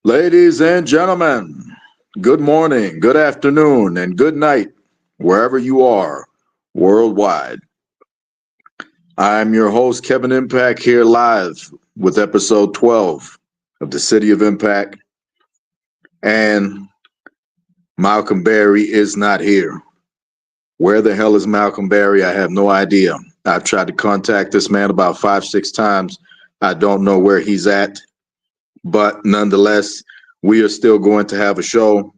Ladies and gentlemen, good morning, good afternoon, and good night, wherever you are worldwide. I'm your host, Kevin Impact, here live with episode 12 of the City of Impact. And Malcolm Berry is not here. Where the hell is Malcolm Berry? I have no idea. I've tried to contact this man about 5, 6 times. I don't know where he's at. But nonetheless, we are still going to have a show.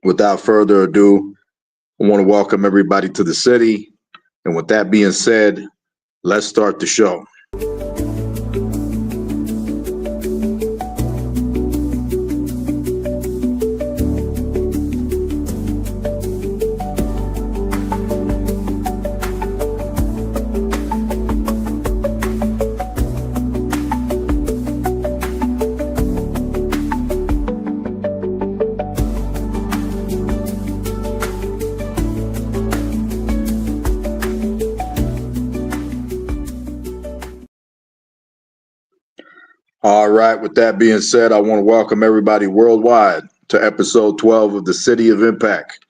Without further ado, I want to welcome everybody to the city. And with that being said, let's start the show. All right, with that being said, I want to welcome everybody worldwide to episode 12 of the City of Impact.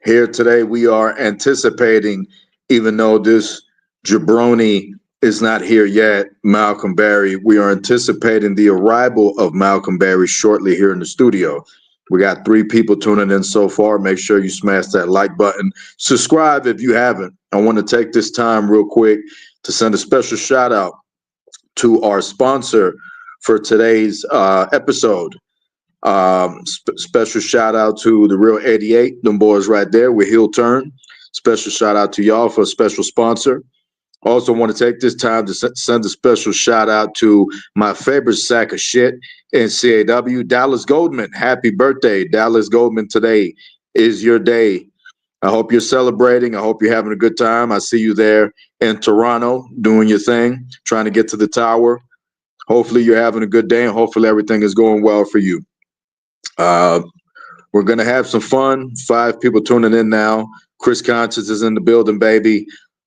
Here today, we are anticipating, even though this jabroni is not here yet, Malcolm Berry, we are anticipating the arrival of Malcolm Berry shortly here in the studio. We got 3 people tuning in so far. Make sure you smash that like button. Subscribe if you haven't. I want to take this time real quick to send a special shout out to our sponsor for today's episode. Special shout out to the Real 88, them boys right there with Heel Turn. Special shout out to y'all for a special sponsor. Also want to take this time to send a special shout out to my favorite sack of shit in CAW, Dallas Goldman. Happy birthday, Dallas Goldman. Today is your day. I hope you're celebrating. I hope you're having a good time. I see you there in Toronto doing your thing, trying to get to the tower. Hopefully you're having a good day and hopefully everything is going well for you. We're going to have some fun. 5 people tuning in now. Chris Conscious is in the building, baby.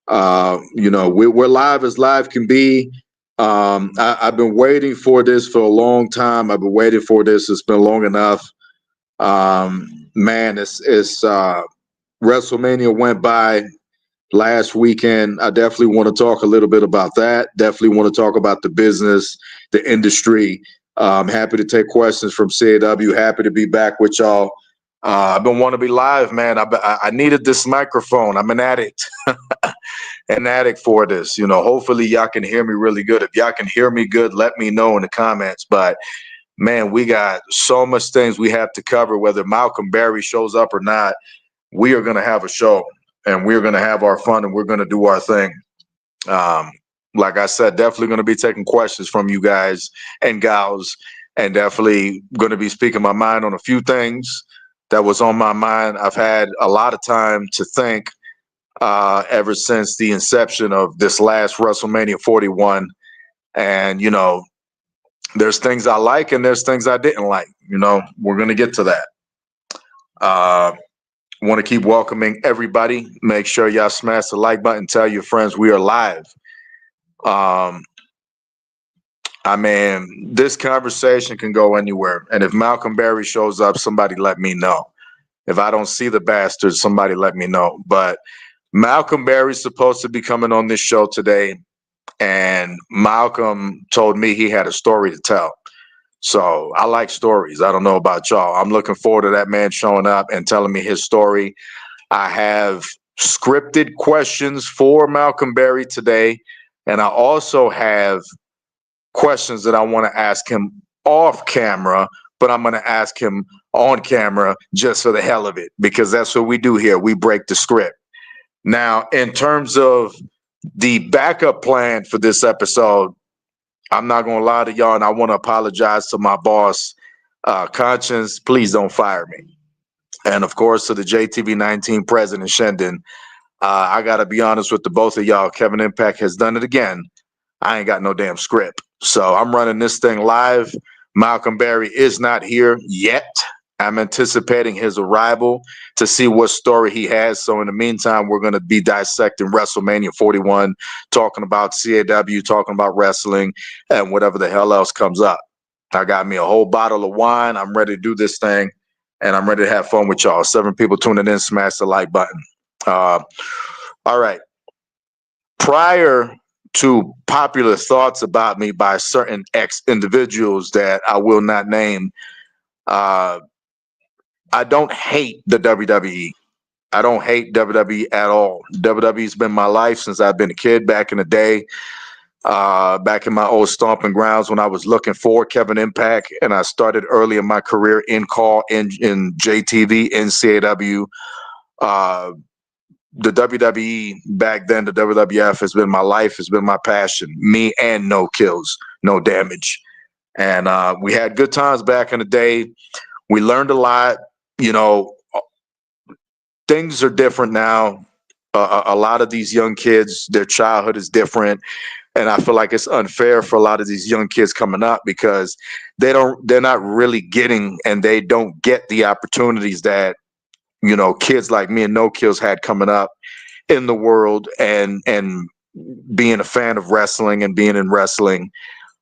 We're live as live can be. I've been waiting for this for a long time. I've been waiting for this. It's been long enough. It's WrestleMania went by last weekend. I definitely want to talk a little bit about that. Definitely want to talk about the business, the industry. I'm happy to take questions from CAW. Happy to be back with y'all. I've been wanting to be live, man. I needed this microphone. I'm an addict, an addict for this. Hopefully y'all can hear me really good. If y'all can hear me good, let me know in the comments. But man, we got so much things we have to cover. Whether Malcolm Berry shows up or not, we are going to have a show. And we're going to have our fun and we're going to do our thing. Like I said, definitely going to be taking questions from you guys and gals, and definitely going to be speaking my mind on a few things that was on my mind. I've had a lot of time to think ever since the inception of this last WrestleMania 41. And, there's things I like and there's things I didn't like. We're going to get to that. Want to keep welcoming everybody. Make sure y'all smash the like button. Tell your friends we are live. This conversation can go anywhere. And if Malcolm Berry shows up, somebody let me know. If I don't see the bastard, somebody let me know. But Malcolm Berry's supposed to be coming on this show today. And Malcolm told me he had a story to tell. So I like stories. I don't know about y'all. I'm looking forward to that man showing up and telling me his story. I have scripted questions for Malcolm Berry today. And I also have questions that I want to ask him off camera, but I'm going to ask him on camera just for the hell of it, because that's what we do here. We break the script. Now, in terms of the backup plan for this episode, I'm not going to lie to y'all, and I want to apologize to my boss, Conscience. Please don't fire me. And, of course, to the JTV19 president, Shendon. I got to be honest with the both of y'all. Kevin Impact has done it again. I ain't got no damn script. So I'm running this thing live. Malcolm Berry is not here yet. I'm anticipating his arrival to see what story he has. So in the meantime, we're going to be dissecting WrestleMania 41, talking about CAW, talking about wrestling, and whatever the hell else comes up. I got me a whole bottle of wine. I'm ready to do this thing, and I'm ready to have fun with y'all. 7 people tuning in, smash the like button. All right. Prior to popular thoughts about me by certain individuals that I will not name, uh, I don't hate the WWE. I don't hate WWE at all. WWE's been my life since I've been a kid back in the day. Back in my old stomping grounds when I was looking for Kevin Impact, and I started early in my career in call in JTV, NCAW. Uh, the WWE back then, the WWF has been my life, has been my passion. Me and no kills, no damage, and we had good times back in the day. We learned a lot. You know, things are different now. A lot of these young kids, their childhood is different. And I feel like it's unfair for a lot of these young kids coming up because they're not really getting, and they don't get the opportunities that, you know, kids like me and no kills had coming up in the world, and being a fan of wrestling and being in wrestling.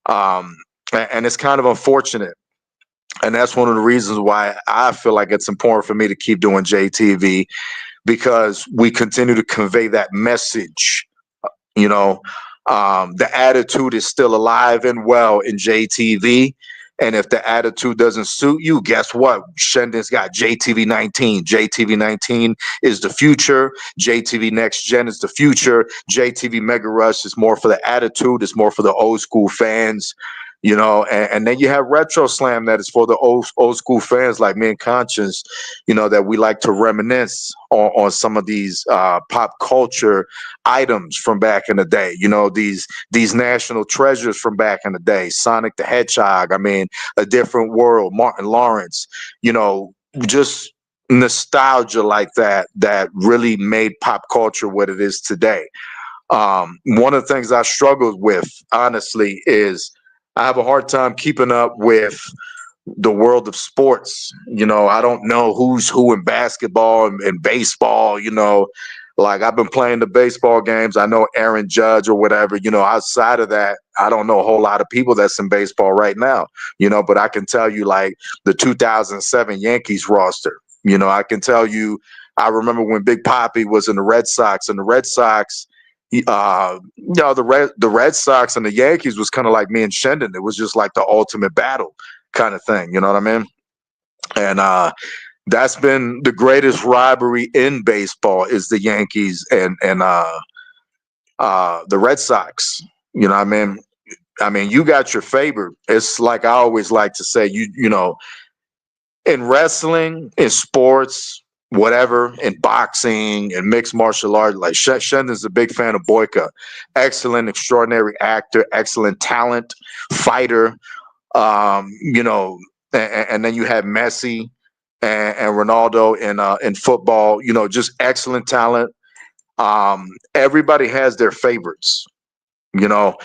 Um, and it's kind of unfortunate. And that's one of the reasons why I feel like it's important for me to keep doing JTV, because we continue to convey that message. You know, the attitude is still alive and well in JTV. And if the attitude doesn't suit you, guess what? Shendon's got JTV 19. JTV 19 is the future. JTV Next Gen is the future. JTV Mega Rush is more for the attitude. It's more for the old school fans. You know, and then you have Retro Slam that is for the old school fans like me and Conscience, you know, that we like to reminisce on some of these pop culture items from back in the day. You know, these national treasures from back in the day. Sonic the Hedgehog. I mean, A Different World. Martin Lawrence. You know, just nostalgia like that really made pop culture what it is today. One of the things I struggled with, honestly, is I have a hard time keeping up with the world of sports. You know, I don't know who's who in basketball and baseball. You know, like I've been playing the baseball games. I know Aaron Judge or whatever. You know, outside of that, I don't know a whole lot of people that's in baseball right now. You know, but I can tell you like the 2007 Yankees roster. You know, I can tell you. I remember when Big Papi was in the Red Sox, and the Red Sox. You know, the Red Sox and the Yankees was kind of like me and Shendon. It was just like the ultimate battle kind of thing. You know what I mean? And that's been the greatest rivalry in baseball is the Yankees and the Red Sox. You know what I mean? I mean, you got your favorite. It's like I always like to say, you know, in wrestling, in sports, whatever, in boxing and mixed martial art, like Shendon's a big fan of Boyka. Excellent, extraordinary actor, excellent talent, fighter. You know, and then you have Messi and Ronaldo in football. You know, just excellent talent. Everybody has their favorites. You know,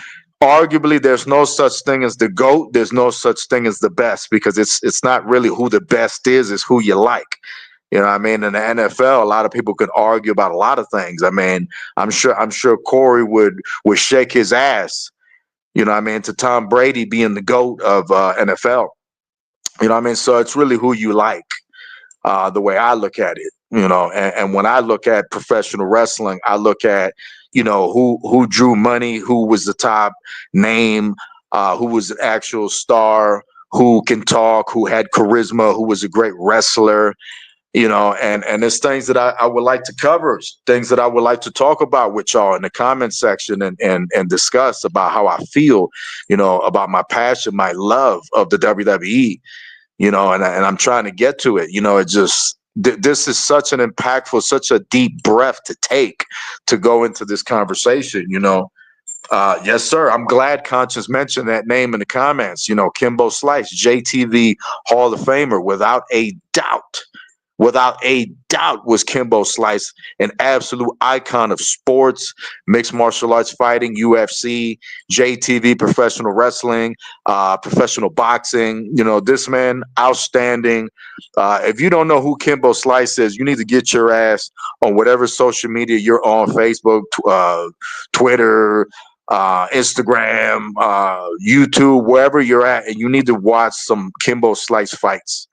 arguably, there's no such thing as the GOAT. There's no such thing as the best, because it's not really who the best is. It's who you like. You know what I mean? In the NFL, a lot of people could argue about a lot of things. I mean, I'm sure Corey would shake his ass, you know what I mean, to Tom Brady being the GOAT of NFL. You know what I mean? So it's really who you like, the way I look at it, you know. And when I look at professional wrestling, I look at, you know, who drew money, who was the top name, who was an actual star, who can talk, who had charisma, who was a great wrestler, you know, and there's things that I would like to cover, things that I would like to talk about with y'all in the comment section and discuss about how I feel, you know, about my passion, my love of the WWE, you know, and I'm trying to get to it. You know, it just this is such an impactful, such a deep breath to take to go into this conversation, you know. Yes, sir. I'm glad Conscience mentioned that name in the comments. You know, Kimbo Slice, JTV Hall of Famer, without a doubt. Without a doubt, was Kimbo Slice an absolute icon of sports, mixed martial arts fighting, UFC, JTV, professional wrestling, professional boxing. You know, this man, outstanding. If you don't know who Kimbo Slice is, you need to get your ass on whatever social media you're on, Facebook, Twitter, Instagram, YouTube, wherever you're at, and you need to watch some Kimbo Slice fights.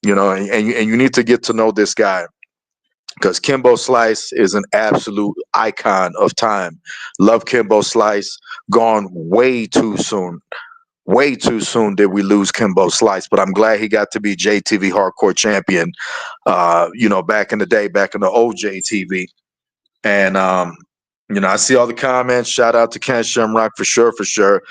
And you need to get to know this guy because Kimbo Slice is an absolute icon of time. Love Kimbo Slice. Gone way too soon. Way too soon did we lose Kimbo Slice, but I'm glad he got to be JTV Hardcore Champion. Back in the day, back in the old JTV. And I see all the comments. Shout out to Ken Shamrock for sure, for sure.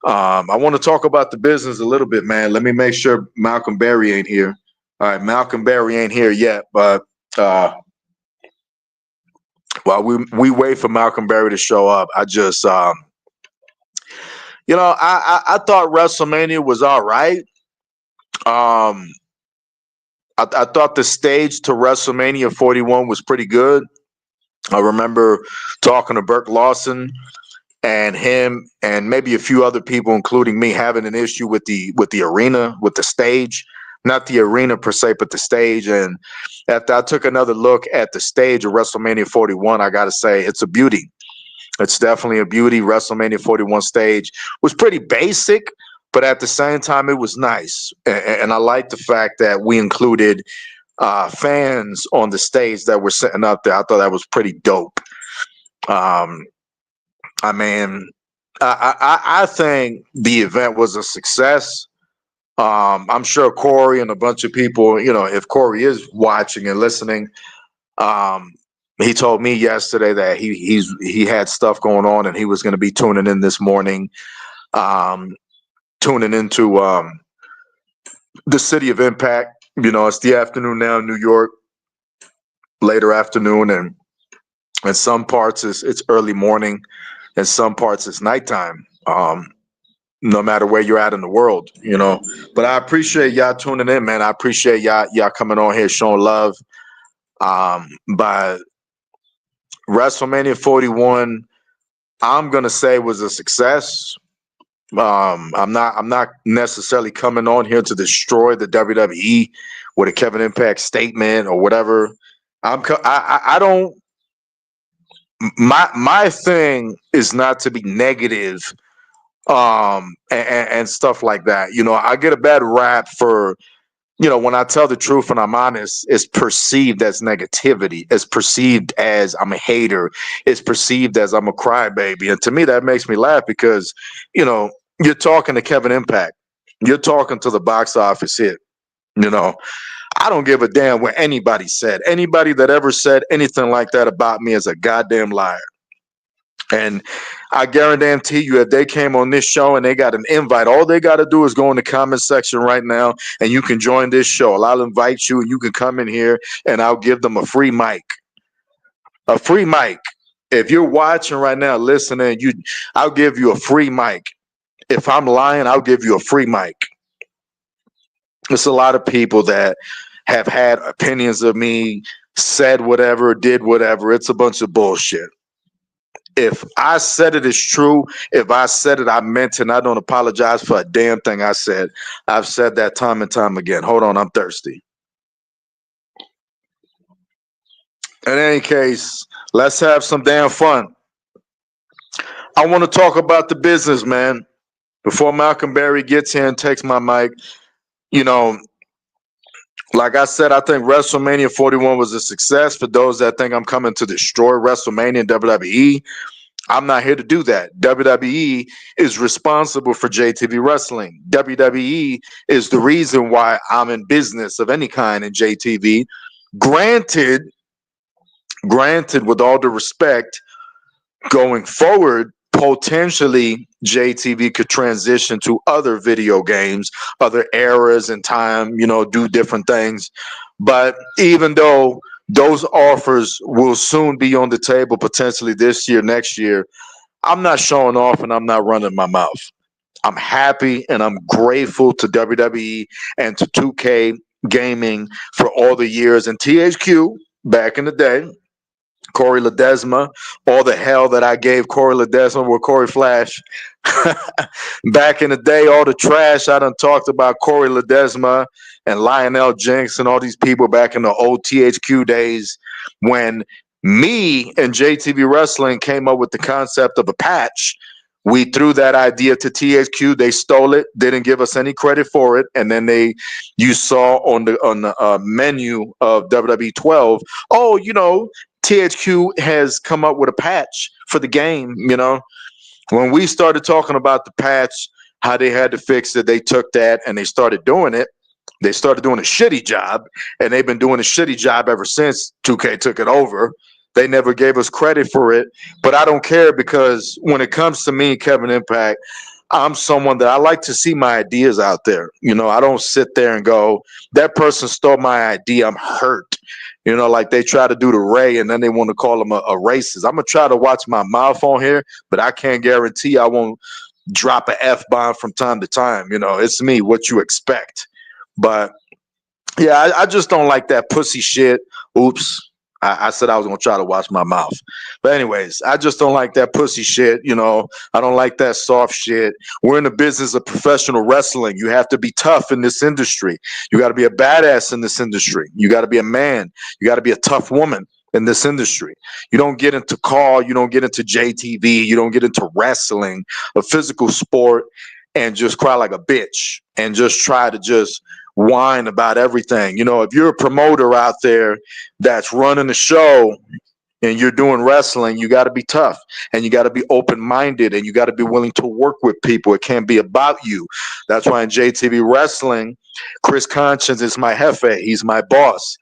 I want to talk about the business a little bit, man. Let me make sure Malcolm Berry ain't here. All right, Malcolm Berry ain't here yet, but while we wait for Malcolm Berry to show up, I just I thought WrestleMania was all right. I thought the stage to WrestleMania 41 was pretty good. I remember talking to Burke Lawson and him and maybe a few other people, including me, having an issue with the arena, with the stage, not the arena per se, but the stage. And after I took another look at the stage of WrestleMania 41, I got to say it's a beauty. It's definitely a beauty. WrestleMania 41 stage was pretty basic, but at the same time, it was nice. And I like the fact that we included fans on the stage that were sitting up there. I thought that was pretty dope. I mean, I think the event was a success. I'm sure Corey and a bunch of people, if Corey is watching and listening, he told me yesterday that he had stuff going on and he was going to be tuning in this morning, tuning into the City of Impact. It's the afternoon now in New York, later afternoon, and in some parts it's early morning, in some parts it's nighttime. No matter where you're at in the world, But I appreciate y'all tuning in, man. I appreciate y'all coming on here showing love. But WrestleMania 41, I'm gonna say was a success. I'm not necessarily coming on here to destroy the WWE with a Kevin Impact statement or whatever. I don't. My thing is not to be negative, and stuff like that. I get a bad rap for, when I tell the truth and I'm honest, it's perceived as negativity. It's perceived as I'm a hater. It's perceived as I'm a crybaby. And to me, that makes me laugh because, you're talking to Kevin Impact. You're talking to the box office hit. I don't give a damn what anybody said. Anybody that ever said anything like that about me is a goddamn liar. And I guarantee you, if they came on this show and they got an invite, all they got to do is go in the comment section right now and you can join this show. I'll invite you and you can come in here and I'll give them a free mic. A free mic. If you're watching right now, listening, I'll give you a free mic. If I'm lying, I'll give you a free mic. There's a lot of people that have had opinions of me, said whatever, did whatever. It's a bunch of bullshit. If I said it is true, if I said it, I meant it, and I don't apologize for a damn thing I said. I've said that time and time again. Hold on, I'm thirsty. In any case, let's have some damn fun. I want to talk about the business, man. Before Malcolm Berry gets here and takes my mic, like I said, I think WrestleMania 41 was a success. For those that think I'm coming to destroy WrestleMania and WWE, I'm not here to do that. WWE is responsible for JTV Wrestling. WWE is the reason why I'm in business of any kind in JTV. Granted, with all due respect, going forward, potentially JTV could transition to other video games, other eras and time, do different things. But even though those offers will soon be on the table, potentially this year, next year, I'm not showing off and I'm not running my mouth. I'm happy and I'm grateful to WWE and to 2K Gaming for all the years, and THQ back in the day, Corey Ledesma, all the hell that I gave Corey Ledesma with Corey Flash. Back in the day, all the trash I done talked about Corey Ledesma and Lionel Jenks and all these people back in the old THQ days when me and JTV Wrestling came up with the concept of a patch. We threw that idea to THQ. They stole it, didn't give us any credit for it, and then you saw on the menu of WWE 12, oh, THQ has come up with a patch for the game. When we started talking about the patch, how they had to fix it, they took that and they started doing it. They started doing a shitty job, and they've been doing a shitty job ever since 2K took it over. They never gave us credit for it, but I don't care, because when it comes to me, Kevin Impact, I'm someone that I like to see my ideas out there. I don't sit there and go, that person stole my idea, I'm hurt. Like they try to do to Ray, and then they want to call him a racist. I'm going to try to watch my mouth on here, but I can't guarantee I won't drop an F-bomb from time to time. It's me, what you expect. But yeah, I just don't like that pussy shit. Oops. I said I was going to try to watch my mouth. But anyways, I just don't like that pussy shit. I don't like that soft shit. We're in the business of professional wrestling. You have to be tough in this industry. You got to be a badass in this industry. You got to be a man. You got to be a tough woman in this industry. You don't get into you don't get into JTV, you don't get into wrestling, a physical sport, and just cry like a bitch and just try to just whine about everything. If you're a promoter out there that's running the show and you're doing wrestling, you got to be tough, and you got to be open-minded, and you got to be willing to work with people. It can't be about you. That's why in JTV wrestling, Chris Conscience is my jefe. He's my boss.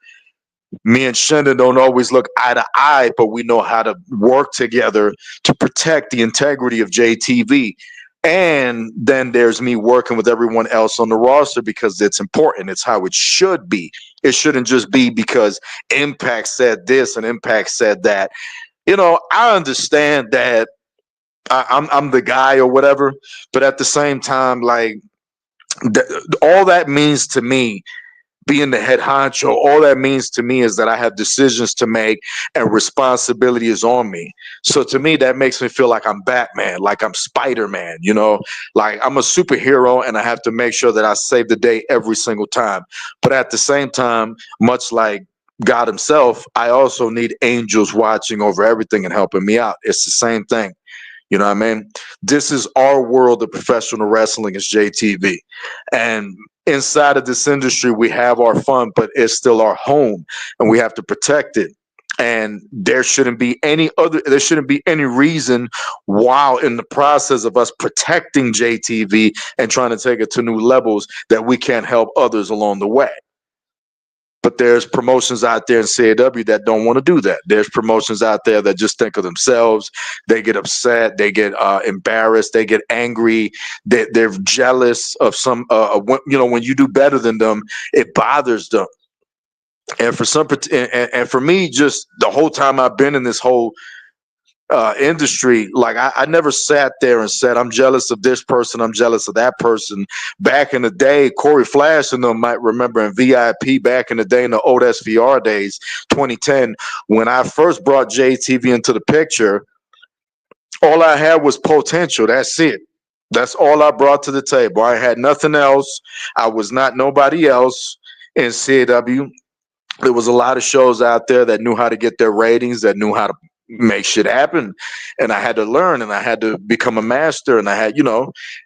Me and Shendon don't always look eye to eye, but we know how to work together to protect the integrity of JTV. And then there's me working with everyone else on the roster, because it's important. It's how it should be. It shouldn't just be because Impact said this and Impact said that. I understand that I'm the guy or whatever, but at the same time, like all that means to me, being the head honcho, all that means to me is that I have decisions to make and responsibility is on me. So to me, that makes me feel like I'm Batman, like I'm Spider-Man, like I'm a superhero, and I have to make sure that I save the day every single time. But at the same time, much like God himself, I also need angels watching over everything and helping me out. It's the same thing. You know what I mean? This is our world of professional wrestling, is JTV. And inside of this industry, we have our fun, but it's still our home, and we have to protect it. And there shouldn't be any reason, while in the process of us protecting JTV and trying to take it to new levels, that we can't help others along the way. But there's promotions out there in CAW that don't want to do that. There's promotions out there that just think of themselves. They get upset. They get embarrassed. They get angry. They're jealous of some. When you do better than them, it bothers them. And for me, just the whole time I've been in this whole industry, like I never sat there and said, I'm jealous of this person, I'm jealous of that person. Back in the day, Corey Flash and them might remember in VIP back in the day, in the old SVR days, 2010, when I first brought JTV into the picture, all I had was potential. That's it. That's all I brought to the table. I had nothing else. I was not nobody else in CAW. There was a lot of shows out there that knew how to get their ratings, that knew how to make shit happen, and I had to learn, and I had to become a master, and I had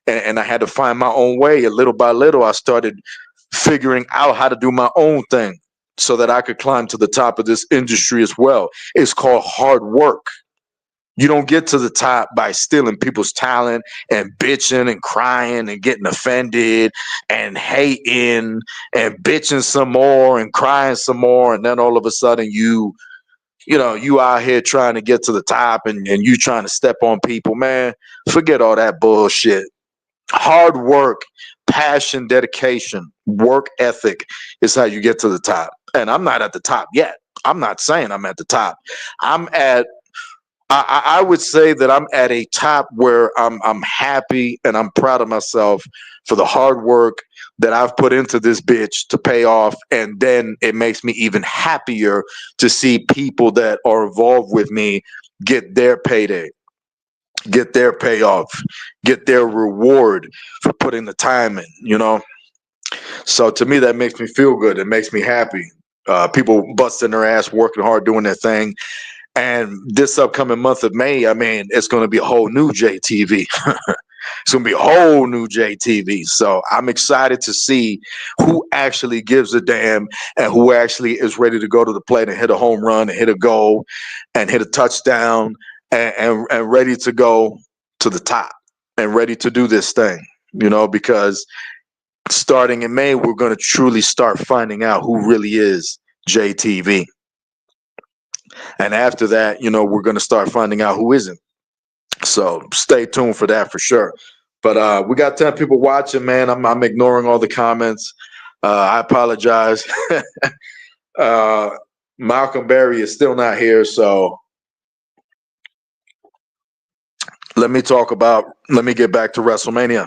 and I had to find my own way. And little by little, I started figuring out how to do my own thing so that I could climb to the top of this industry as well. It's called hard work. You don't get to the top by stealing people's talent and bitching and crying and getting offended and hating and bitching some more and crying some more, and then all of a sudden you out here trying to get to the top, and you trying to step on people. Man, forget all that bullshit. Hard work, passion, dedication, work ethic is how you get to the top. And I'm not at the top yet. I'm not saying I'm at the top. I would say that I'm at a top where I'm happy and I'm proud of myself for the hard work that I've put into this bitch to pay off. And then it makes me even happier to see people that are involved with me get their payday, get their payoff, get their reward for putting the time in. So to me, that makes me feel good. It makes me happy. People busting their ass, working hard, doing their thing. And this upcoming month of May, I mean, it's going to be a whole new JTV. It's going to be a whole new JTV. So I'm excited to see who actually gives a damn and who actually is ready to go to the plate and hit a home run and hit a goal and hit a touchdown and ready to go to the top and ready to do this thing, because starting in May, we're going to truly start finding out who really is JTV. And after that, we're going to start finding out who isn't. So stay tuned for that for sure. But we got 10 people watching, man. I'm ignoring all the comments. I apologize. Malcolm Berry is still not here, so let me get back to WrestleMania.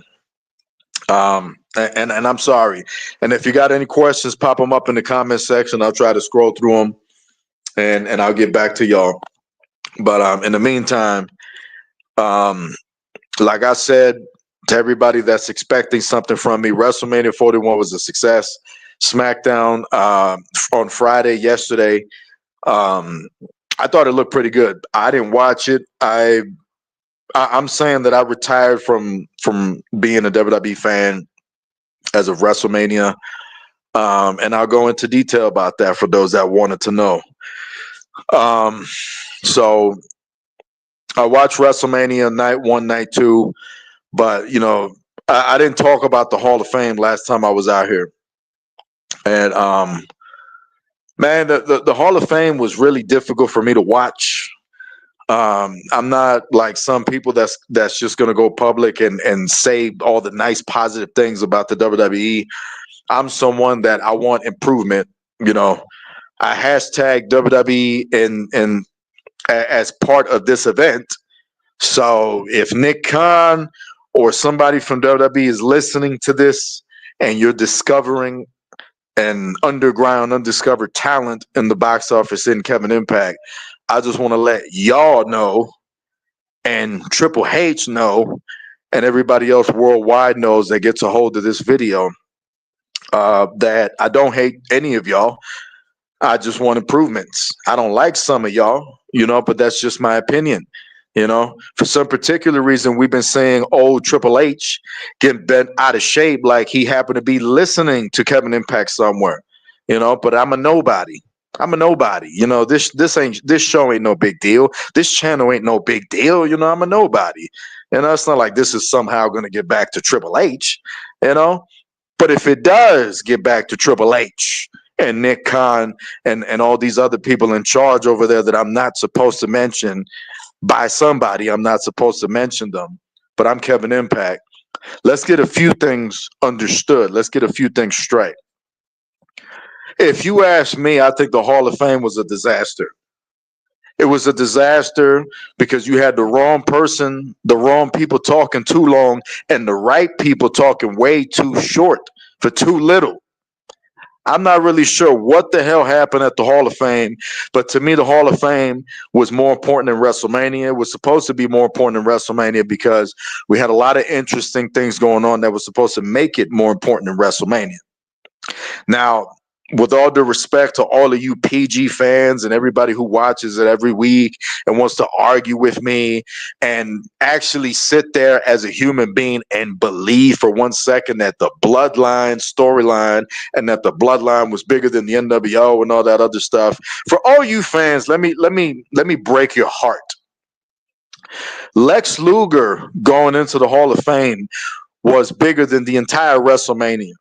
And I'm sorry. And if you got any questions, pop them up in the comment section. I'll try to scroll through them and I'll get back to y'all. But in the meantime, like I said to everybody that's expecting something from me, WrestleMania 41 was a success. SmackDown on Friday, yesterday, I thought it looked pretty good. I didn't watch it. I'm saying that I retired from being a WWE fan as of WrestleMania, and I'll go into detail about that for those that wanted to know. So I watched WrestleMania night 1, night 2, but I didn't talk about the Hall of Fame last time I was out here, and man, the Hall of Fame was really difficult for me to watch. I'm not like some people that's just gonna go public and say all the nice positive things about the WWE. I'm someone that I want improvement. I hashtag WWE in as part of this event. So if Nick Khan or somebody from WWE is listening to this and you're discovering an underground, undiscovered talent in the box office in Kevin Impact, I just want to let y'all know, and Triple H know, and everybody else worldwide knows that gets a hold of this video, that I don't hate any of y'all. I just want improvements. I don't like some of y'all, but that's just my opinion. For some particular reason, we've been saying old Triple H getting bent out of shape like he happened to be listening to Kevin Impact somewhere, but I'm a nobody. This show ain't no big deal. This channel ain't no big deal. I'm a nobody. It's not like this is somehow going to get back to Triple H, but if it does get back to Triple H and Nick Khan and all these other people in charge over there that I'm not supposed to mention by somebody, I'm not supposed to mention them, but I'm Kevin Impact. Let's get a few things understood. Let's get a few things straight. If you ask me, I think the Hall of Fame was a disaster. It was a disaster because you had the wrong person, the wrong people talking too long, and the right people talking way too short for too little. I'm not really sure what the hell happened at the Hall of Fame, but to me, the Hall of Fame was more important than WrestleMania. It was supposed to be more important than WrestleMania because we had a lot of interesting things going on that was supposed to make it more important than WrestleMania. Now, with all due respect to all of you PG fans and everybody who watches it every week and wants to argue with me and actually sit there as a human being and believe for 1 second that the bloodline storyline and that the bloodline was bigger than the NWO and all that other stuff. For all you fans, let me break your heart. Lex Luger going into the Hall of Fame was bigger than the entire WrestleMania.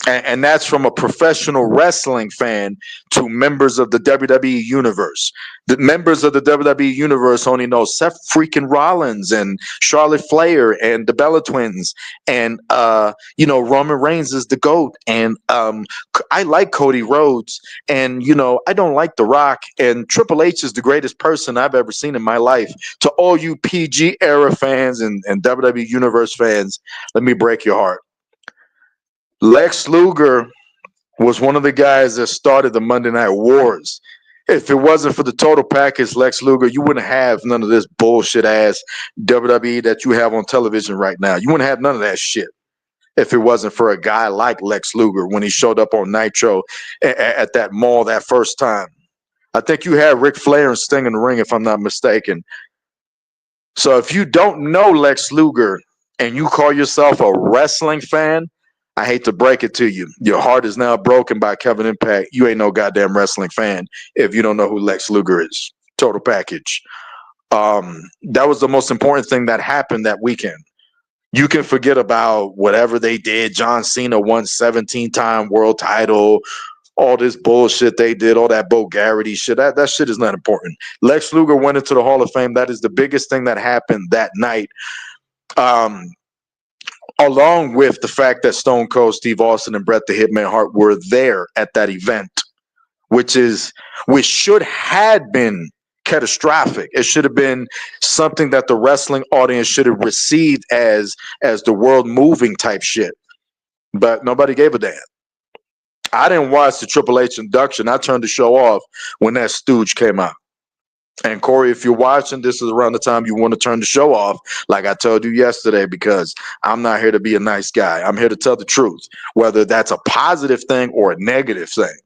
And that's from a professional wrestling fan to members of the WWE universe. The members of the WWE universe only know Seth freaking Rollins and Charlotte Flair and the Bella Twins. And, Roman Reigns is the GOAT. And I like Cody Rhodes. And, I don't like The Rock. And Triple H is the greatest person I've ever seen in my life. To all you PG era fans and WWE universe fans, let me break your heart. Lex Luger was one of the guys that started the Monday Night Wars. If it wasn't for the total package, Lex Luger, you wouldn't have none of this bullshit ass WWE that you have on television right now. You wouldn't have none of that shit if it wasn't for a guy like Lex Luger when he showed up on Nitro at that mall that first time. I think you had Ric Flair and Sting in the ring, if I'm not mistaken. So if you don't know Lex Luger and you call yourself a wrestling fan, I hate to break it to you. Your heart is now broken by Kevin Impact. You ain't no goddamn wrestling fan if you don't know who Lex Luger is. Total package. That was the most important thing that happened that weekend. You can forget about whatever they did. John Cena won 17-time world title, all this bullshit they did, all that vulgarity shit. That shit is not important. Lex Luger went into the Hall of Fame. That is the biggest thing that happened that night. Um, Along with the fact that Stone Cold Steve Austin and Bret the Hitman Hart were there at that event, which should had been catastrophic. It should have been something that the wrestling audience should have received as the world moving type shit. But nobody gave a damn. I didn't watch the Triple H induction. I turned the show off when that stooge came out. And Corey, if you're watching, this is around the time you want to turn the show off, like I told you yesterday, because I'm not here to be a nice guy. I'm here to tell the truth, whether that's a positive thing or a negative thing.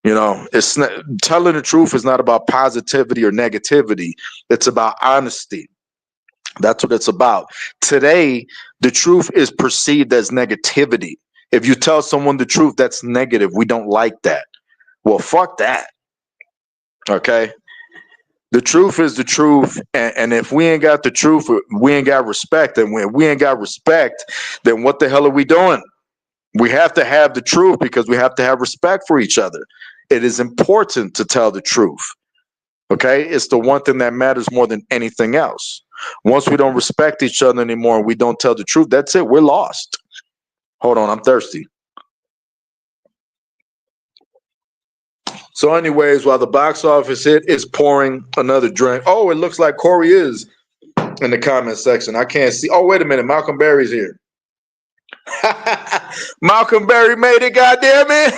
You know, it's not, telling the truth is not about positivity or negativity. It's about honesty. That's what it's about. Today, the truth is perceived as negativity. If you tell someone the truth, that's negative. We don't like that. Well, fuck that. Okay? The truth is the truth. And if we ain't got the truth, we ain't got respect. And when we ain't got respect, then what the hell are we doing? We have to have the truth because we have to have respect for each other. It is important to tell the truth. Okay? It's the one thing that matters more than anything else. Once we don't respect each other anymore and we don't tell the truth, that's it. We're lost. Hold on, I'm thirsty. So anyways, while the box office hit is pouring another drink. Oh, it looks like Corey is in the comment section. I can't see. Oh, wait a minute. Malcolm Berry's here. Malcolm Berry made it, goddamn it.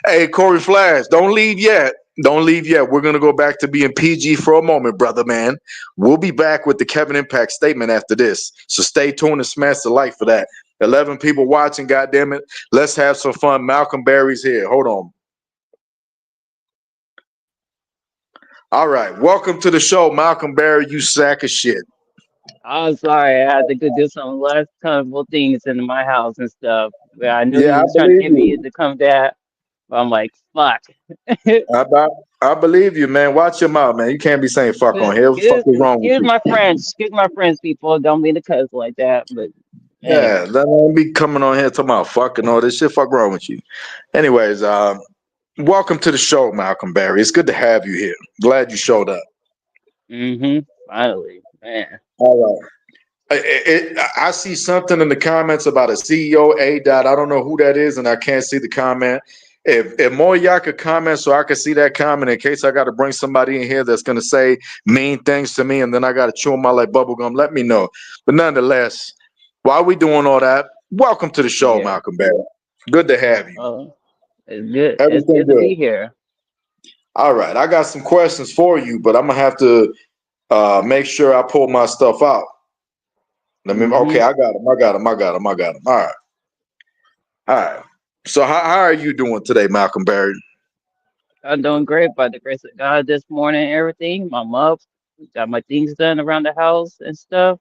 Hey, Corey Flash, don't leave yet. Don't leave yet. We're going to go back to being PG for a moment, brother, man. We'll be back with the Kevin Impact statement after this. So stay tuned and smash the like for that. 11 people watching, goddamn it. Let's have some fun. Malcolm Berry's here. Hold on. All right. Welcome to the show, Malcolm Berry, you sack of shit. I'm sorry, I had to go do some last couple things in my house and stuff. Yeah, I knew Yeah, you I was trying to believe get me you. to come back, but I'm like, fuck. I, I, I believe you, man. Watch your mouth, man. You can't be saying fuck on here. What the fuck Excuse, is wrong with excuse you? my French, excuse my French people. Don't mean to cuss like that, but Yeah, anyway. don't be coming on here talking about fuck and all this shit. Fuck wrong with you. Anyways, welcome to the show, Malcolm Berry. It's good to have you here. Glad you showed up. Finally, man. All right. I see something in the comments about a CEO A dot. I don't know who that is, and I can't see the comment. If more y'all could comment so I could see that comment in case I got to bring somebody in here that's gonna say mean things to me, and then I got to chew them out like bubble gum. Let me know. But nonetheless, while we doing all that, welcome to the show, Yeah. Malcolm Barrett. Good to have you. Oh, it's good. It's Everything good to good. be here. All right, I got some questions for you, but I'm gonna have to make sure I pull my stuff out. Let me. Okay, hmm I got them. I got them. I got them. I got them. All right. All right. So how are you doing today, Malcolm Barry? I'm doing great by the grace of God this morning. Everything, my mom got my things done around the house and stuff.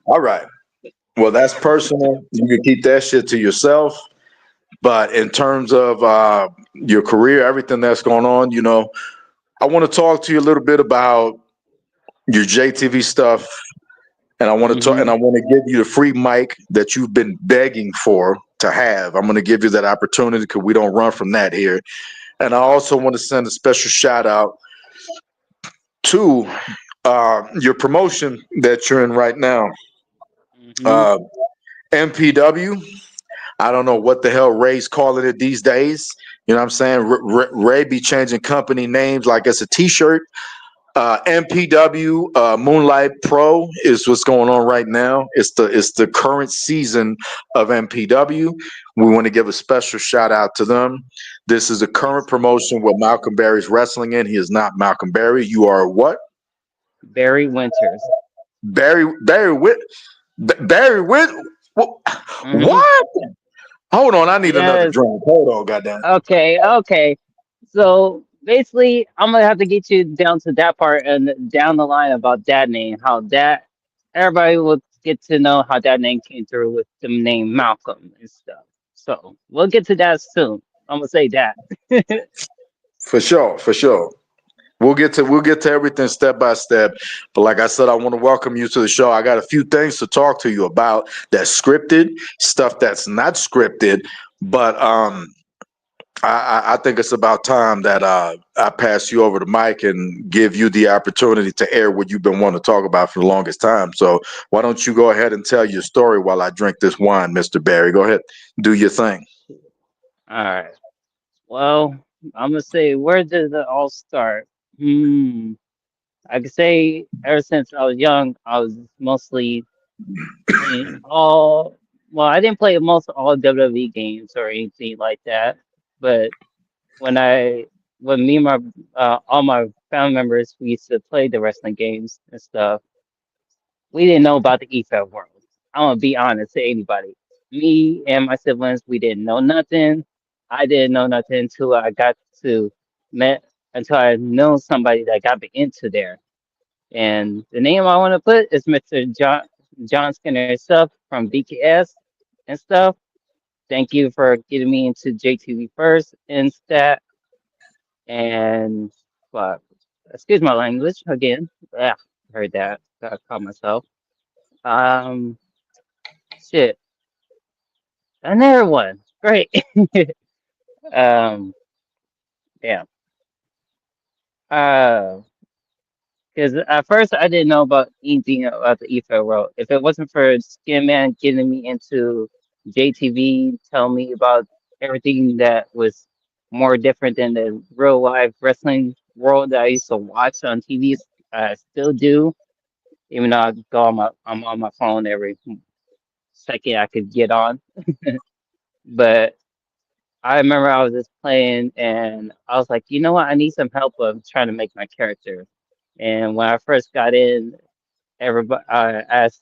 All right. Well, that's personal. You can keep that shit to yourself. But in terms of your career, everything that's going on, I want to talk to you a little bit about your JTV stuff, and I want to talk, hmm and I want to give you the free mic that you've been begging for to have. I'm going to give you that opportunity because we don't run from that here. And I also want to send a special shout out to your promotion that you're in right now, hmm uh, MPW. I don't know what the hell Ray's calling it these days. You know what I'm saying? Ray be changing company names like it's a T-shirt. MPW Moonlight Pro is what's going on right now. It's the current season of MPW. We want to give a special shout out to them. This is a current promotion where Malcolm Berry's wrestling in. He is not Malcolm Berry. You are what? Barry Winters. Barry Whit. Barry Whit. hmm What? Hold on, I need another Yes. drink. Hold on, goddamn. Okay. Okay. So basically, I'm gonna have to get you down to that part and down the line about that name, how that everybody will get to know how that name came through with the name Malcolm and stuff. So we'll get to that soon. I'm gonna say that. For sure, for sure. We'll get to everything step by step. But like I said, I want to welcome you to the show. I got a few things to talk to you about that's scripted, stuff that's not scripted. But I think it's about time that I pass you over the mic and give you the opportunity to air what you've been wanting to talk about for the longest time. So why don't you go ahead and tell your story while I drink this wine, Mr. Barry? Go ahead, do your thing. All right. Well, I'm gonna say where did it all start? Hmm. I could say ever since I was young, I was mostly playing all. Well, I didn't play most all WWE games or anything like that, but when I when me and my all my family members we used to play the wrestling games and stuff, we didn't know about the EFL world. I'm gonna be honest to anybody. Me and my siblings, we didn't know nothing. I didn't know nothing until I got to met until I know somebody that got me into there. And the name I want to put is Mr. John Skinner himself from BKS and stuff. Thank you for getting me into JTV first and stat. And but excuse my language again. Yeah, heard that. Gotta call myself. Um, shit. Another one. Great. um, yeah. Uh, because at first I didn't know about anything about the EFL world. If it wasn't for Skin Man getting me into JTV, telling me about everything that was more different than the real life wrestling world that I used to watch on TV, I still do. Even though I'm on my phone every second I could get on. But I remember I was just playing and I was like, you know what? I need some help of trying to make my character. And when I first got in, everybody I asked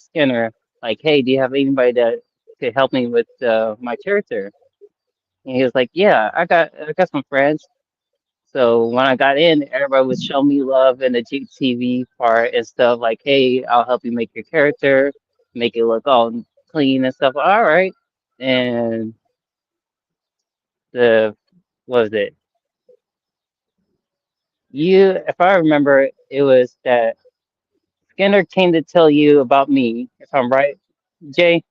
Skinner like, hey, do you have anybody that could help me with my character? And he was like, yeah, I got some friends. So when I got in, everybody was showing me love in the GTV part and stuff like, hey, I'll help you make your character, make it look all clean and stuff. All right. And the what was it? You, if I remember, it was that Skinner came to tell you about me, if I'm right, Jay,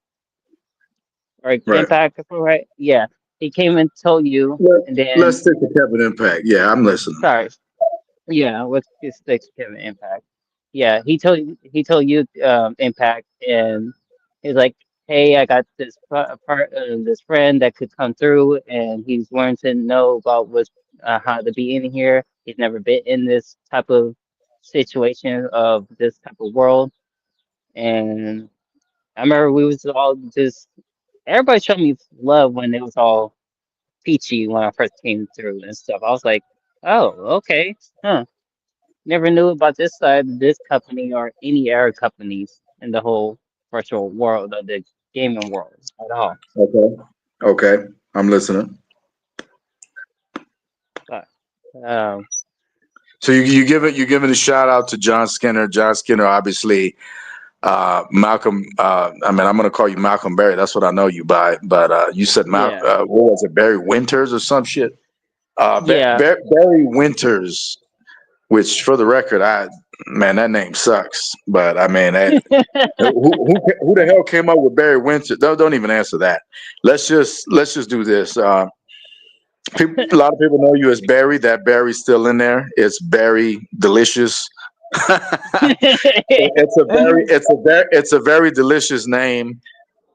or Right. Impact, if I'm right. Yeah, he came and told you, Let, and let's then take the Kevin Impact. Yeah, I'm listening. sorry, yeah, what's his sticks Kevin Impact? Yeah, he told you Impact, and he's like, hey, I got this this friend that could come through, and he's wanting to know about what's how to be in here. He's never been in this type of situation of this type of world, and I remember we was all just everybody showed me love when it was all peachy when I first came through and stuff. I was like, oh, okay, huh. Never knew about this side of this company or any other companies in the whole virtual world of the gaming world at all. Okay. Okay. I'm listening. But um, So you giving a shout out to John Skinner. John Skinner, obviously, Malcolm. I mean, I'm gonna call you Malcolm Barry. That's what I know you by. But you said yeah, what was it, Barry Winters or some shit? yeah, Barry Winters. Which, for the record, man, that name sucks. But I mean, who the hell came up with Barry Winters? Don't even answer that. Let's just do this. A lot of people know you as Barry. That Barry's still in there. It's Barry Delicious. It's a very delicious name.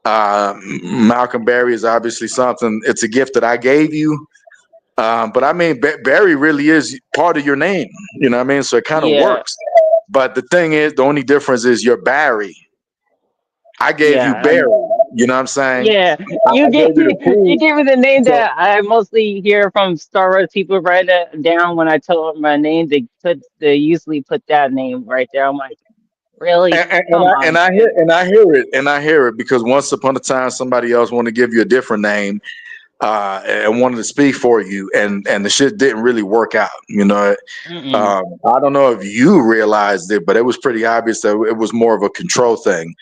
Malcolm Barry is obviously something. It's a gift that I gave you. But I mean, Barry really is part of your name. You know what I mean? So it kind of yeah, works. But the thing is, the only difference is you're Barry. I gave you yeah. Barry. You know what I'm saying? Yeah, I you gave gave you the you cool. gave me the name So that I mostly hear from Star Wars people write it down when I tell them my name. They usually put that name right there. I'm like, really? and Come I on, and I hear man. and I hear it because once upon a time somebody else want to give you a different name. and wanted to speak for you, and the shit didn't really work out. Mm-mm. I don't know if you realized it, but it was pretty obvious that it was more of a control thing.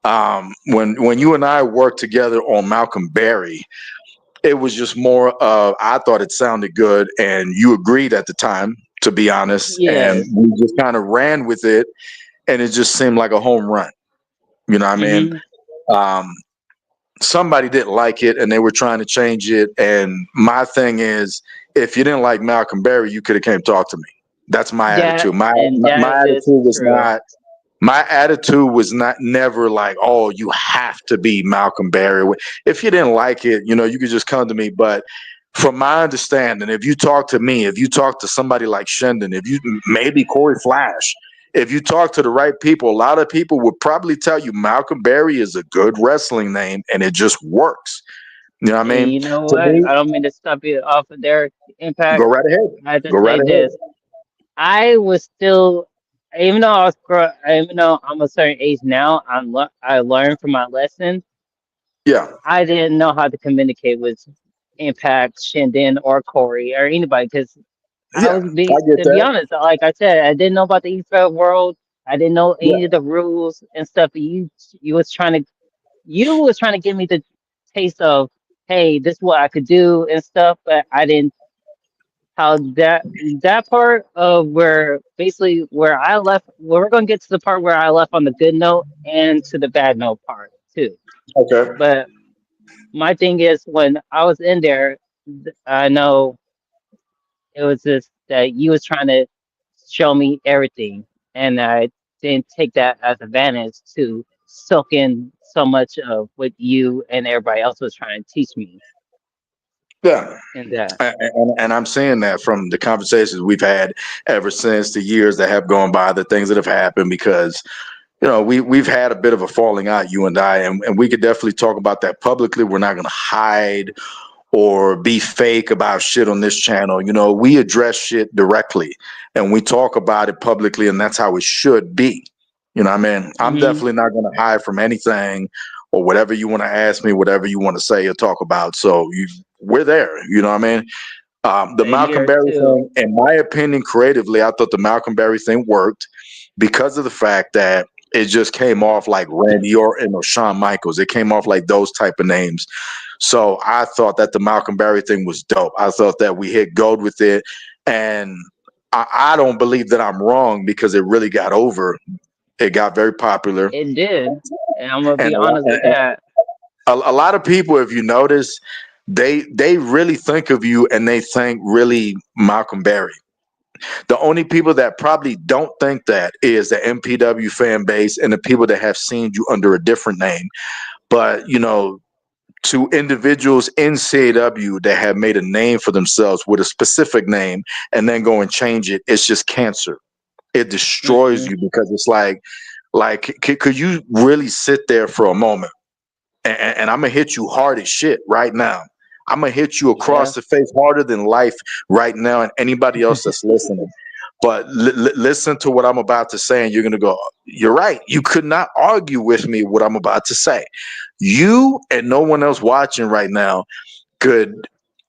When you and I worked together on Malcolm Berry, it was just more of, I thought it sounded good, and you agreed at the time, to be honest, and Yes. we just kind of ran with it, and it just seemed like a home run. You know what I mean? Mm-hmm. Um, Somebody didn't like it, and they were trying to change it. And my thing is, if you didn't like Malcolm Berry, you could have came talk to me. That's my That attitude. My and my, my that attitude is was true. not my attitude was not never like, oh, you have to be Malcolm Berry. If you didn't like it, you could just come to me. But from my understanding, if you talk to me, if you talk to somebody like Shendon, if you maybe Corey Flash, if you talk to the right people, a lot of people would probably tell you Malcolm Berry is a good wrestling name and it just works. You know what I And mean? you know To what? me, I don't mean to stop you off of their go impact. right ahead. I have to Go right say this. ahead. I was still, even though I'm a certain age now, I learned from my lesson. Yeah. I didn't know how to communicate with Impact, Shinden, or Corey or anybody because Yeah. I get to be that. honest, like I said, I didn't know about the eFed world. I didn't know any of Yeah. the rules and stuff. You was trying to you was trying to give me the taste of, hey, this is what I could do and stuff, but I didn't how that part of where basically where I left where we're gonna get to the part where I left on the good note and to the bad note part too. Okay. But my thing is when I was in there, I know it was just that you was trying to show me everything, and I didn't take that as advantage to soak in so much of what you and everybody else was trying to teach me Yeah. in that. And I'm saying that from the conversations we've had ever since, the years that have gone by, the things that have happened, because we've had a bit of a falling out, you and I, and we could definitely talk about that publicly. We're not going to hide or be fake about shit on this channel. We address shit directly and we talk about it publicly, and that's how it should be. I mean, I'm Hmm. definitely not going to hide from anything or whatever you want to ask me, whatever you want to say or talk about. So we're there. You know what I mean? The Same Malcolm here Berry too. thing, in my opinion, creatively, I thought the Malcolm Berry thing worked because of the fact that it just came off like Randy Orton or Shawn Michaels. It came off like those type of names. So I thought that the Malcolm Berry thing was dope. I thought that we hit gold with it. And I don't believe that I'm wrong because it really got over. It got very popular. It did, and I'm gonna And be honest with that. a lot of people, if you notice, they really think of you and they think really Malcolm Berry. The only people that probably don't think that is the MPW fan base and the people that have seen you under a different name. But to individuals in CAW that have made a name for themselves with a specific name and then go and change it, it's just cancer. It destroys Mm-mm. you because it's like could you really sit there for a moment, and I'm gonna hit you hard as shit right now. I'm gonna hit you across Yeah. the face harder than life right now, and anybody else that's listening. But listen to what I'm about to say, and you're gonna go, "You're right. You could not argue with me what I'm about to say." You and no one else watching right now could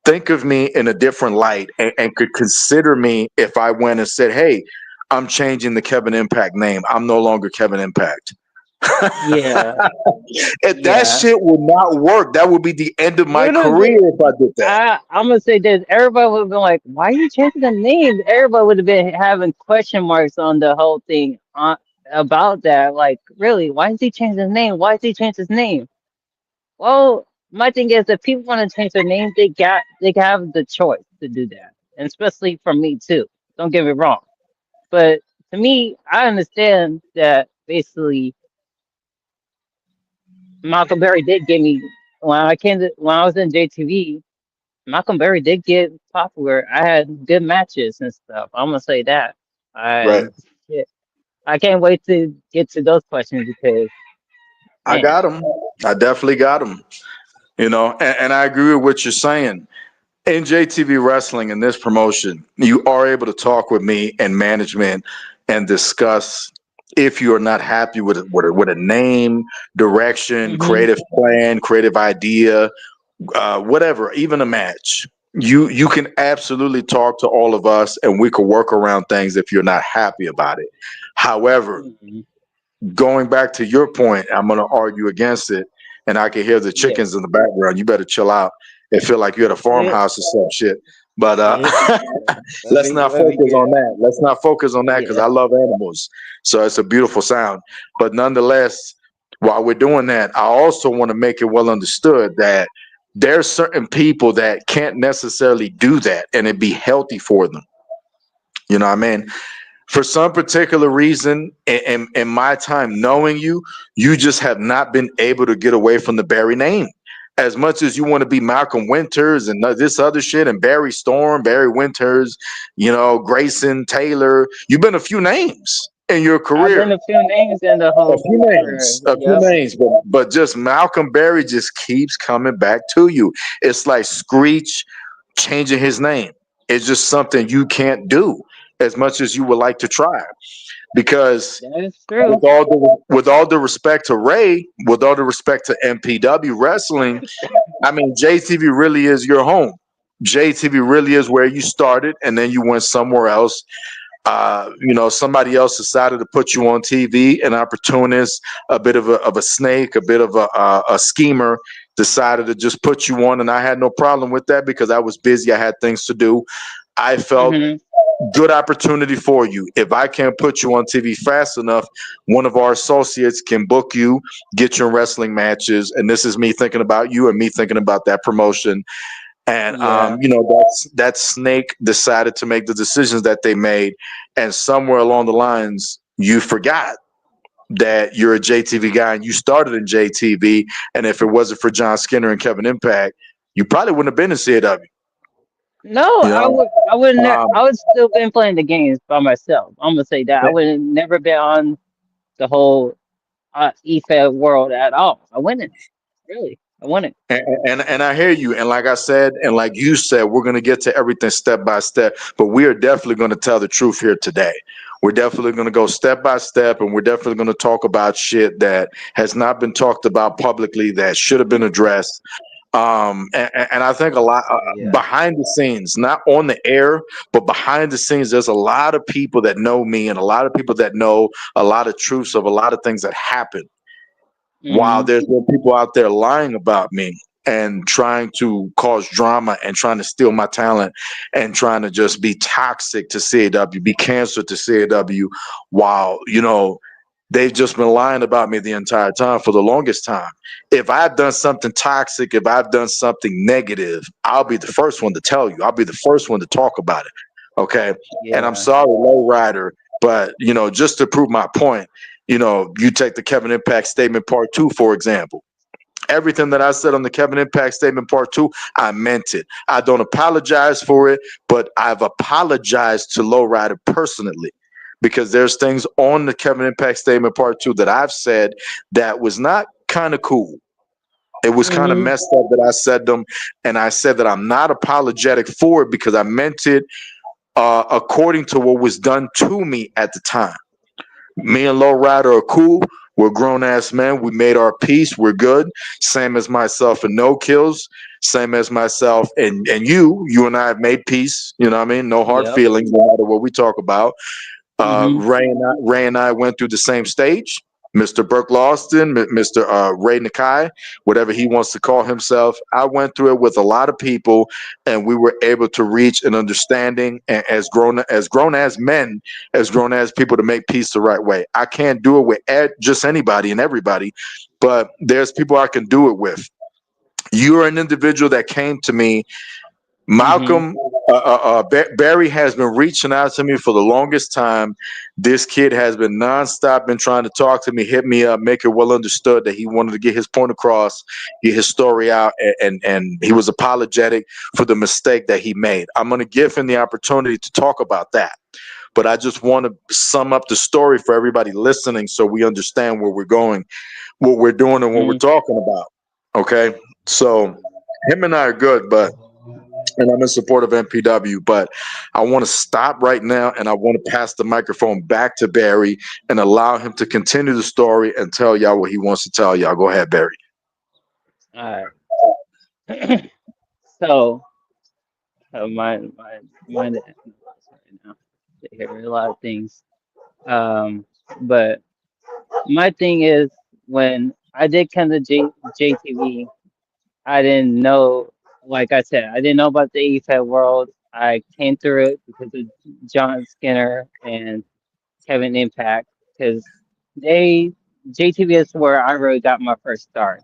think of me in a different light and could consider me if I went and said, "Hey, I'm changing the Kevin Impact name. I'm no longer Kevin Impact." Yeah. If that Yeah. shit would not work, that would be the end of my You know, career if I did that. I'm gonna say this. Everybody would have been like, "Why are you changing the name?" Everybody would have been having question marks on the whole thing about that. Like, really, why is he changing his name? Why is he changing his name? Well, my thing is, if people want to change their name, they have the choice to do that, and especially for me too. Don't get me wrong, but to me, I understand that basically Malcolm Berry did give me when I was in JTV. Malcolm Berry did get popular. I had good matches and stuff. I'm gonna say that. Right. I yeah, I can't wait to get to those questions because I man, got him. I definitely got him. And I agree with what you're saying. In JTV Wrestling, in this promotion, you are able to talk with me and management and discuss if you are not happy with a name, direction, hmm creative plan, creative idea. whatever, even a match, you can absolutely talk to all of us, and we could work around things if you're not happy about it. However, Mhm. going back to your point, I'm going to argue against it, and I can hear the Yeah. chickens in the background. You better chill out and feel like you're at a Yeah. farmhouse or some shit. But Yeah. let's not Let me focus get. on that. Let's not focus on that because Yeah. I love animals. So it's a beautiful sound. But nonetheless, while we're doing that, I also want to make it well understood that there's certain people that can't necessarily do that and it'd be healthy for them. You know what I mean? For some particular reason, in my time knowing you, you just have not been able to get away from the Barry name. As much as you want to be Malcolm Winters and this other shit and Barry Storm, Barry Winters, Grayson Taylor, you've been a few names in your I've been career. a few names in the A whole few career. names, a few Yep. names, but just Malcolm Berry just keeps coming back to you. It's like Screech changing his name. It's just something you can't do as much as you would like to try. Because That is true. with all the respect to Ray, with all the respect to MPW wrestling, I mean JTV really is your home. JTV really is where you started, and then you went somewhere else. Somebody else decided to put you on TV, an opportunist, a bit of a snake, a bit of a schemer, decided to just put you on, and I had no problem with that because I was busy. I had things to do. I felt Hmm. good opportunity for you. If I can't put you on TV fast enough, one of our associates can book you, get you in wrestling matches, and this is me thinking about you and me thinking about that promotion. And Yeah. that snake decided to make the decisions that they made, and somewhere along the lines, you forgot that you're a JTV guy and you started in JTV. And if it wasn't for John Skinner and Kevin Impact, you probably wouldn't have been in CAW. No, You I know, would. I would. I um, would still been playing the games by myself. I'm gonna say that I would have never been on the whole EFED world at all. I wouldn't. Really, I wouldn't. and I hear you. And like I said, and like you said, we're gonna get to everything step by step. But we are definitely gonna tell the truth here today. We're definitely gonna go step by step, and we're definitely gonna talk about shit that has not been talked about publicly that should have been addressed. And I think a lot Yeah. behind the scenes, not on the air, but behind the scenes, there's a lot of people that know me and a lot of people that know a lot of truths of a lot of things that happen, while Hmm. there's been people out there lying about me and trying to cause drama and trying to steal my talent and trying to just be toxic to CAW, be cancer to CAW, while they've just been lying about me the entire time for the longest time. If I've done something toxic, if I've done something negative, I'll be the first one to tell you. I'll be the first one to talk about it. Okay. And I'm Yeah. sorry, lowrider, but just to prove my point, you take the Kevin Impact statement part two, for example. Everything that I said on the Kevin Impact statement part two, I meant it. I don't apologize for it, but I've apologized to Lowrider personally because there's things on the Kevin Impact statement part two that I've said that was not kind of cool. It was kind of Hmm. messed up that I said them, and I said that I'm not apologetic for it because I meant it according to what was done to me at the time. Me and Lowrider are cool. We're grown ass men. We made our peace. We're good. Same as myself and No Kills. Same as myself and you. You and I have made peace. You know what I mean? No hard Yep. feelings, no matter what we talk about. Hmm. Ray and I went through the same stage. Mr. Burke Lawston, Mr. Ray Nakai, whatever he wants to call himself. I went through it with a lot of people, and we were able to reach an understanding as men, as grown as people to make peace the right way. I can't do it with just anybody and everybody, but there's people I can do it with. You're an individual that came to me. Hmm. Malcolm Barry has been reaching out to me for the longest time. This kid has been nonstop, been trying to talk to me, hit me up, make it well understood that he wanted to get his point across, get his story out, and he was apologetic for the mistake that he made. I'm going to give him the opportunity to talk about that, but I just want to sum up the story for everybody listening so we understand where we're going, what we're doing, and what we're Hmm. talking about. Okay, so him and I are good, but and I'm in support of MPW, but I want to stop right now and I want to pass the microphone back to Barry and allow him to continue the story and tell y'all what he wants to tell y'all. Go ahead, Barry. All right. So my right now. I hear a lot of things. Um, but my thing is when I did come to JTV, I didn't know, like I said, I didn't know about the EFED world. I came through it because of John Skinner and Kevin Impact, because they JTV is where I really got my first start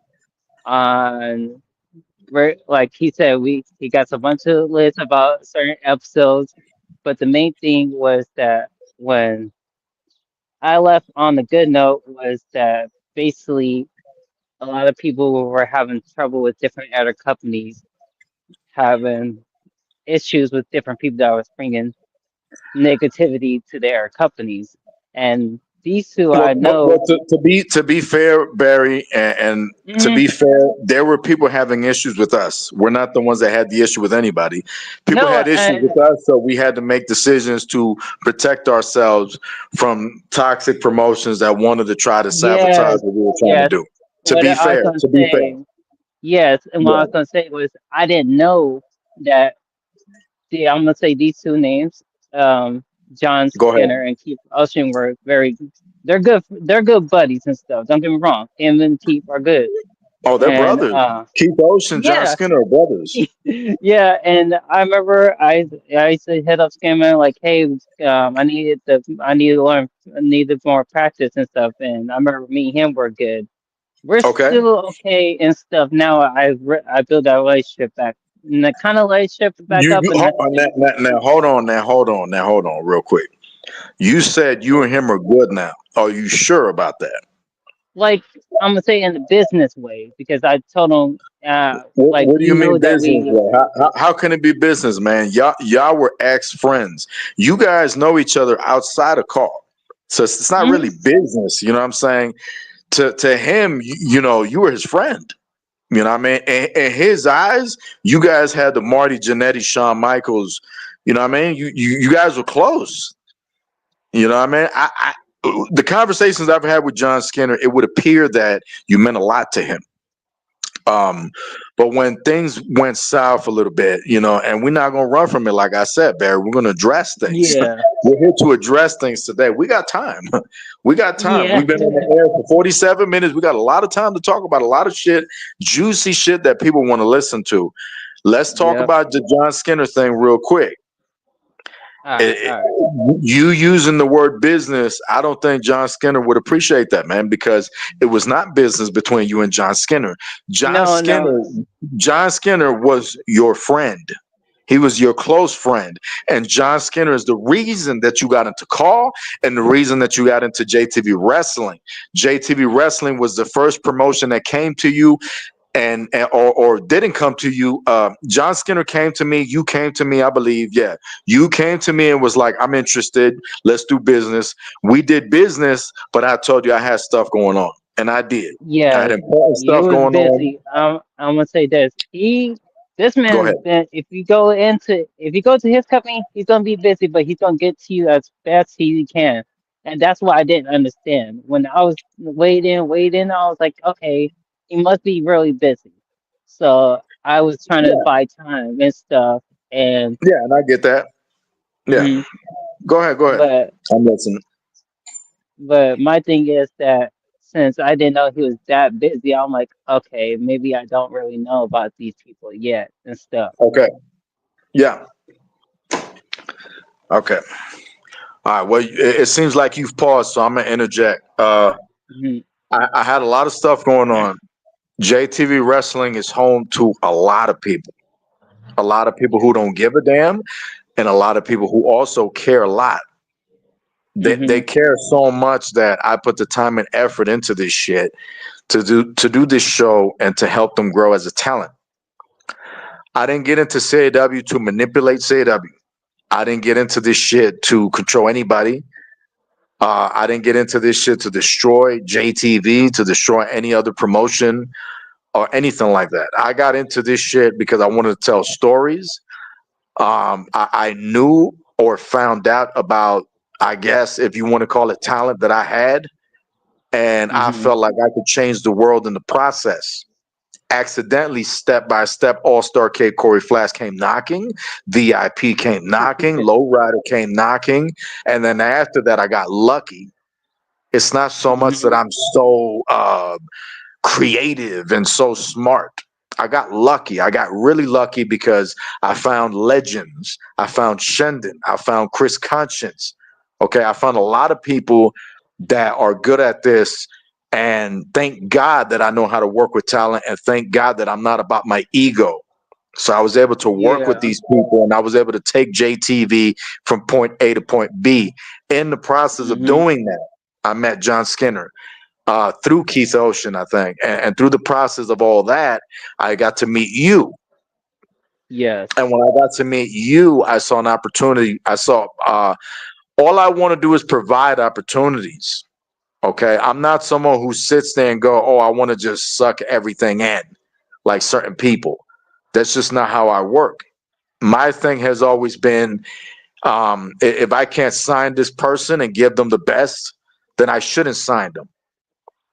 on. Like he said, he got a bunch of lists about certain episodes, but the main thing was that when I left on the good note was that basically a lot of people were having trouble with different other companies, having issues with different people that was bringing negativity to their companies. And these two I Well, know. to be fair, Barry, and to Mhm. be fair, there were people having issues with us. We're not the ones that had the issue with anybody. People No, had issues with us, so we had to make decisions to protect ourselves from toxic promotions that wanted to try to sabotage yes, what we were trying to yes. do. To What be I was fair, gonna to be fair, say, yes, and what I was yeah. gonna say was I didn't know that. See, I'm gonna say these two names, John Go ahead. Skinner and Keith Ocean were very. They're good. They're good buddies and stuff. Don't get me wrong. Him and Keith are good. Oh, they're And brothers. Keith Ocean, John yeah, Skinner are brothers. yeah. And I remember I used to hit up Skinner like, hey, I needed to learn, I needed more practice and stuff. And I remember me and him were good. We're Okay. still okay and stuff. Now I built that relationship back, and the kind of relationship back up, You and hold that's on, been now, hold on, real quick. You said you and him are good now. Are you sure about that? like I'm gonna say in the business way because I told him like What do we you know mean that business? we Way? How can it be business, man? Y'all were ex friends. You guys know each other outside of call, so it's not really mm, business. You know what I'm saying? To him, you were his friend. You know what I mean? In his eyes, you guys had the Marty Jannetty, Shawn Michaels. You know what I mean? You guys were close. You know what I mean? The conversations I've had with John Skinner, it would appear that you meant a lot to him. Um, but when things went south a little bit, and we're not gonna run from it, like I said, Barry, we're gonna address things. yeah, We're here to address things today. We got time. We got time. yeah, We've been on the air for 47 minutes. We got a lot of time to talk about a lot of shit, juicy shit that people want to listen to. Let's talk yep. about the John Skinner thing real quick. All right. You using the word business, I don't think John Skinner would appreciate that, man, because it was not business between you and John Skinner. John No, Skinner, no, John Skinner was your friend. He was your close friend. And John Skinner is the reason that you got into call and the reason that you got into JTV Wrestling. JTV Wrestling was the first promotion that came to you or didn't come to you. John Skinner came to me. You came to me, I believe. Yeah, you came to me and was like, "I'm interested. Let's do business." We did business, but I told you I had stuff going on, and I did. I had yes, important you stuff was going on. busy. I'm gonna say this. This Go ahead. man's been. If you go to his company, he's gonna be busy, but he's gonna get to you as fast as he can. And that's what I didn't understand. When I was waiting, I was like, okay, he must be really busy. So I was trying to Yeah, buy time and stuff. And yeah, and I get that. Yeah, mhm, go ahead. Go ahead. but I'm listening. my thing is that since I didn't know he was that busy, I'm like, okay, maybe I don't really know about these people yet and stuff. Okay. Yeah. Okay. All right. Well, it seems like you've paused, so I'm gonna interject. Mhm, I had a lot of stuff going on. JTV Wrestling is home to a lot of people who don't give a damn, and a lot of people who also care a lot. They mhm, care so much that I put the time and effort into this shit to do this show and to help them grow as a talent. I didn't get into CAW to manipulate CAW. I didn't get into this shit to control anybody. I didn't get into this shit to destroy JTV, to destroy any other promotion or anything like that. I got into this shit because I wanted to tell stories. I knew or found out about, I guess, if you want to call it talent that I had, and I mhm. felt like I could change the world in the process. accidentally, step by step, All-Star Kid Corey Flash came knocking, VIP came knocking, Lowrider came knocking, and then after that, I got lucky. It's not so much that Mhm. I'm so creative and so smart. I got lucky. I got really lucky because I found legends. I found Shendon. I found Chris Conscience. Okay, I found a lot of people that are good at this. And thank God that I know how to work with talent. And thank God that I'm not about my ego. So I was able to work with Yeah. these people and I was able to take JTV from point A to point B. In the process of Mhm. doing that, I met John Skinner through Keith Ocean, I think. And through the process of all that, I got to meet you. And Yes. when I got to meet you, I saw an opportunity. I saw all I want to do is provide opportunities. Okay. I'm not someone who sits there and go, oh, I want to just suck everything in like certain people. That's just not how I work. My thing has always been if I can't sign this person and give them the best, then I shouldn't sign them.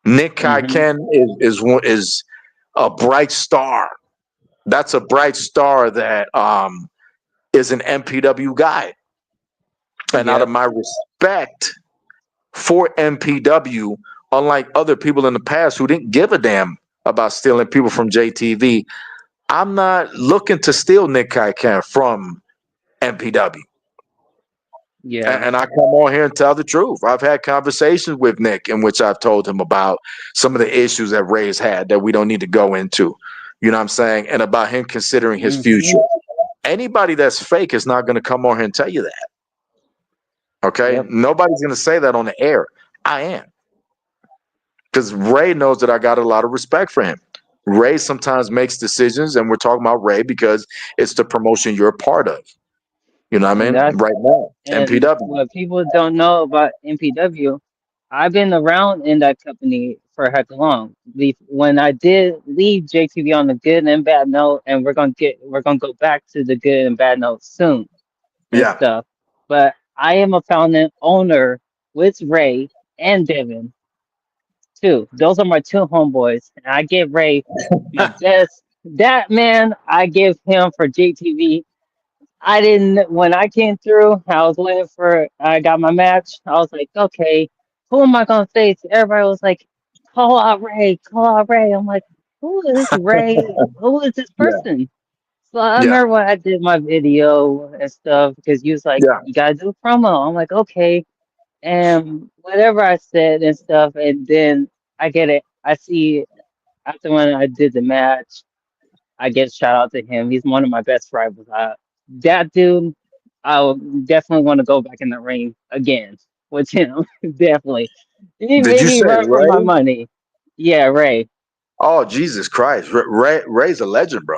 Nick Mhm. Ken is a bright star. That's a bright star that is an MPW guy. And out of Yep. my respect for MPW, unlike other people in the past who didn't give a damn about stealing people from JTV, I'm not looking to steal Nick Ken from MPW. Yeah. And I come on here and tell the truth. I've had conversations with Nick in which I've told him about some of the issues that Ray's had that we don't need to go into. You know what I'm saying? And about him considering his future. Mhm. Anybody that's fake is not going to come on here and tell you that. Okay? Yep. Nobody's going to say that on the air. I am. Because Ray knows that I got a lot of respect for him. Ray sometimes makes decisions, and we're talking about Ray because it's the promotion you're a part of. You know what I And mean? that's Right now, and MPW. what people don't know about MPW, I've been around in that company for heck long. When I did leave JTV on the good and bad note, and we're gonna go back to the good and bad note soon and Yeah. stuff. But I am a founding owner with Ray and Devin too. Those are my two homeboys. And I give Ray my best. That man, I give him for JTV. I didn't, when I came through, I was waiting for, I got my match. I was like, okay, who am I going to face? Everybody was like, call out Ray, call out Ray. I'm like, who is Ray? Who is this Yeah. person? So I Yeah. remember when I did my video and stuff because he was like, Yeah. you got to do a promo. I'm like, okay. And whatever I said and stuff. And then I get it. I see after when I did the match. I get shout out to him. He's one of my best rivals. That dude, I would definitely want to go back in the ring again with him. Definitely. He Did made you me say run for my Ray? money. Yeah, Ray. Oh, Jesus Christ. Ray's a legend, bro.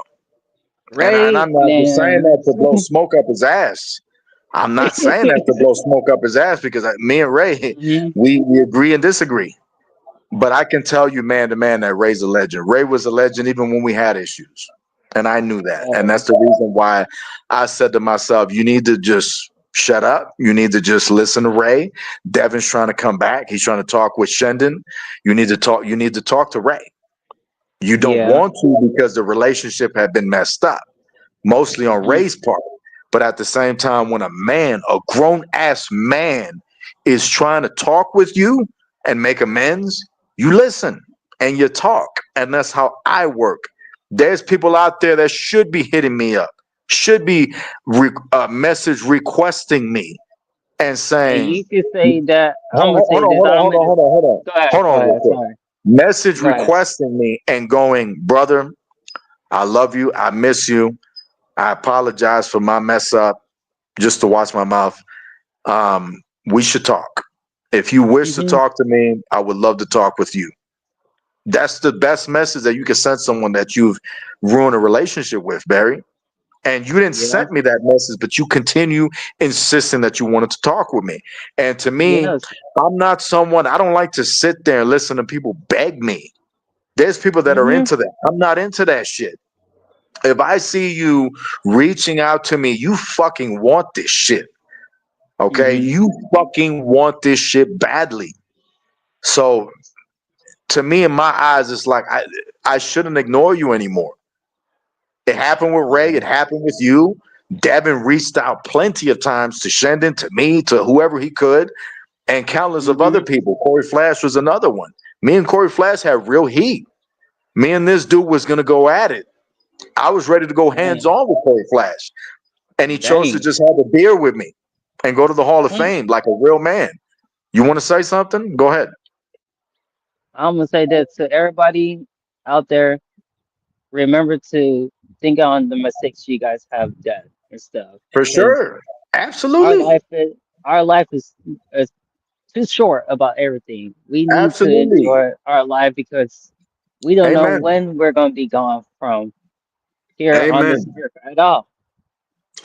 And Ray, I'm not just saying man. that to blow smoke up his ass. I'm not saying that to blow smoke up his ass because me and Ray, hmm we agree and disagree. But I can tell you man to man that Ray's a legend. Ray was a legend even when we had issues. And I knew that. And Oh, that's the reason why I said to myself, you need to just shut up. You need to just listen to Ray. Devin's trying to come back. He's trying to talk with Shendon. You need to talk to Ray. You don't yeah. want to because the relationship had been messed up, mostly on hmm Ray's part. But at the same time, when a man, a grown ass man, is trying to talk with you and make amends, you listen and you talk. And that's how I work. There's people out there that should be hitting me up, should be message requesting me and And saying, you could say that, I'm going to hold say on, this. hold on, I'm hold going on, to hold on, hold on, go ahead. hold Go on, real ahead. quick. Sorry. Message Go ahead. requesting me and going, brother, I love you. I miss you. I apologize for my mess up. Just to watch my mouth. We should talk. If you wish to hmm talk to me, I would love to talk with you. That's the best message that you can send someone that you've ruined a relationship with, Barry. And you didn't Yeah. send me that message, but you continue insisting that you wanted to talk with me. And to me, Yes. I'm not someone, I don't like to sit there and listen to people beg me. There's people that are hmm into that. I'm not into that shit. If I see you reaching out to me, you fucking want this shit. Okay, hmm you fucking want this shit badly. So to me, in my eyes, it's like I shouldn't ignore you anymore. It happened with Ray. It happened with you. Devin reached out plenty of times to Shendon, to me, to whoever he could, and countless of other Mm-hmm. people. Corey Flash was another one. Me and Corey Flash had real heat. Me and this dude was gonna go at it. I was ready to go hands Dang, on with Corey Flash, and he chose to dang. just have a beer with me and go to the Hall of Hey, Fame like a real man. You want to say something? Go ahead. I'm gonna say that to everybody out there. Remember to think on the mistakes you guys have done and stuff, For because sure. our Absolutely. life is our life is too short about everything. We need to Absolutely. enjoy our life because we don't know Amen. when we're gonna be gone from here on this Amen. earth at all.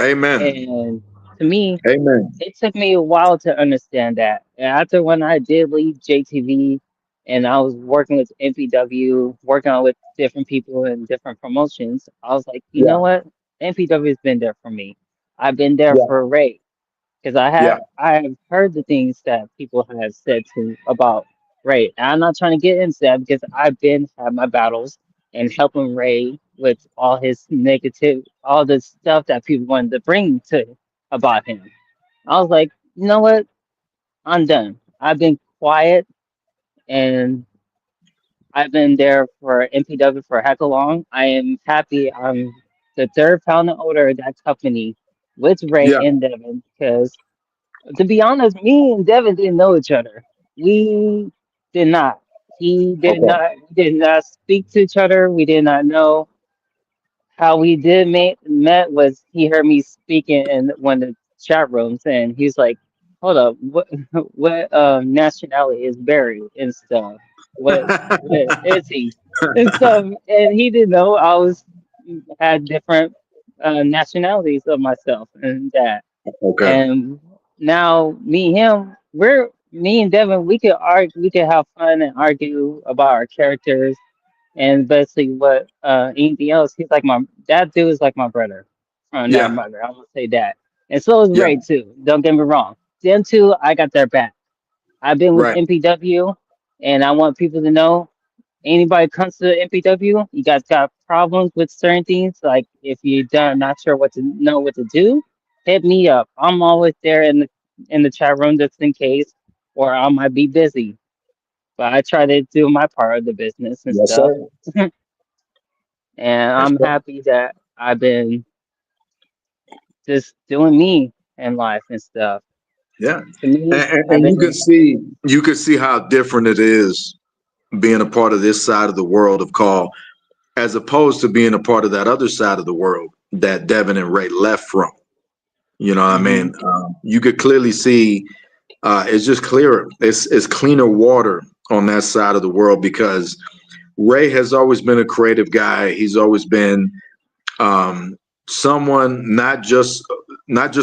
Amen. And to me, Amen. it took me a while to understand that. And after when I did leave JTV and I was working with NPW, working on with different people and different promotions, I was like, you know Yeah. what? NPW has been there for me. I've been there Yeah. for Ray because Yeah. I have heard the things that people have said to about Ray. And I'm not trying to get into that because I've been had my battles and helping Ray with all his negative, all the stuff that people wanted to bring to about him. I was like, you know what? I'm done. I've been quiet and I've been there for MPW for heck of long. I am happy I'm the third founding owner of that company with Ray Yeah. and Devin because to be honest, me and Devin didn't know each other. We did not. Okay. We did not speak to each other. We did not know. How we did met was he heard me speaking in one of the chat rooms, and he's like, "Hold up, what what nationality is Barry and stuff? What is he and stuff?" And he didn't know I was had different nationalities of myself and that. Okay. And now me and him, me and Devin, we could argue, we could have fun and argue about our characters and basically what anything else. He's like my that dude is like my brother from another Yeah. mother. I'm gonna say that. And so is Yeah. Ray too. Don't get me wrong. Them two, I got their back. I've been with Right. MPW, and I want people to know anybody comes to MPW, you guys got problems with certain things. Like if you don't not sure what to know what to do, hit me up. I'm always there in the chat room just in case, or I might be busy. But I try to do my part of the business and Yes, stuff. sir. And Yes, I'm sir. happy that I've been just doing me in life and stuff. Yeah. To me, I've And been you can see how different it is being a part of this side of the world of call as opposed to being a part of that other side of the world that Devin and Ray left from. You know what I hmm mean? You could clearly see it's just clearer. It's cleaner water on that side of the world because Ray has always been a creative guy. He's always been um, someone not just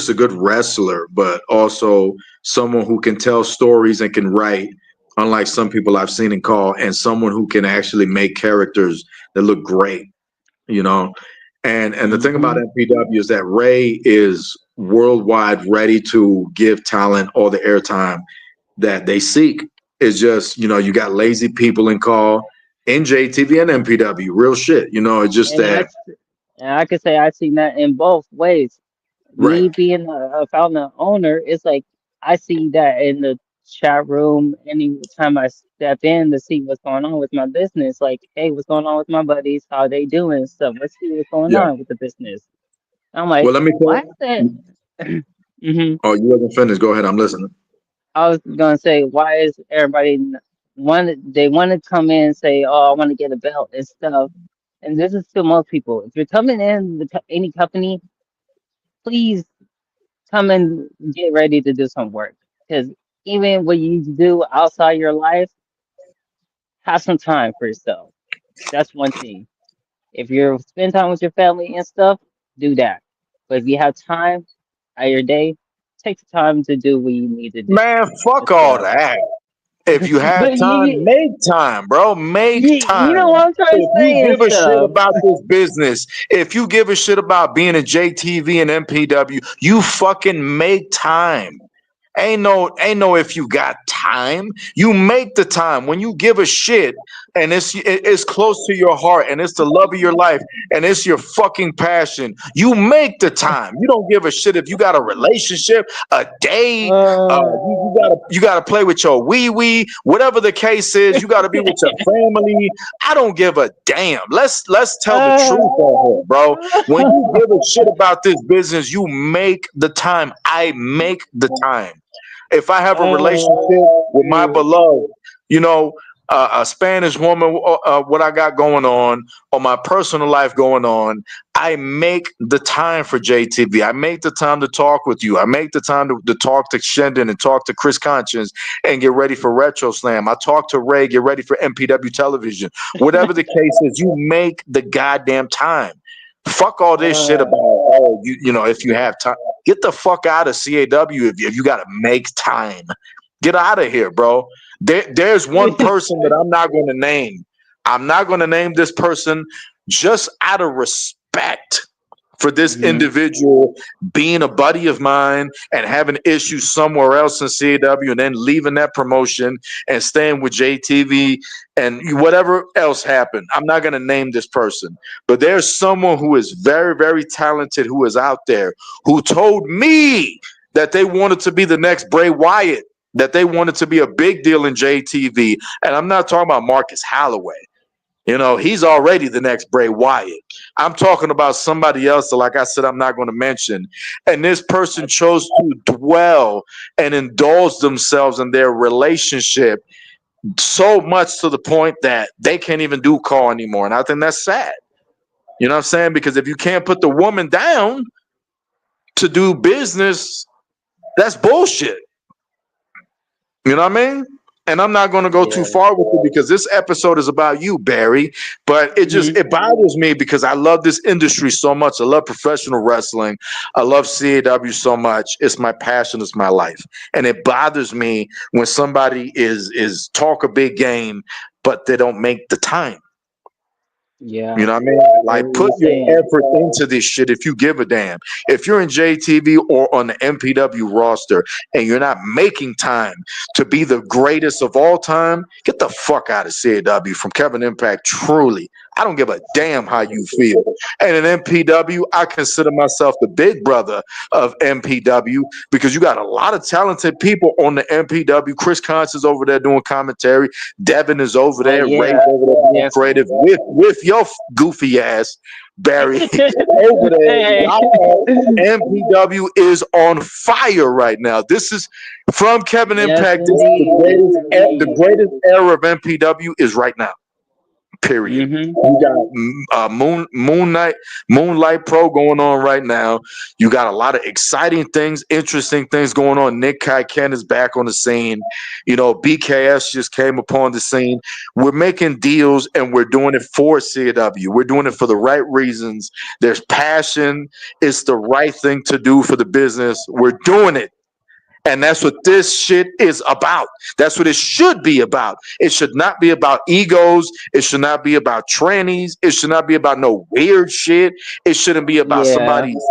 a good wrestler, but also someone who can tell stories and can write. Unlike some people I've seen in call, and someone who can actually make characters that look great, you know. And the thing about hmm MPW is that Ray is worldwide ready to give talent all the airtime that they seek. It's just, you got lazy people in call in JTV and MPW, real shit. It's just and that, and I could say I've seen that in both ways. right. Me being a founder owner, it's like I see that in the chat room anytime I step in to see what's going on with my business. Like, hey, what's going on with my buddies? How they doing and stuff? Let's see what's going Yeah. on with the business. I'm like, Well, let me why is tell that? hmm Oh, you wasn't finished. Go ahead. I'm listening. I was gonna say, why is everybody they want to come in and say, oh, I want to get a belt and stuff. And this is to most people. If you're coming in any company, please come and get ready to do some work. Because even what you do outside your life, have some time for yourself. That's one thing. If you're spend time with your family and stuff, do that. But if you have time at your day, take the time to do what you need to do Man, and fuck all stuff. that. If you have But time, make time, bro. Make you time. know what I'm trying to If you say and give a shit stuff. about this business, if you give a shit about being a JTV and MPW, you fucking make time. Ain't no if you got time. You make the time when you give a shit, and it's close to your heart, and it's the love of your life, and it's your fucking passion. You make the time. You don't give a shit if you got a relationship, a date. You gotta play with your wee wee, whatever the case is. You gotta be with your family. I don't give a damn. Let's tell the truth on here, bro. When you give a shit about this business, you make the time. I make the time. If I have a relationship with my beloved, you know, a Spanish woman, what I got going on, or my personal life going on, I make the time for JTV. I make the time to talk with you. I make the time to talk to Shendon and talk to Chris Conscience and get ready for Retro Slam. I talk to Ray, get ready for MPW television. Whatever the case is, you make the goddamn time. Fuck all this shit about, oh, if you have time. Get the fuck out of CAW if you got to make time. Get out of here, bro. There's one person that I'm not going to name. I'm not going to name this person just out of respect for this individual being a buddy of mine and having issues somewhere else in CAW and then leaving that promotion and staying with JTV and whatever else happened. I'm not going to name this person, but there's someone who is very, very talented who is out there who told me that they wanted to be the next Bray Wyatt, that they wanted to be a big deal in JTV. And I'm not talking about Marcus Holloway. He's already the next Bray Wyatt. I'm talking about somebody else that, like I said, I'm not going to mention. And this person chose to dwell and indulge themselves in their relationship so much to the point that they can't even do call anymore. And I think that's sad. You know what I'm saying? Because if you can't put the woman down to do business, that's bullshit. You know what I mean? And I'm not going to go too far with it because this episode is about you, Barry. But it bothers me because I love this industry so much. I love professional wrestling. I love CAW so much. It's my passion. It's my life. And it bothers me when somebody is talk a big game, but they don't make the time. You know what I mean? Like, put your effort into this shit if you give a damn. If you're in JTV or on the MPW roster and you're not making time to be the greatest of all time, get the fuck out of CAW. From Kevin Impact, truly. I don't give a damn how you feel. And in MPW, I consider myself the big brother of MPW because you got a lot of talented people on the MPW. Chris Constance is over there doing commentary. Devin is over there. Ray's over there being creative with your goofy ass, Barry, over there. MPW is on fire right now. This is from Kevin Impact. This is the greatest era of MPW is right now. Period. You got Moonlight Pro going on right now. You got a lot of exciting things, interesting things going on. Nick Kaiken is back on the scene. BKS just came upon the scene. We're making deals and we're doing it for CAW. We're doing it for the right reasons. There's passion. It's the right thing to do for the business. We're doing it. And that's what this shit is about. That's what it should be about. It should not be about egos. It should not be about trannies. It should not be about no weird shit. It shouldn't be about somebody's,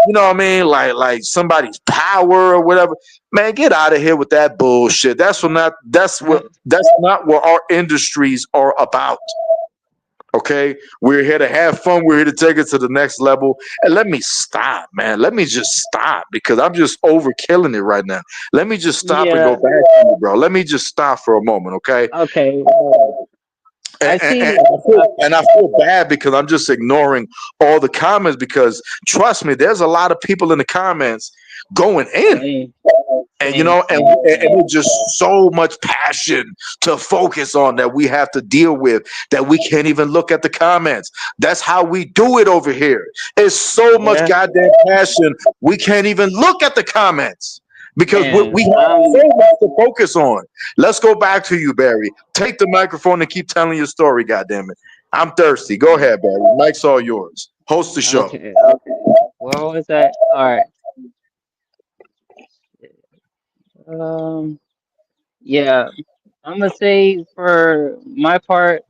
you know what I mean? Like somebody's power or whatever. Man, get out of here with that bullshit. That's not what our industries are about. Okay, we're here to have fun. We're here to take it to the next level. And let me stop, man. Let me just stop because I'm just overkilling it right now. Let me just stop and go back to you, bro. Let me just stop for a moment, okay? Okay. And I feel bad because I'm just ignoring all the comments because trust me, there's a lot of people in the comments going in. And and it's just so much passion to focus on that we have to deal with that we can't even look at the comments. That's how we do it over here. It's so much goddamn passion. We can't even look at the comments because we have so much to focus on. Let's go back to you, Barry. Take the microphone and keep telling your story, goddamn it. I'm thirsty. Go ahead, Barry. Mike's all yours. Host the show. Okay. What was that? All right. Yeah, I'm gonna say for my part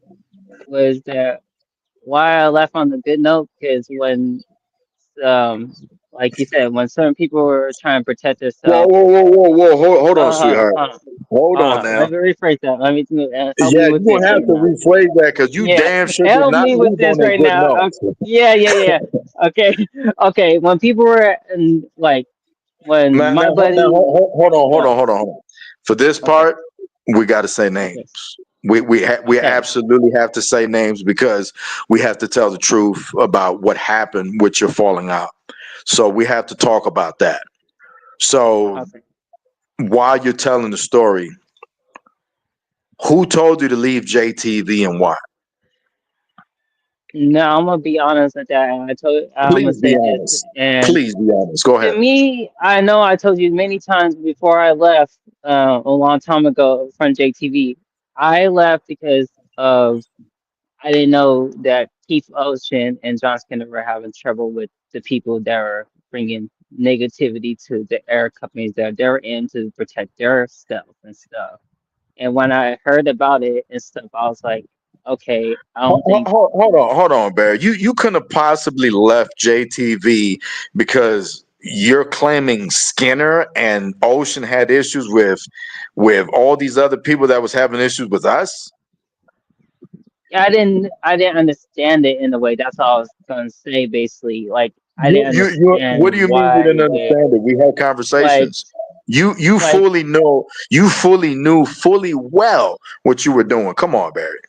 was that why I left on the good note because when um like you said, when certain people were trying to protect Whoa, themselves. whoa, whoa, whoa, whoa. Hold on, Hold on, sweetheart. hold on, Hold hold on on. now. Let me rephrase that. Let me help Yeah, me you're with gonna this have right to now. rephrase that because you Yeah, damn sure did help not me with leave this on a right good now. note. Yeah, yeah, yeah. Okay, okay. When people were in, like, when my buddy, Hold on, hold what? on, hold on, hold on. For this Okay, part, we got to say okay, names. We okay. absolutely have to say names because we have to tell the truth about what happened with your falling out. So we have to talk about that. So Okay. while you're telling the story, who told you to leave JTV and why? No, I'm gonna be honest with that. I'm gonna Please be say this, honest. and Please be honest. Go to ahead. me, I know I told you many times before I left, a long time ago from JTV. I left because of I didn't know that Keith Ocean and John Skinner were having trouble with the people that were bringing negativity to the air companies that they're in to protect their stuff and stuff. And when I heard about it and stuff, I was like, okay, I don't think. Hold on, Barry. You couldn't have possibly left JTV because you're claiming Skinner and Ocean had issues with all these other people that was having issues with us. I didn't understand it in a way. That's all I was gonna say basically. Like I didn't What do understand you mean you didn't why they understand it? We had like conversations. You like fully know. You fully knew fully well what you were doing. Come on, Barry.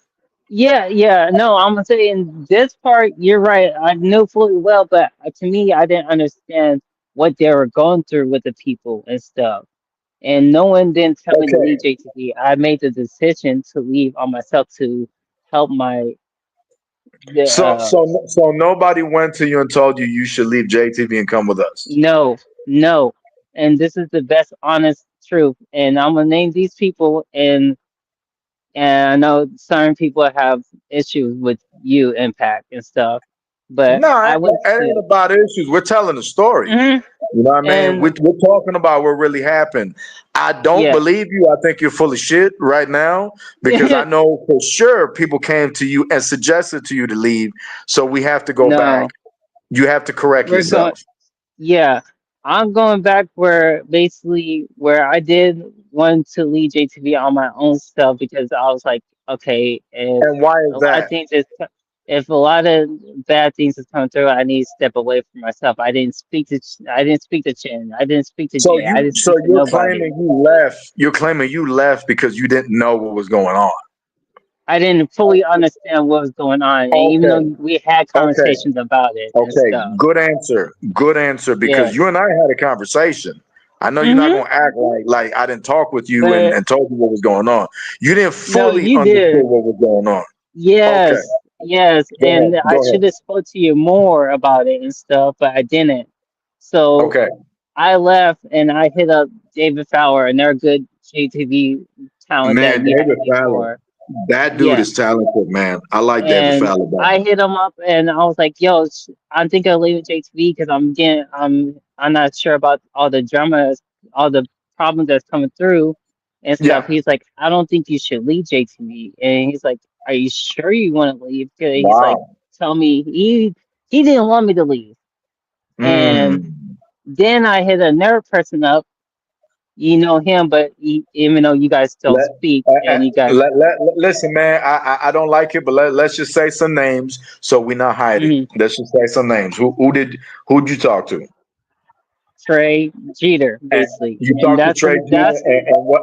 yeah, yeah. No, I'm gonna say in this part, you're right. I knew fully well, but to me, I didn't understand what they were going through with the people and stuff. And no one didn't tell me to Okay. leave JTV. I made the decision to leave on myself to help my the So nobody went to you and told you you should leave JTV and come with us. no, no. And this is the best honest truth. And I'm gonna name these people and I know certain people have issues with you impact and stuff. But No, I went it ain't to about issues. We're telling a story. mhm, You know what I mean? and We're talking about what really happened. I don't yeah. believe you. I think you're full of shit right now because I know for sure people came to you and suggested to you to leave. So we have to go back. No, You have to correct we're going. yourself. Yeah, I'm going back where basically where I did want to lead JTV on my own stuff because I was like, okay, if And why is a lot of that? things is if a lot of bad things is coming through, I need to step away from myself. I didn't speak to Chin. I didn't speak to Jay. I didn't So speak to you're nobody. claiming you left. You're claiming you left because you didn't know what was going on. I didn't fully understand what was going on, and even though Okay. we had Okay. conversations about it and Okay, stuff. good answer. Good answer because you Yes. and I had a conversation. I know you're not Mm-hmm. gonna act like I didn't talk with you But and told you what was going on. You didn't no, fully you understood did. what was going on. Okay, Yes, yes, go and ahead. I Go should ahead. have spoke to you more about it and stuff, but I didn't. So Okay. I left and I hit up David Fowler, and they're good JTV talent that Man, you had David Fowler. before. That dude Yeah, is talented, man. I like David and Fowler I better. hit him up and I was like, "Yo, I'm thinking of leaving JTV because I'm not sure about all the drama, all the problems that's coming through and stuff." Yeah. He's like, "I don't think you should leave JTV," and he's like, "Are you sure you want to leave?" 'Cause he's like, Wow. "Tell me he didn't want me to leave," and Mm. then I hit another person up. You know him, but even though you guys don't Let, speak and you guys, listen, man. I don't like it, but let's just say some names so we're not hiding. mhm, Let's just say some names. Who'd you talk to? Trey Jeter, And basically, you and talked to Trey Jeter, that's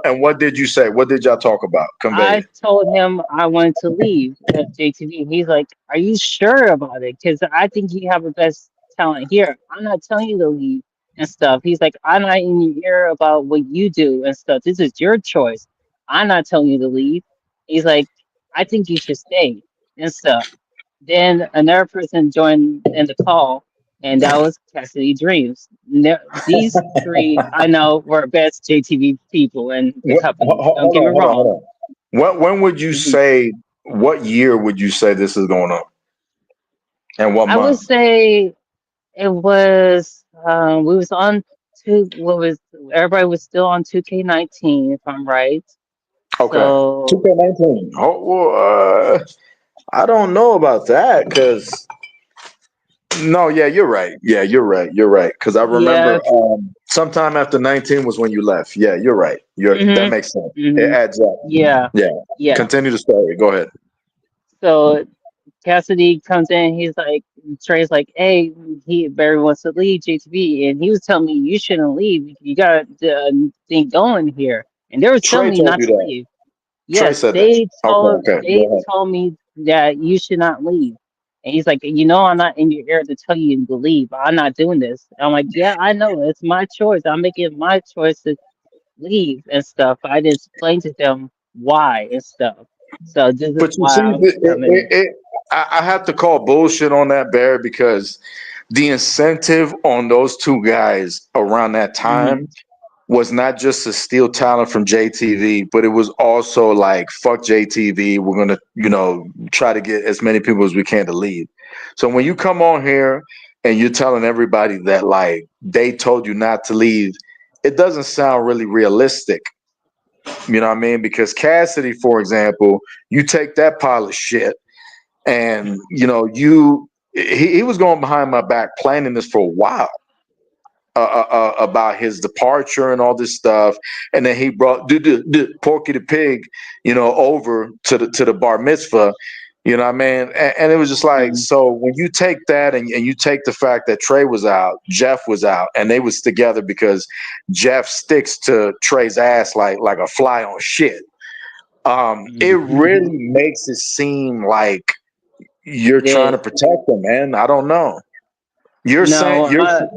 and what did you say? What did y'all talk about? Convey I it. told him I wanted to leave JTV. He's like, "Are you sure about it? Because I think you have the best talent here. I'm not telling you to leave and stuff." He's like, "I'm not in your ear about what you do and stuff. This is your choice. I'm not telling you to leave." He's like, "I think you should stay and stuff." Then another person joined in the call, and that was Cassidy Dreams. These three I know were best JTV people in the company. Don't get me Hold wrong. on. When would you Mhm. say? What year would you say this is going on? And what I would month? say it was we was on two what was everybody was still on 2K19 if I'm right. Okay, So 2019. Oh, well, I don't know about that because No, yeah, you're right. Yeah, you're right. You're right. Because I remember Yeah. sometime after 19 was when you left. Yeah, you're right. That Mhm. makes sense. It Mhm. adds up. Yeah. Yeah. Yeah. Continue the story. Go ahead. So Cassidy comes in. He's like, Trey's like, hey, Barry wants to leave JTB, and he was telling me you shouldn't leave. You got the thing going here, and they were telling Trey me told not you to that. leave. Trey Yes, said that. Okay, okay. they Go ahead. told me that you should not leave. And he's like, I'm not in your ear to tell you to leave. I'm not doing this. I'm like, yeah, I know. It's my choice. I'm making my choice to leave and stuff. I didn't explain to them why and stuff. So this is But you why see, I'm coming. I have to call bullshit on that, Bear, because the incentive on those two guys around that Hmm. time was not just to steal talent from JTV, but it was also like, fuck JTV. We're going to, try to get as many people as we can to leave. So when you come on here and you're telling everybody that, like, they told you not to leave, it doesn't sound really realistic. You know what I mean? Because Cassidy, for example, you take that pile of shit and, he was going behind my back planning this for a while about his departure and all this stuff, and then he brought Porky the Pig, over to the bar mitzvah. You know what I mean? And it was just like, Hmm. so when you take that and you take the fact that Trey was out, Jeff was out, and they was together because Jeff sticks to Trey's ass like a fly on shit. It Hmm. really makes it seem like you're trying to Yeah. protect them, man. I don't know. You're saying No, you're.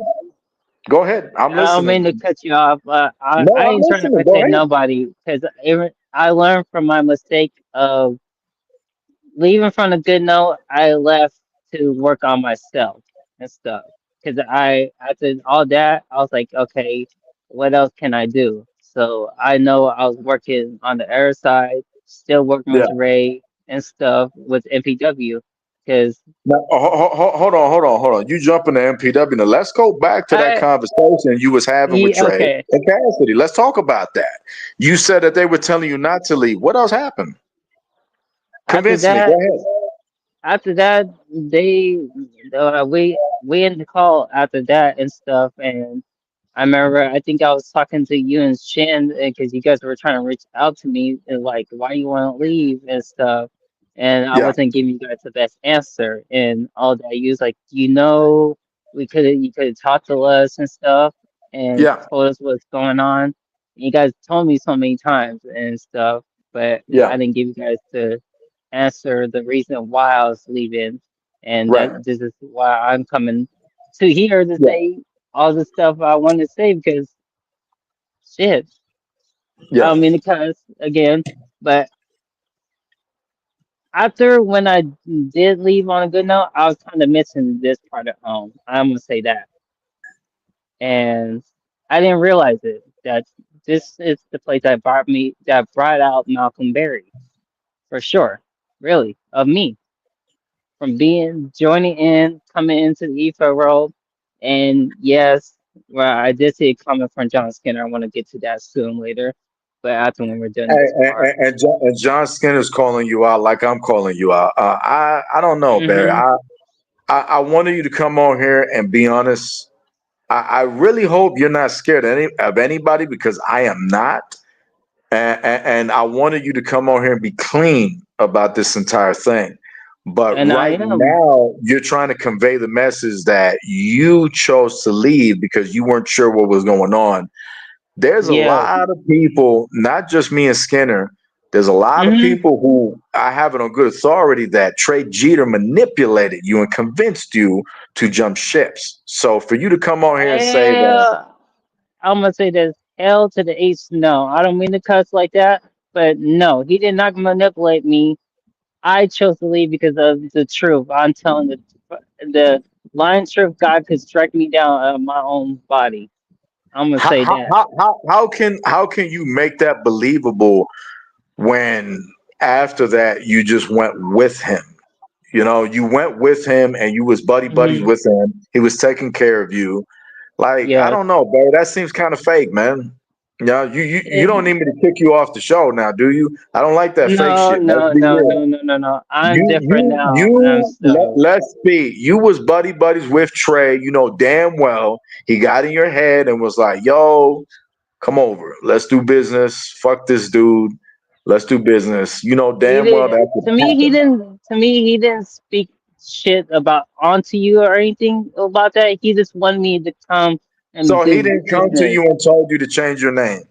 Go ahead. I'm I don't mean listening. to cut you off, but No, I I'm ain't trying to listening. Go protect ahead. nobody because I learned from my mistake of leaving from a good note. I left to work on myself and stuff because after all that, I was like, okay, what else can I do? So I know I was working on the air side, still working Yeah. with Ray and stuff with MPW because Now, hold on. You jumping to MPW. Now, let's go back to that I, conversation you was having with Trey okay. and Cassidy. Let's talk about that. You said that they were telling you not to leave. What else happened? After Convince me. Go that, ahead. after that, they we ended the call after that and stuff. And I remember, I think I was talking to you and Shin because you guys were trying to reach out to me and like, why you want to leave and stuff. And I Yeah. wasn't giving you guys the best answer and all that. You was like, you could have talked to us and stuff and Yeah. told us what's going on. You guys told me so many times and stuff, but Yeah. I didn't give you guys the answer, the reason why I was leaving, and Right. that this is why I'm coming to here to Yeah. say all the stuff I want to say because shit, I Yeah. don't mean to cuss again, but after when I did leave on a good note, I was kind of missing this part at home. I'm gonna say that, and I didn't realize it that this is the place that brought out Malcolm Berry for sure, really, of me. From being joining in, coming into the EFA world. And yes, well, I did see it coming from John Skinner. I want to get to that soon later, but after when we're done this part. And John Skinner's calling you out like I'm calling you out. I don't know, Barry. Hmm. I wanted you to come on here and be honest. I really hope you're not scared of anybody because I am not. And I wanted you to come on here and be clean about this entire thing. But And I right am. now, you're trying to convey the message that you chose to leave because you weren't sure what was going on. There's a Yeah. lot of people, not just me and Skinner. There's a lot of Hmm. people who I have it on good authority that Trey Jeter manipulated you and convinced you to jump ships. So for you to come on here and say that, I'm gonna say this. Hell to the H. No, I don't mean to cuss like that, but no, he did not manipulate me. I chose to leave because of the truth. I'm telling the lying truth. God could strike me down on my own body. I'm gonna how say how that. how how can you make that believable when after that you just went with him? You went with him and you was buddy buddies Hmm. with him. He was taking care of you. Like, I Yes. don't know, bro. That seems kind of fake, man. Yeah, you don't And need me to kick you off the show now, do you? I don't like that fake no, shit. Let's no, be no, real. no, no, no, no. I'm You different you now. I'm you so let's be. You was buddies with Trey. You know damn well he got in your head and was like, "Yo, come over. Let's do business. Fuck this dude. Let's do business." You know he damn well did that could to me. He happen. didn't to me. He didn't speak shit about onto you or anything about that. He just wanted me to come and So he do didn't come to business. you and told you to change your name.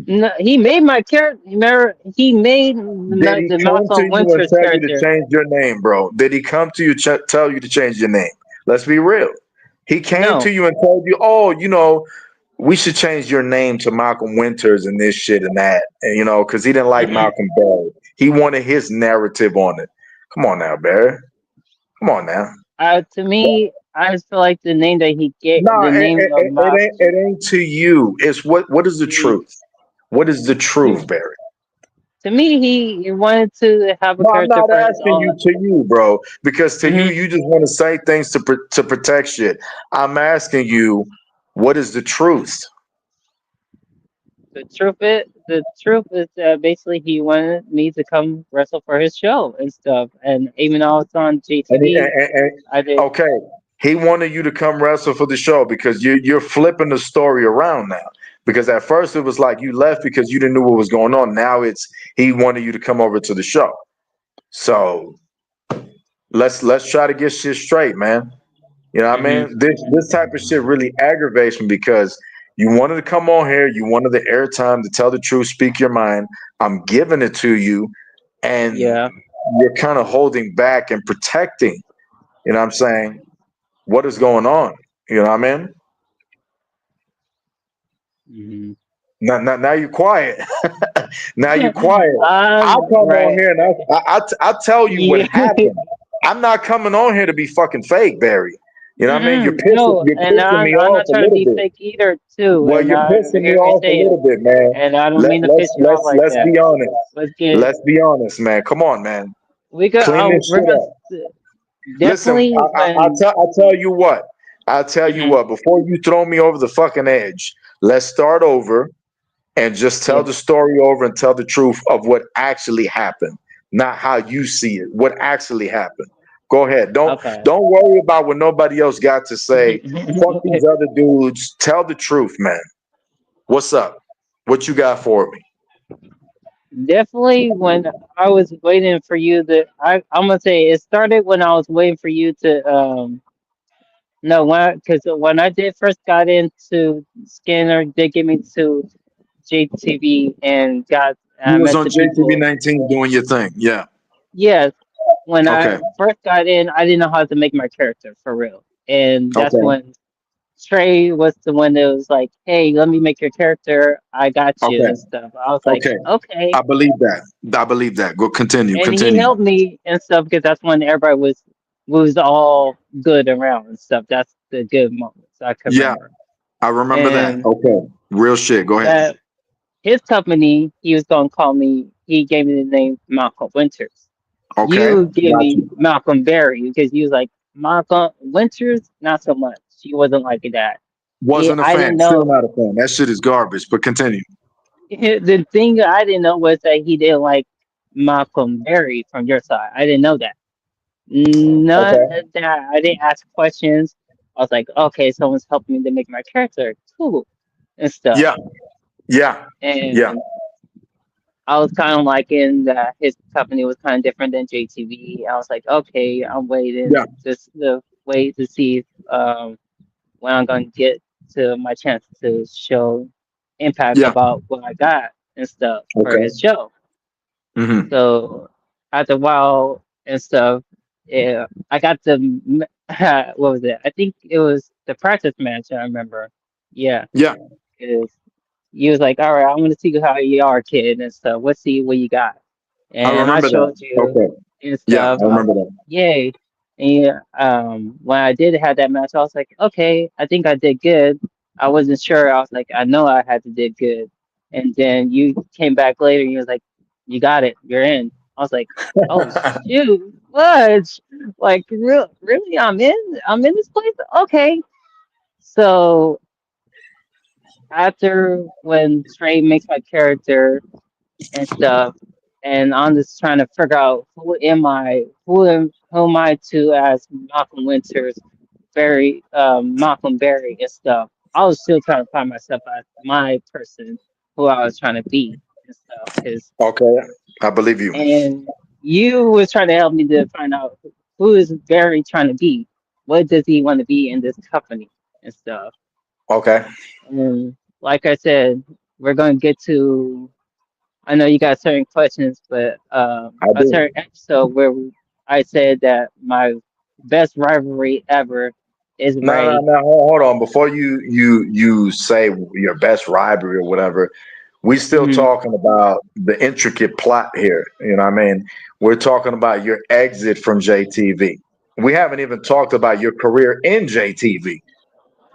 No, he made my character. Remember, he made Did he the come to Malcolm you and Winters tell you to character. change your name, bro? Did he come to you tell you to change your name? Let's be real. He came to No, you and told you, "Oh, you know, we should change your name to Malcolm Winters and this shit and that." And you know, because he didn't like mm-mm. Malcolm Barry. He wanted his narrative on it. Come on now, Barry. Come on now. To me, I just feel like the name that he gave, No, the name of my, it ain't to you. It's what is the mm, truth? What is the truth, to, Barry? to me, he wanted to have a No, I'm character not for his asking you own. to you, bro, because to you, Hmm. you just want to say things to protect shit. I'm asking you, what is the truth? The truth is that basically he wanted me to come wrestle for his show and stuff. And even though it's on And, JTV, I did. okay, he wanted you to come wrestle for the show because you're flipping the story around now. Because at first it was like you left because you didn't know what was going on. Now it's he wanted you to come over to the show. So let's try to get shit straight, man. You know what I Hmm. mean? This type of shit really aggravates me because you wanted to come on here, you wanted the airtime to tell the truth, speak your mind. I'm giving it to you, and Yeah. you're kind of holding back and protecting. You know what I'm saying? What is going on? You know what I mean? Hmm. Now you're quiet. Now you're quiet. I'll come on Right. here and I'll tell you what Yeah. happened. I'm not coming on here to be fucking fake, Barry. You know what I mean? Mm-mm, no, You're and pissing me I'm off not a trying to little be bit. fake either, too. Well, And you're I pissing me hear you off a say it, little bit, man. and I don't mean to piss you off like Let's that. be honest. Let's get Let's be honest, man. Come on, man. we could Clean this we're shit gonna up. Listen, definitely when I'll tell you what. I'll tell you hmm what. Before you throw me over the fucking edge, let's start over and just tell yeah, the story over and tell the truth of what actually happened, not how you see it. What actually happened. Go ahead. okay. Don't worry about what nobody else got to say. Fuck these other dudes. Tell the truth, man. What's up? What you got for me? Definitely when I was waiting for you to I'm gonna say it started when I was waiting for you to no when because when I did first got into Scanner they get me to JTV and got You I was met on the JTV people. 19 doing your thing. Yeah. Yes, when Okay. I first got in, I didn't know how to make my character for real, and that's Okay. when Trey was the one that was like, "Hey, let me make your character. I got you Okay. and stuff." I was like, Okay. "Okay," I believe that. I believe that. Go continue. and he Continue. helped me and stuff because that's when everybody was all good around and stuff. That's the good moments I can Yeah, remember, I remember that. and Okay. Real shit. Go ahead. that his company, he was gonna call me. He gave me the name Malcolm Winters. Okay. You gave Got me you. Malcolm Berry because you was like Malcolm Winters, not so much. She wasn't like that. Wasn't a I fan. didn't Still know. not a fan. That shit is garbage. But continue. The thing I didn't know was that he didn't like Malcolm Berry from your side. I didn't know that. None Okay. of that. I didn't ask questions. I was like, okay, someone's helping me to make my character cool and stuff. Yeah. Yeah. Yeah. And I was kind of like in that his company was kind of different than JTV. I was like, okay, I'm waiting Yeah. just to wait to see if, when I'm gonna get to my chance to show impact Yeah. about what I got and stuff for his Okay. show. Hmm. So after a while and stuff, yeah, I got the what was it? I think it was the practice match. I remember. Yeah, Yeah. is you was like, all right, I want to see how you are, kid, and stuff. Let's see what you got. I And I remember that. showed you Okay. and Yeah. stuff. I I was remember like, that. yay. And when I did have that match, I was like, okay, I think I did good. I wasn't sure. I was like, I know I had to did good. And then you came back later and you was like, you got it, you're in. I was like, oh shoot, what? Like, really, I'm in this place. Okay, so after when Trey makes my character and stuff, and I'm just trying to figure out who am I to as Malcolm Winters, Malcolm Berry and stuff. I was still trying to find myself as my person who I was trying to be and stuff. Okay, I believe you. And you was trying to help me to find out who is Barry trying to be. What does he want to be in this company and stuff? Okay, And like I said, we're going to get to. I know you got certain questions, but I a do. certain episode where I said that my best rivalry ever is No, no, Ray. no. Hold on. Before you say your best rivalry or whatever, we still Hmm. talking about the intricate plot here. You know what I mean? We're talking about your exit from JTV. We haven't even talked about your career in JTV.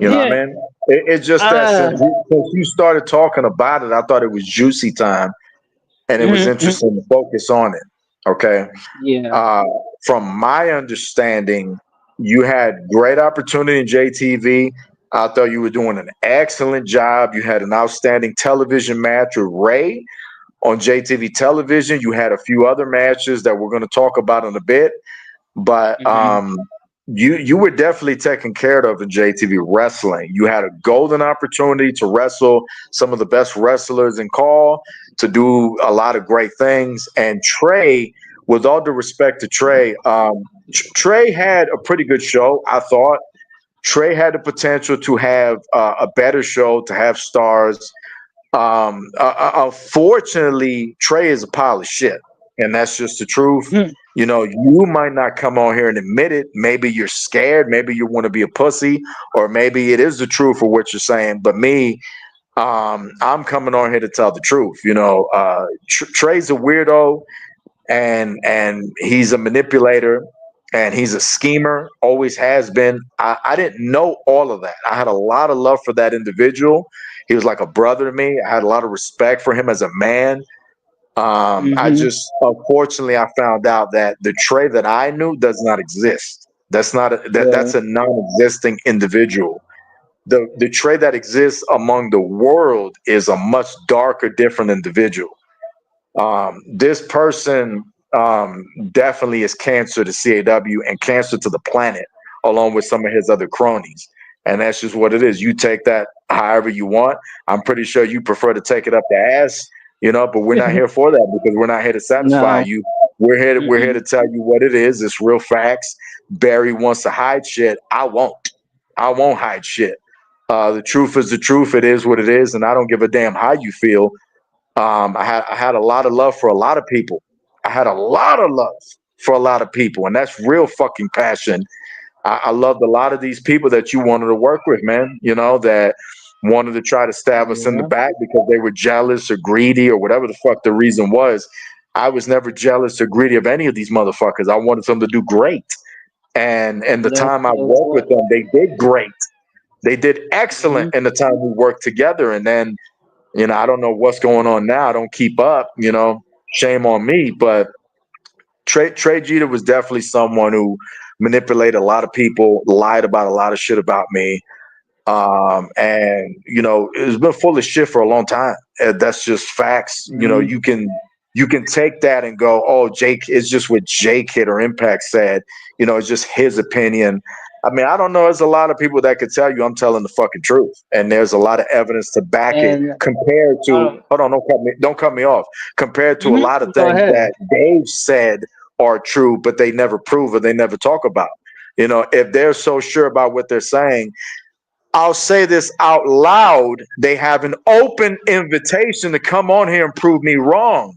You know what Yeah. I mean? It's just that Uh. since you started talking about it, I thought it was juicy time, and it was Hmm. interesting to focus on it. Okay. Yeah. Uh, from my understanding, you had great opportunity in JTV. I thought you were doing an excellent job. You had an outstanding television match with Ray on JTV television. You had a few other matches that we're going to talk about in a bit, but Hmm. you were definitely taken care of in JTV wrestling. You had a golden opportunity to wrestle some of the best wrestlers in call, to do a lot of great things. And Trey, with all due respect to Trey, Trey had a pretty good show. I thought Trey had the potential to have a better show, to have stars. Unfortunately, Trey is a pile of shit, and that's just the truth. You know, you might not come on here and admit it. Maybe you're scared. Maybe you want to be a pussy, or maybe it is the truth for what you're saying. But me, I'm coming on here to tell the truth. You know, Trey's a weirdo, and he's a manipulator, and he's a schemer. Always has been. I didn't know all of that. I had a lot of love for that individual. He was like a brother to me. I had a lot of respect for him as a man. I Hmm. just, unfortunately, I found out that the Trey that I knew does not exist. Yeah. That's a non-existing individual. The Trey that exists among the world is a much darker, different individual. This person definitely is cancer to CAW and cancer to the planet, along with some of his other cronies. And that's just what it is. You take that however you want. I'm pretty sure you prefer to take it up the ass, you know, but we're not here for that, because we're not here to satisfy No. you. We're here to Mm-mm. tell you what it is. It's real facts. Barry wants to hide shit. I won't. I won't hide shit. The truth is the truth. It is what it is, and I don't give a damn how you feel. I had a lot of love for a lot of people. I had a lot of love for a lot of people, and that's real fucking passion. I loved a lot of these people that you wanted to work with, man. You know, that wanted to try to stab us in the Yeah. back because they were jealous or greedy or whatever the fuck the reason was. I was never jealous or greedy of any of these motherfuckers. I wanted them to do great. And the That's time I worked with what. them, they did great. They did excellent Hmm. in the time we worked together. And then, I don't know what's going on now. I don't keep up, shame on me. But Trey Jeter was definitely someone who manipulated a lot of people, lied about a lot of shit about me. And it's been full of shit for a long time. That's just facts. Hmm. You can take that and go, oh, Jake, it's just what Jake hit or Impact said. It's just his opinion. I mean, I don't know. There's a lot of people that could tell you I'm telling the fucking truth, and there's a lot of evidence to back it. And Compared to, uh, hold on, don't cut me off. Compared to a lot of go things ahead. that Dave said are true, but they never prove or they never talk about. If they're so sure about what they're saying, I'll say this out loud. They have an open invitation to come on here and prove me wrong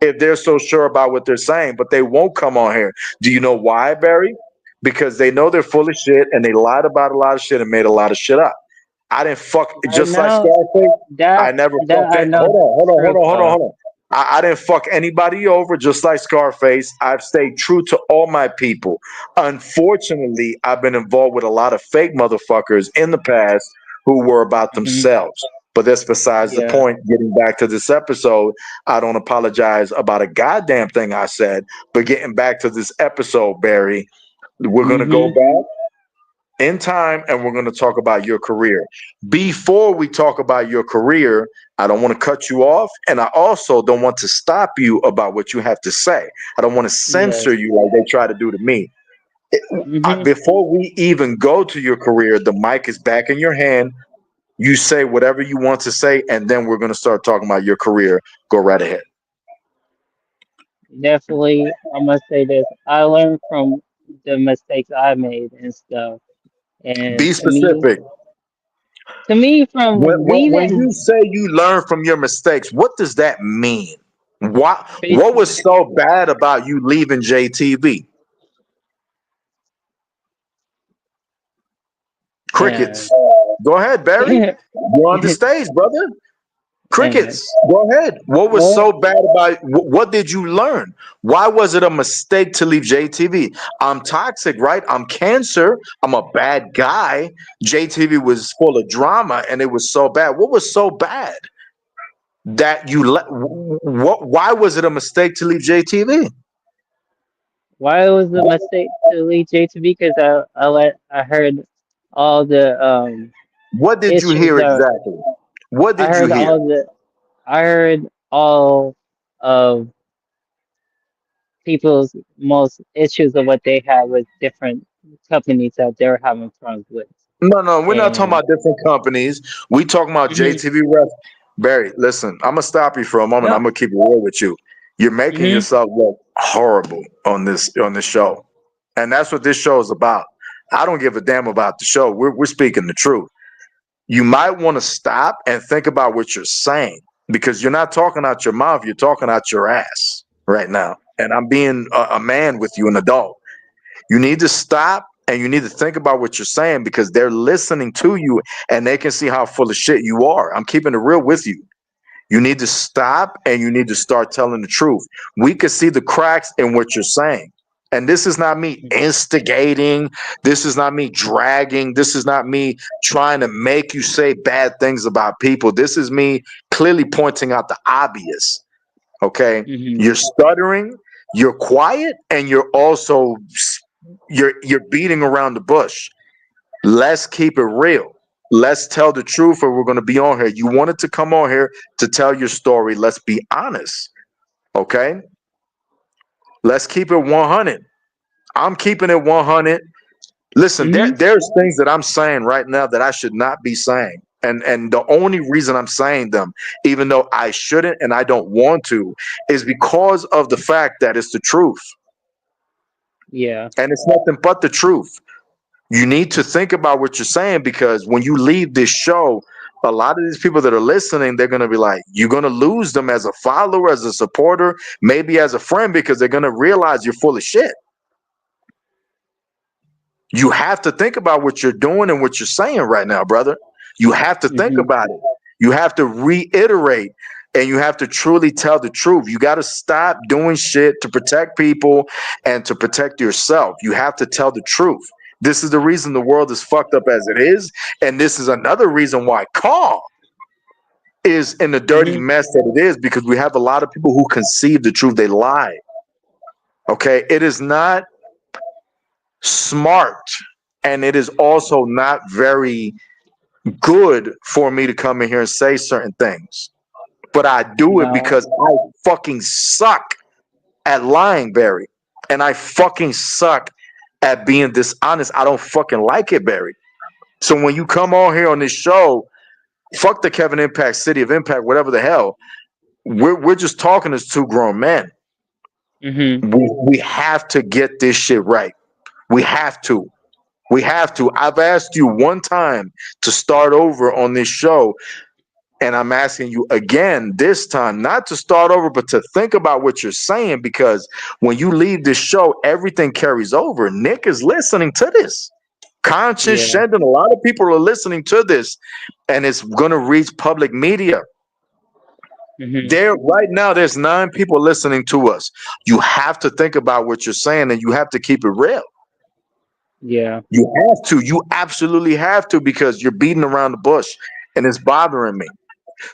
if they're so sure about what they're saying, but they won't come on here. Do you know why, Barry? Because they know they're full of shit and they lied about a lot of shit and made a lot of shit up. I didn't fuck, Right just like now, Scarface. I never that fucked I it. know Hold the on, hold on, hold truth on, hold on, of. hold on. I didn't fuck anybody over, just like Scarface. I've stayed true to all my people. Unfortunately, I've been involved with a lot of fake motherfuckers in the past who were about Hmm. themselves. But that's besides the Yeah. point. Getting back to this episode, I don't apologize about a goddamn thing I said. But getting back to this episode, Barry, we're gonna go Hmm. back. in time, and we're going to talk about your career. Before we talk about your career, I don't want to cut you off, and I also don't want to stop you about what you have to say. I don't want to censor Yes. you like they try to do to me. Hmm. Before we even go to your career, the mic is back in your hand. You say whatever you want to say, and then we're going to start talking about your career. Go right ahead. Definitely, I must say this. I learned from the mistakes I made and stuff. And Be specific. to me, When you say you learn from your mistakes, what does that mean? What basically, was so bad about you leaving JTV? Crickets. man, Go ahead, Barry. You're on the stage, brother. man. Crickets. Go ahead. What was Well, so bad about what did you learn? Why was it a mistake to leave JTV? I'm toxic, right? I'm cancer. I'm a bad guy. JTV was full of drama and it was so bad. What was so bad that you what why was it a mistake to leave JTV? why it was a mistake to leave JTB? Because I heard all the What did you issues hear of exactly? What I did you heard hear? all the I heard all of people's most issues of what they have with different companies that they're having problems with. No, no, we're not talking And about different companies. We talking about hmm JTV ref. Barry, listen, I'm gonna stop you for a moment. no, I'm gonna keep it real with you. You're making hmm yourself look horrible on this show, and that's what this show is about. I don't give a damn about the show. We're speaking the truth. You might want to stop and think about what you're saying because you're not talking out your mouth. You're talking out your ass right now. And I'm being a man with you, an adult. You need to stop and you need to think about what you're saying because they're listening to you and they can see how full of shit you are. I'm keeping it real with you. You need to stop and you need to start telling the truth. We can see the cracks in what you're saying. And this is not me instigating. This is not me dragging. This is not me trying to make you say bad things about people. This is me clearly pointing out the obvious. Okay. hmm You're stuttering, you're quiet, and you're beating around the bush. Let's keep it real. Let's tell the truth, or we're going to be on here. You wanted to come on here to tell your story. Let's be honest. Okay. Let's keep it 100. I'm keeping it 100. Listen, hmm there's things that I'm saying right now that I should not be saying. And the only reason I'm saying them, even though I shouldn't and I don't want to, is because of the fact that it's the truth. yeah, And it's nothing but the truth. You need to think about what you're saying because when you leave this show, a lot of these people that are listening, they're going to be like, you're going to lose them as a follower, as a supporter, maybe as a friend, because they're going to realize you're full of shit. You have to think about what you're doing and what you're saying right now, brother. You have to think hmm about it. You have to reiterate and you have to truly tell the truth. You got to stop doing shit to protect people and to protect yourself. You have to tell the truth. This is the reason the world is fucked up as it is. And this is another reason why calm is in the dirty hmm mess that it is because we have a lot of people who conceive the truth. They lie. Okay. It is not smart and it is also not very good for me to come in here and say certain things. But I do it no, because I fucking suck at lying, Barry. And I fucking suck at being dishonest. I don't fucking like it, Barry. So when you come on here on this show, fuck the Kevin Impact, City of Impact, whatever the hell. We're just talking as two grown men. hmm We have to get this shit right. We have to. We have to. I've asked you one time to start over on this show. And I'm asking you again this time, not to start over, but to think about what you're saying, because when you leave this show, everything carries over. Nick is listening to this. Conscious yeah, Shandon, a lot of people are listening to this, and it's going to reach public media. hmm There, right now, there's 9 people listening to us. You have to think about what you're saying, and you have to keep it real. yeah, You have to. You absolutely have to, because you're beating around the bush, and it's bothering me.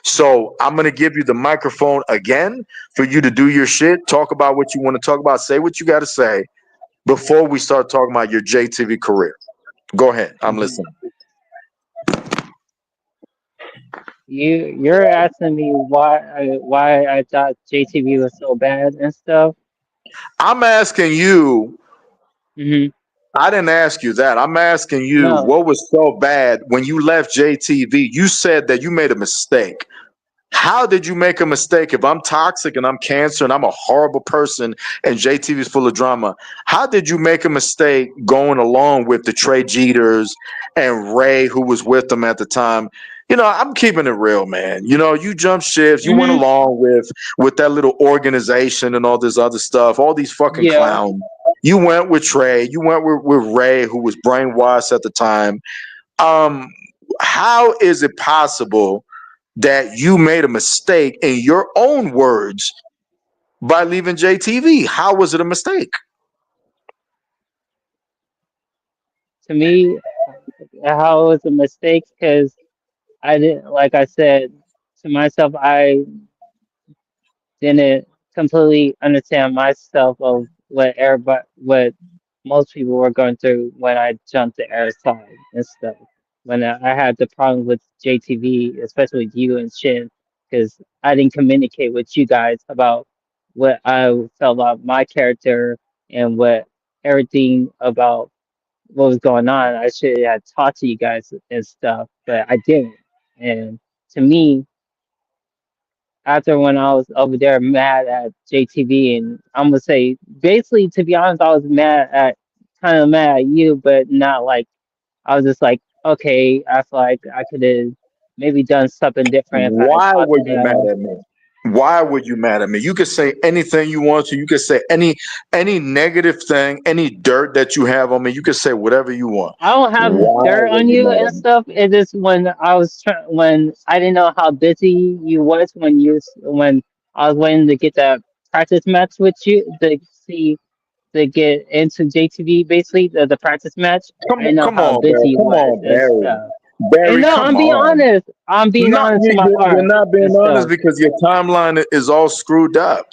So I'm gonna give you the microphone again for you to do your shit. Talk about what you want to talk about. Say what you got to say before we start talking about your JTV career. Go ahead. I'm hmm listening. you're asking me why I thought JTV was so bad and stuff. I'm asking you. hmm I didn't ask you that. I'm asking you No, what was so bad when you left JTV. You said that you made a mistake. How did you make a mistake? If I'm toxic and I'm cancer and I'm a horrible person and JTV is full of drama, how did you make a mistake going along with the Trey Jeters and Ray, who was with them at the time? I'm keeping it real, man. You jump ships, you went hmm along with that little organization and all this other stuff, all these fucking yeah. clowns. You went with Trey, you went with Ray, who was brainwashed at the time. Um, how is it possible that you made a mistake in your own words by leaving JTV? How was it a mistake? To me, how it was a mistake because I didn't, like I said to myself, I didn't completely understand myself of what most people were going through when I jumped the air side and stuff. When I had the problem with JTV, especially with you and Shin, because I didn't communicate with you guys about what I felt about my character and what everything about what was going on. I should have talked to you guys and stuff, but I didn't. And to me, after when I was over there mad at JTV, and I'm gonna say basically, to be honest, I was kind of mad at you, but not like I was just like, okay, I feel like I could have maybe done something different if I had Why talked were to you mad them. at me? Why were you mad at me? You could say anything you want to. You could say any negative thing, any dirt that you have on me. You could say whatever you want. I don't have Why dirt were on you you mad and at me? stuff. It is when when I didn't know how busy you was when I was waiting to get that practice match with you to see to get into JTV, basically the practice match. I didn't know Come how on, busy Barry. you Come was on, and Barry. stuff. And Barry, no, come on. I'm being No, honest to my you're heart not and being honest stuff. because your timeline is all screwed up.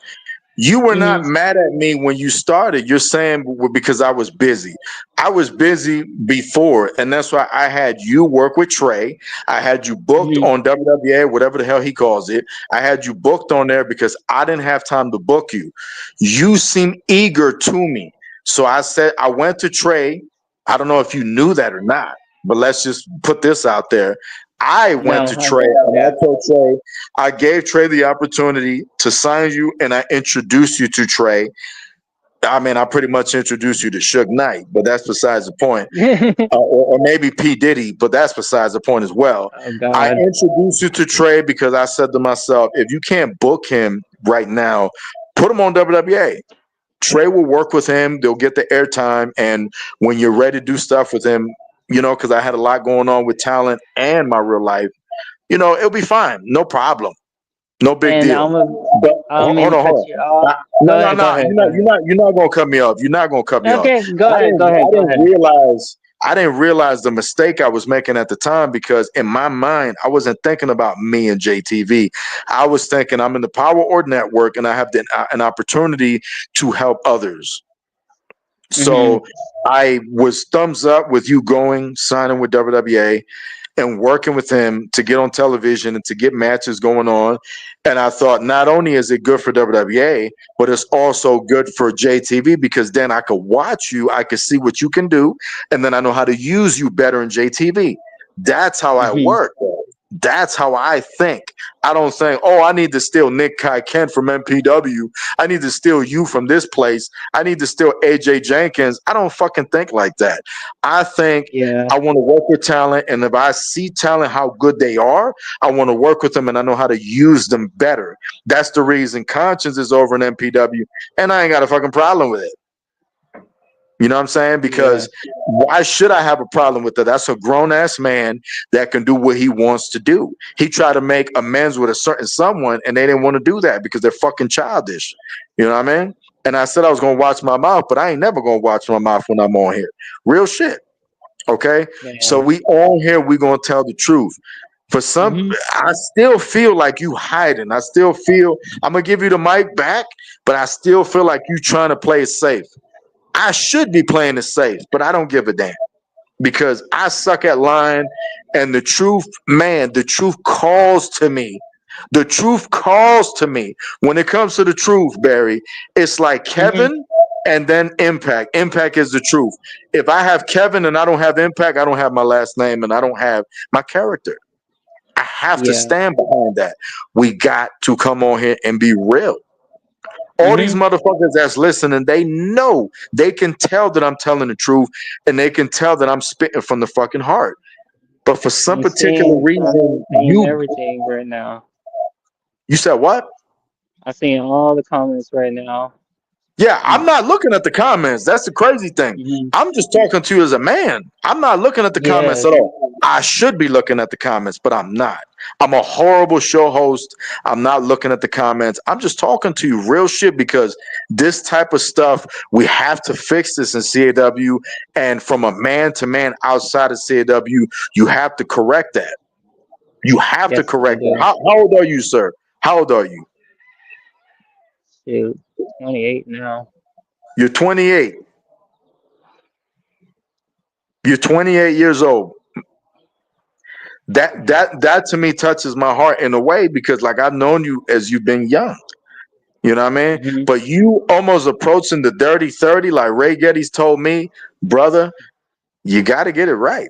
You were not hmm mad at me when you started. You're saying because I was busy. I was busy before, and that's why I had you work with Trey. I had you booked hmm on WWA, whatever the hell he calls it. I had you booked on there because I didn't have time to book you. You seem eager to me. So I said, I went to Trey. I don't know if you knew that or not, but let's just put this out there. I went No, to I Trey didn't know and I that. told Trey, I gave Trey the opportunity to sign you and I introduced you to Trey. I mean, I pretty much introduced you to Suge Knight, but that's besides the point. Or maybe P. Diddy, but that's besides the point as well. Oh I God. introduced you to Trey because I said to myself, if you can't book him right now, put him on WWA. Trey will work with him. They'll get the airtime. And when you're ready to do stuff with him, because I had a lot going on with talent and my real life, it'll be fine. No problem. No big And deal. But I don't mean hold to on, cut hold you on. off. No, Go no, ahead, go no. ahead, You're go not. You're ahead. not. You're not gonna cut me off. You're not gonna cut me off. Okay, go I ahead, didn't. go ahead, I go didn't ahead. realize. I didn't realize the mistake I was making at the time because in my mind I wasn't thinking about me and JTV. I was thinking I'm in the Power Or Network and I have an opportunity to help others. hmm So I was thumbs up with you going signing with WWA and working with him to get on television and to get matches going on. And I thought not only is it good for WWA, but it's also good for JTV because then I could watch you, I could see what you can do, and then I know how to use you better in JTV. That's how I hmm work. That's how I think. I don't think, oh, I need to steal Nick Kai Kent from MPW. I need to steal you from this place. I need to steal AJ Jenkins. I don't fucking think like that. I think Yeah, I want to work with talent, and if I see talent how good they are, I want to work with them, and I know how to use them better. That's the reason Conscience is over in MPW, and I ain't got a fucking problem with it. You know what I'm saying? yeah, Because why should I have a problem with that? That's a grown ass man that can do what he wants to do. He tried to make amends with a certain someone, and they didn't want to do that because they're fucking childish. You know what I mean? And I said I was gonna watch my mouth, but I ain't never gonna watch my mouth when I'm on here. Real shit. Okay. So yeah. we all here, we gonna tell the truth. For some, hmm I still feel like you hiding. I still feel I'm gonna give you the mic back, but I still feel like you trying to play it safe. I should be playing it safe, but I don't give a damn. because I suck at lying, and the truth, man, the truth calls to me. The truth calls to me. When it comes to the truth, Barry, it's like Hmm. Kevin and then Impact. Impact is the truth. If I have Kevin and I don't have Impact, I don't have my last name and I don't have my character. I have to Yeah. stand behind that. We got to come on here and be real. All these Hmm. motherfuckers that's listening, they know, they can tell that I'm telling the truth, and they can tell that I'm spitting from the fucking heart. But for some I'm particular seeing reason, everything right now. you said what? I'm seeing all the comments right now. Yeah, I'm Mm. not looking at the comments. That's the crazy thing. Hmm. I'm just talking to you as a man. I'm not looking at the comments Yes. at all. I should be looking at the comments, but I'm not. I'm a horrible show host. I'm not looking at the comments. I'm just talking to you real shit because this type of stuff, we have to fix this in CAW. And from a man to man outside of CAW, you have to correct that. You have to Yes, I correct that. do. How old are you, sir? How old are you? Shoot. 28 now. You're 28. You're 28 years old. That to me touches my heart in a way because like I've known you as you've been young. You know what I mean? Hmm. But you almost approaching the dirty 30, like Ray Getty's told me, brother, you gotta get it right.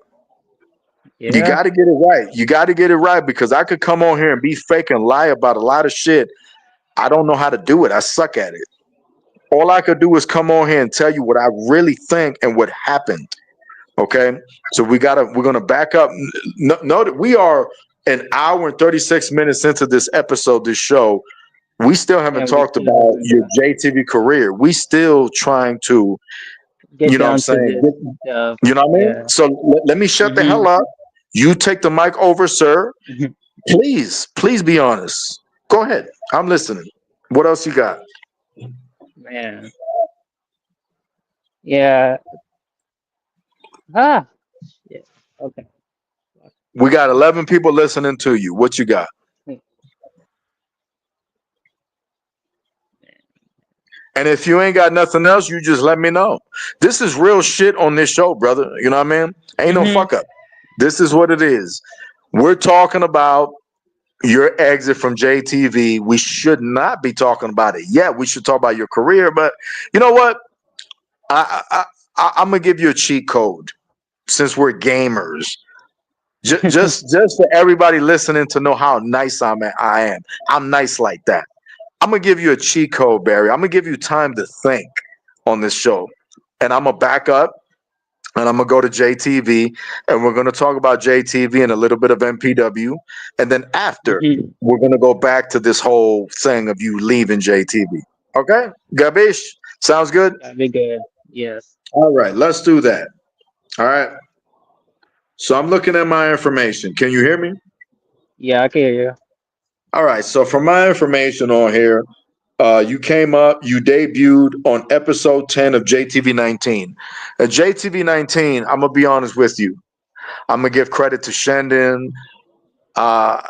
You Yeah. gotta get it right. You gotta get it right because I could come on here and be fake and lie about a lot of shit. I don't know how to do it. I suck at it. All I could do is come on here and tell you what I really think and what happened. Okay, so we're gonna back up. Know that we are an hour and 36 minutes into this episode, this show. We still haven't And we talked still about haven't your JTV career. We still trying to, get you know what I'm down to saying? this stuff. You know what I mean? Yeah. So let me shut the Hmm. hell up. You take the mic over, sir. Please be honest. Go ahead. I'm listening. What else you got? Man. Yeah. Ah. Shit. Okay. We got 11 people listening to you. What you got? And if you ain't got nothing else, you just let me know. This is real shit on this show, brother. You know what I mean? Ain't no Hmm. fuck up. This is what it is. We're talking about your exit from JTV. We should not be talking about it yet. We should talk about your career. But you know what? I'm gonna give you a cheat code since we're gamers. Just for everybody listening to know how nice I am. I'm nice like that. I'm gonna give you a cheat code, Barry. I'm gonna give you time to think on this show, and I'm gonna back up and I'm gonna go to JTV, and we're gonna talk about JTV and a little bit of MPW, and then after Hmm. we're gonna go back to this whole thing of you leaving JTV. Okay, Gabish, sounds good. That'd be good. Yes. All right, let's do that. All right. So I'm looking at my information. Can you hear me? Yeah, I can hear you. All right. So for my information on here, you came up, you debuted on episode 10 of JTV 19. At JTV 19, I'm gonna be honest with you. I'm gonna give credit to Shendon. Uh,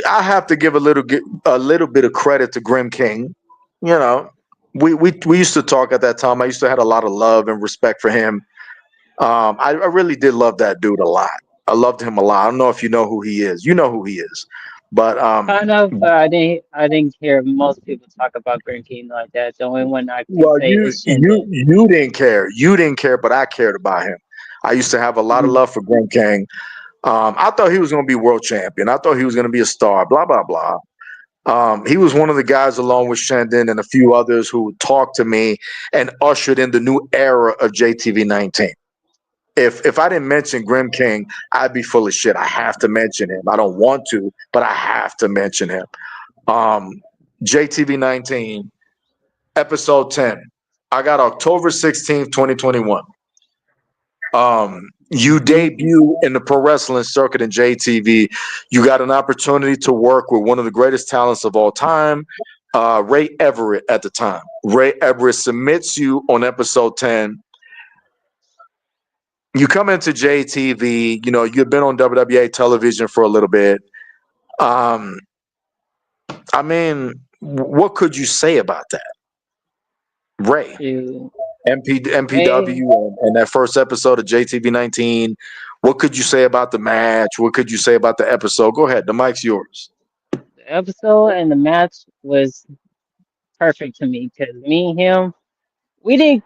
I have to give a little bit of credit to Grim King. You know, we used to talk at that time. I used to have a lot of love and respect for him. I really did love that dude a lot. I loved him a lot. I don't know if you know who he is. You know who he is, but Kind of, but I didn't hear most people talk about Green King like that. The only one I can well, say is Shindig. you didn't care. You didn't care, but I cared about him. I used to have a lot of Hmm. love for Grim King. I thought he was going to be world champion. I thought he was going to be a star. Blah blah blah. He was one of the guys, along with Shendon and a few others, who talked to me and ushered in the new era of JTV 19. If I didn't mention Grim King, I'd be full of shit. I have to mention him. I don't want to, but I have to mention him. Um, JTV 19, episode 10. I got October 16th, 2021. You Hmm. debut in the pro wrestling circuit in JTV. You got an opportunity to work with one of the greatest talents of all time, Ray Everett at the time. Ray Everett submits you on episode 10. You come into JTV, you know, you've been on WWA television for a little bit. Um, I mean, what could you say about that? Ray. Shoot. Ray, MPW and that first episode of JTV 19. What could you say about the match? What could you say about the episode? Go ahead. The mic's yours. the episode and the match was perfect to me because me and him, we didn't,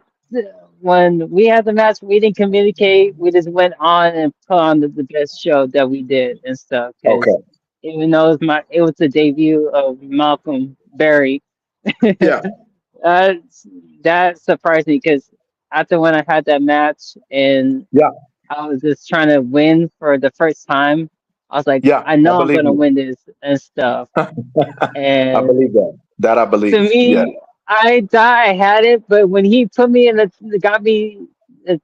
when we had the match, we didn't communicate. We just went on and put on the best show that we did and stuff. Okay. Because even though it was the debut of Malcolm Berry, Yeah. uh, that surprised me because after when I had that match and Yeah. I was just trying to win for the first time, I was like, Yeah. I I know I'm believe gonna you. win this and stuff. I And believe that. That I to believe. Yeah. me, I thought I had it, but when he put me in got me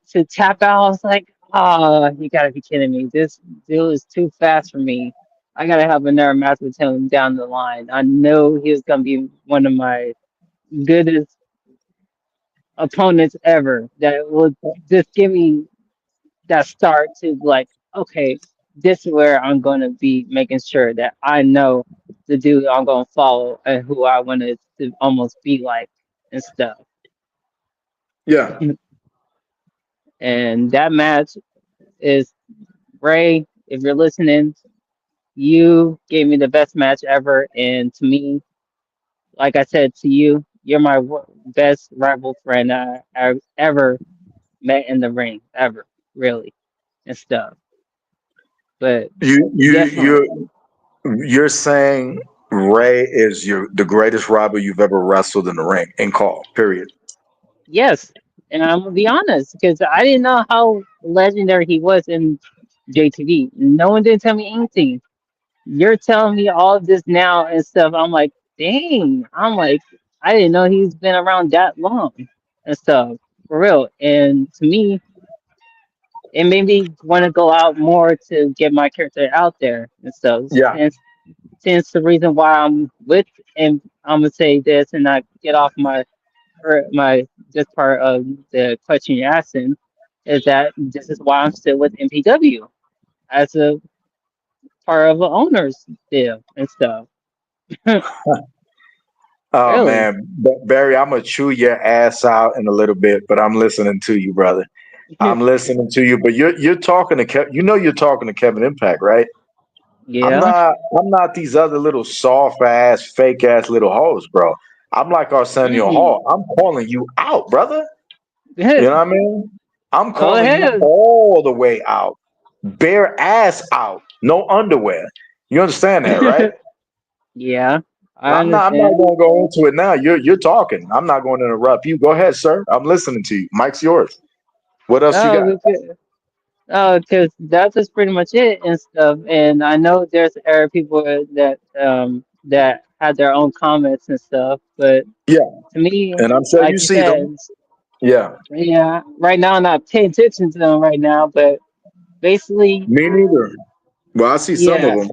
to tap out, I was like, oh, you gotta be kidding me. This dude is too fast for me. I gotta have another match with him down the line. I know he was gonna be one of my goodest opponents ever that will just give me that start to like, okay, this is where I'm gonna be making sure that I know the dude I'm gonna follow and who I want to almost be like and stuff. Yeah. And that match is Ray. If you're listening, you gave me the best match ever, and to me, like I said to you, you're my best rival friend I ever met in the ring, ever, really, and stuff. But definitely. You're saying Ray is the greatest robber you've ever wrestled in the ring in call. Period. Yes, and I'm gonna be honest because I didn't know how legendary he was in JTV. No one didn't tell me anything. You're telling me all of this now and stuff. I'm like, dang. I'm like, I didn't know he's been around that long and stuff for real. And to me, it made me want to go out more to get my character out there and stuff. Yeah. Since the reason why I'm with, and I'm gonna say this and not get off my this part of the question you're asking is that this is why I'm still with MPW as a part of the owners deal and stuff. Oh Really. man, Barry, I'm gonna chew your ass out in a little bit, but I'm listening to you, brother. I'm listening to you, but you're talking to Kevin. You know you're talking to Kevin Impact, right? I'm Yeah. not. I'm not these other little soft ass, fake ass little hoes, bro. I'm like Arsenio Mm. Hall. I'm calling you out, brother. You know what I mean? I'm Go calling you ahead. all the way out, bare ass out, no underwear. You understand that, right? Yeah, I I'm not. I'm not understand. going to go into it now. You're talking. I'm not going to interrupt you. Go ahead, sir. I'm listening to you. Mike's yours. What else you got? Oh, okay. Oh, because that's just pretty much it and stuff. And I know there's other people that had their own comments and stuff, but Yeah, to me, and I'm sure you like you see them. said, Yeah, yeah, right now I'm not paying attention to them right now, but basically, me neither. Well, I see some of yeah, them.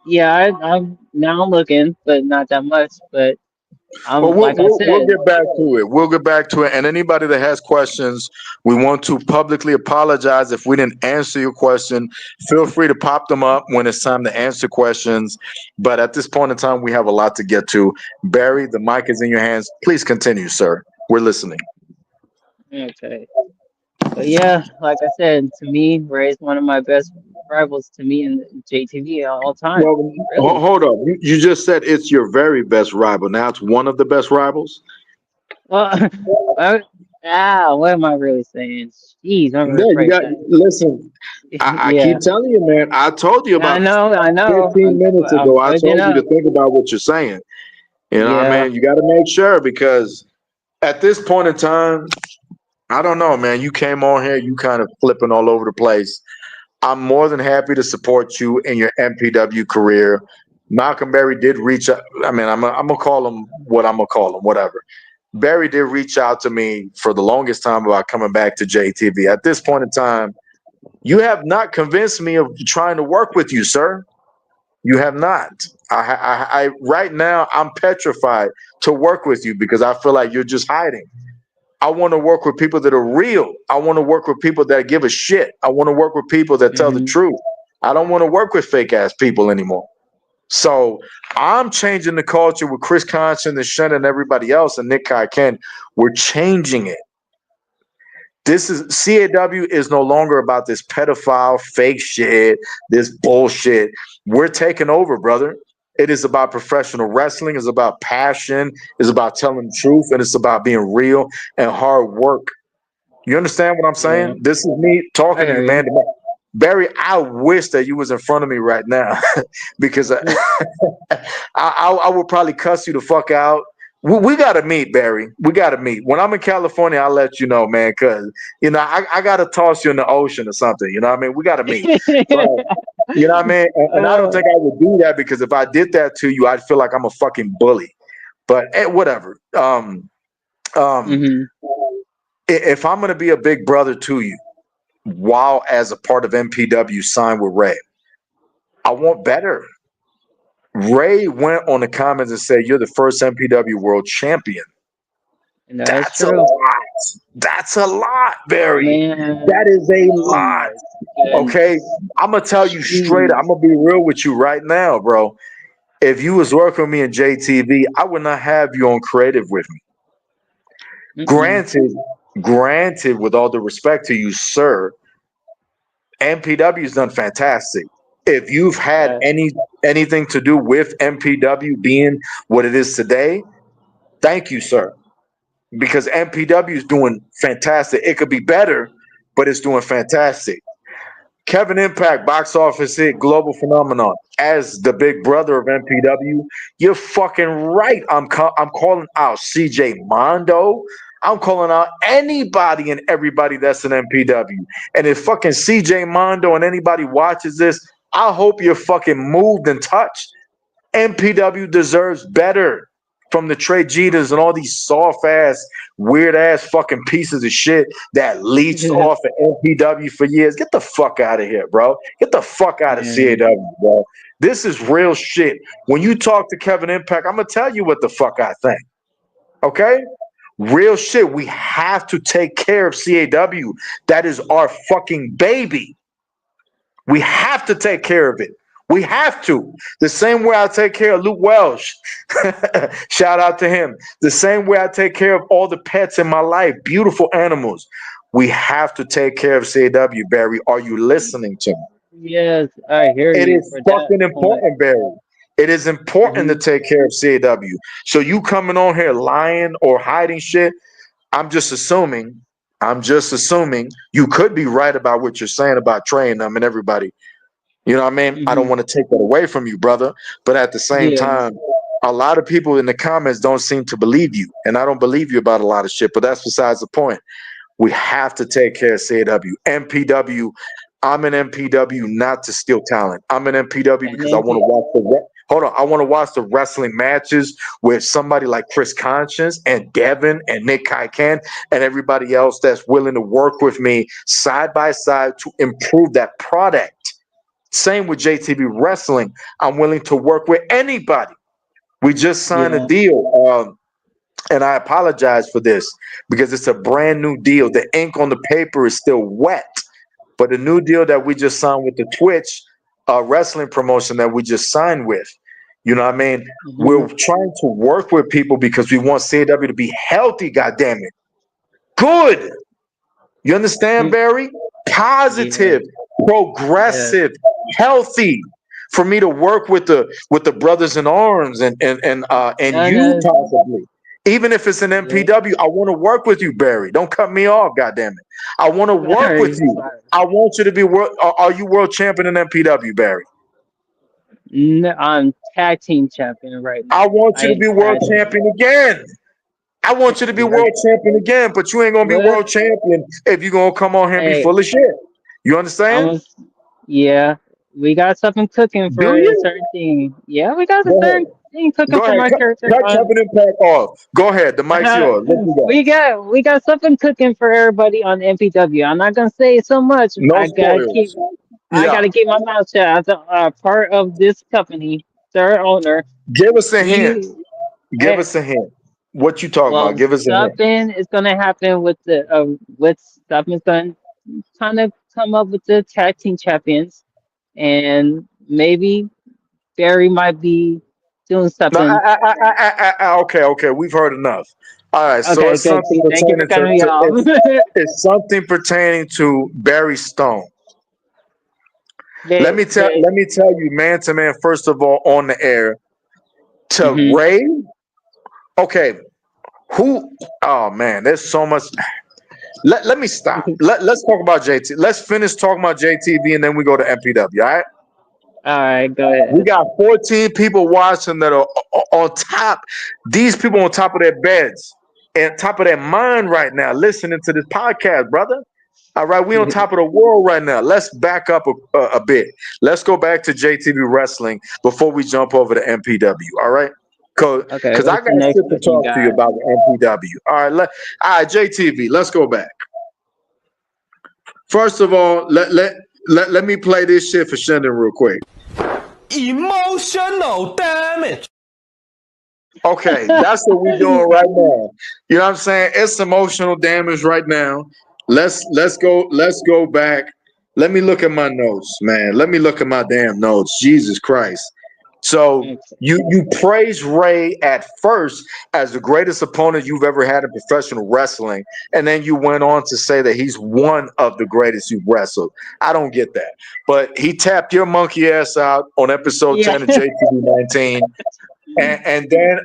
yeah, I'm now I'm looking, but not that much. But Well, I'm we'll, like I we'll we'll said, get back to it. We'll get back to it. And anybody that has questions, we want to publicly apologize if we didn't answer your question. Feel free to pop them up when it's time to answer questions. But at this point in time, we have a lot to get to. Barry, the mic is in your hands. Please continue, sir. We're listening. okay. But yeah, like I said, to me, Ray's one of my best rivals to me in JTV all time. Well, Really. hold up. You just said it's your very best rival. Now it's one of the best rivals. Well, I, what am I really saying? Jeez, I'm Yeah, gonna you phrase got. that. Listen, I keep Yeah, telling you, man. I told you I about know, I know. 15 minutes I'm ago. I waking told you to up. think about what you're saying. You know what I Yeah. mean? You got to make sure because at this point in time, I don't know, man. You came on here, you kind of flipping all over the place. I'm more than happy to support you in your MPW career. Malcolm Berry did reach out. I mean, I'm gonna call him what I'm gonna call him, whatever. Barry did reach out to me for the longest time about coming back to JTV. At this point in time, you have not convinced me of trying to work with you, sir. You have not. I right now I'm petrified to work with you because I feel like you're just hiding. I want to work with people that are real. I want to work with people that give a shit. I want to work with people that tell the Hmm. truth. I don't want to work with fake ass people anymore. So I'm changing the culture with Chris Constant and Shannon and everybody else and Nick Kai Ken. We're changing it. This is CAW is no longer about this pedophile fake shit, this bullshit. We're taking over, brother. It is about professional wrestling. It's about passion. It's about telling the truth, and it's about being real and hard work. You understand what I'm Yeah, saying? This is me I talking to hear you, you. man. Barry, I wish that you was in front of me right now because I would probably cuss you the fuck out. We got to meet, Barry. We got to meet. When I'm in California, I'll let you know, man, because, I got to toss you in the ocean or something. You know what I mean? We got to meet. But, you know what I mean? And I don't uh, think I would do that because if I did that to you, I'd feel like I'm a fucking bully. But whatever. Um, hmm if I'm going to be a big brother to you, while as a part of MPW signed with Ray, I want better. Ray went on the comments and said, "You're the first MPW world champion." And that's That's a true. lot. That's a lot, Barry. Man, That is a oh lot. my Okay. goodness. I'm gonna tell you straight. Jeez. I'm gonna be real with you right now, bro. If you was working with me in JTV, I would not have you on creative with me. Mm-mm. Granted, granted, with all the respect to you, sir, MPW's done fantastic. If you've had Yeah. anything to do with MPW being what it is today, thank you, sir. Because MPW is doing fantastic. It could be better, but it's doing fantastic. Kevin Impact, box office hit, global phenomenon. As the big brother of MPW, you're fucking right. I'm calling out CJ Mondo. I'm calling out anybody and everybody that's an MPW. And if fucking CJ Mondo and anybody watches this, I hope you're fucking moved and touched. MPW deserves better from the Trey Jeters and all these soft ass, weird ass fucking pieces of shit that leached off of MPW for years. Get the fuck out of here, bro. Get the fuck out of Man. CAW, bro. This is real shit. When you talk to Kevin Impact, I'm gonna tell you what the fuck I think. Okay? Real shit. We have to take care of CAW. That is our fucking baby. We have to take care of it. We have to. The same way I take care of Luke Welsh. Shout out to him. The same way I take care of all the pets in my life, beautiful animals. We have to take care of CAW, Barry. Are you listening to me? Yes, I hear It you is for that fucking point. important, Barry. It is important to hmm take care of CAW. So you coming on here lying or hiding shit, I'm just assuming. I'm just assuming you could be right about what you're saying about training them and everybody. You know what I mean? I don't hmm want to take that away from you, brother. But at the same Yeah. time, a lot of people in the comments don't seem to believe you. And I don't believe you about a lot of shit, but that's besides the point. We have to take care of CAW. MPW, I'm an MPW not to steal talent. I'm an MPW And because I then, want to watch hold on. I want to watch the wrestling matches with somebody like Chris Conscience and Devin and Nick Kaikan and everybody else that's willing to work with me side by side to improve that product. Same with JTB Wrestling. I'm willing to work with anybody. We just signed a yeah. deal. And I apologize for this because it's a brand new deal. The ink on the paper is still wet. But the new deal that we just signed with the Twitch wrestling promotion that we just signed with, you know what I mean? hmm We're trying to work with people because we want CAW to be healthy, goddammit. Good. You understand, Barry? Yeah. Positive, Yes. progressive, healthy. For me to work with the brothers in arms and No, you no. possibly, even if it's an Yeah. MPW, I want to work with you, Barry. Don't cut me off, goddamn it. I want to work with Sorry. you. Sorry. I want you to be world. Are you world champion in MPW, Barry? No, I'm tag team champion right I now. want I you to am be world tag team. champion again. I want you to be Let's world champion again, but you ain't gonna be look. world champion if you're gonna come on here and be Hey, full of shit. You I'm understand? a, yeah. We got something cooking Do for a you? certain thing. Yeah, we got a Go certain ahead. thing cooking Go for ahead. my character. Cut Kevin Impact off. Go ahead. The mic's yours. Let me go. We got something cooking for everybody on MPW. I'm not gonna say so much. No spoilers. I Yeah. gotta keep my mouth shut. As a part of this company, third owner, Give us a hint. we Give eh, us a hint. What you talking about? well, Give us a hint. something is gonna happen with the with something's gonna kind of come up with the tag team champions, and maybe Barry might be doing No, something. okay, okay. We've heard enough. All right, so Okay, it's good. something See, thank you for pertaining cutting me to off. it's something pertaining to Barry Stone. they, they, Let me tell you, man to man, first of all, on the air, to hmm Ray. Okay, who? Oh man, there's so much. Let me stop. Let's talk about JT. Let's finish talking about JTV and then we go to MPW. All right. All right, go We ahead. got 14 people watching that are on top. These people on top of their beds and top of their mind right now, listening to this podcast, brother. All right, we on top of the world right now. Let's back up a bit. Let's go back to JTV Wrestling before we jump over to MPW. All right, Okay, because I what's got the next shit to question you talk to you got? about the MPW. All right, JTV. Let's go back. First of all, let me play this shit for Shendon real quick. Emotional damage. Okay, that's what we doing right now. You know what I'm saying? It's emotional damage right now. Let's go back. Let me look at my notes, man. Let me look at my damn notes. Jesus Christ. So Okay. you praise Ray at first as the greatest opponent you've ever had in professional wrestling, and then you went on to say that he's one of the greatest you've wrestled. I don't get that. But he tapped your monkey ass out on episode Yeah. 10 of JTV 19. And then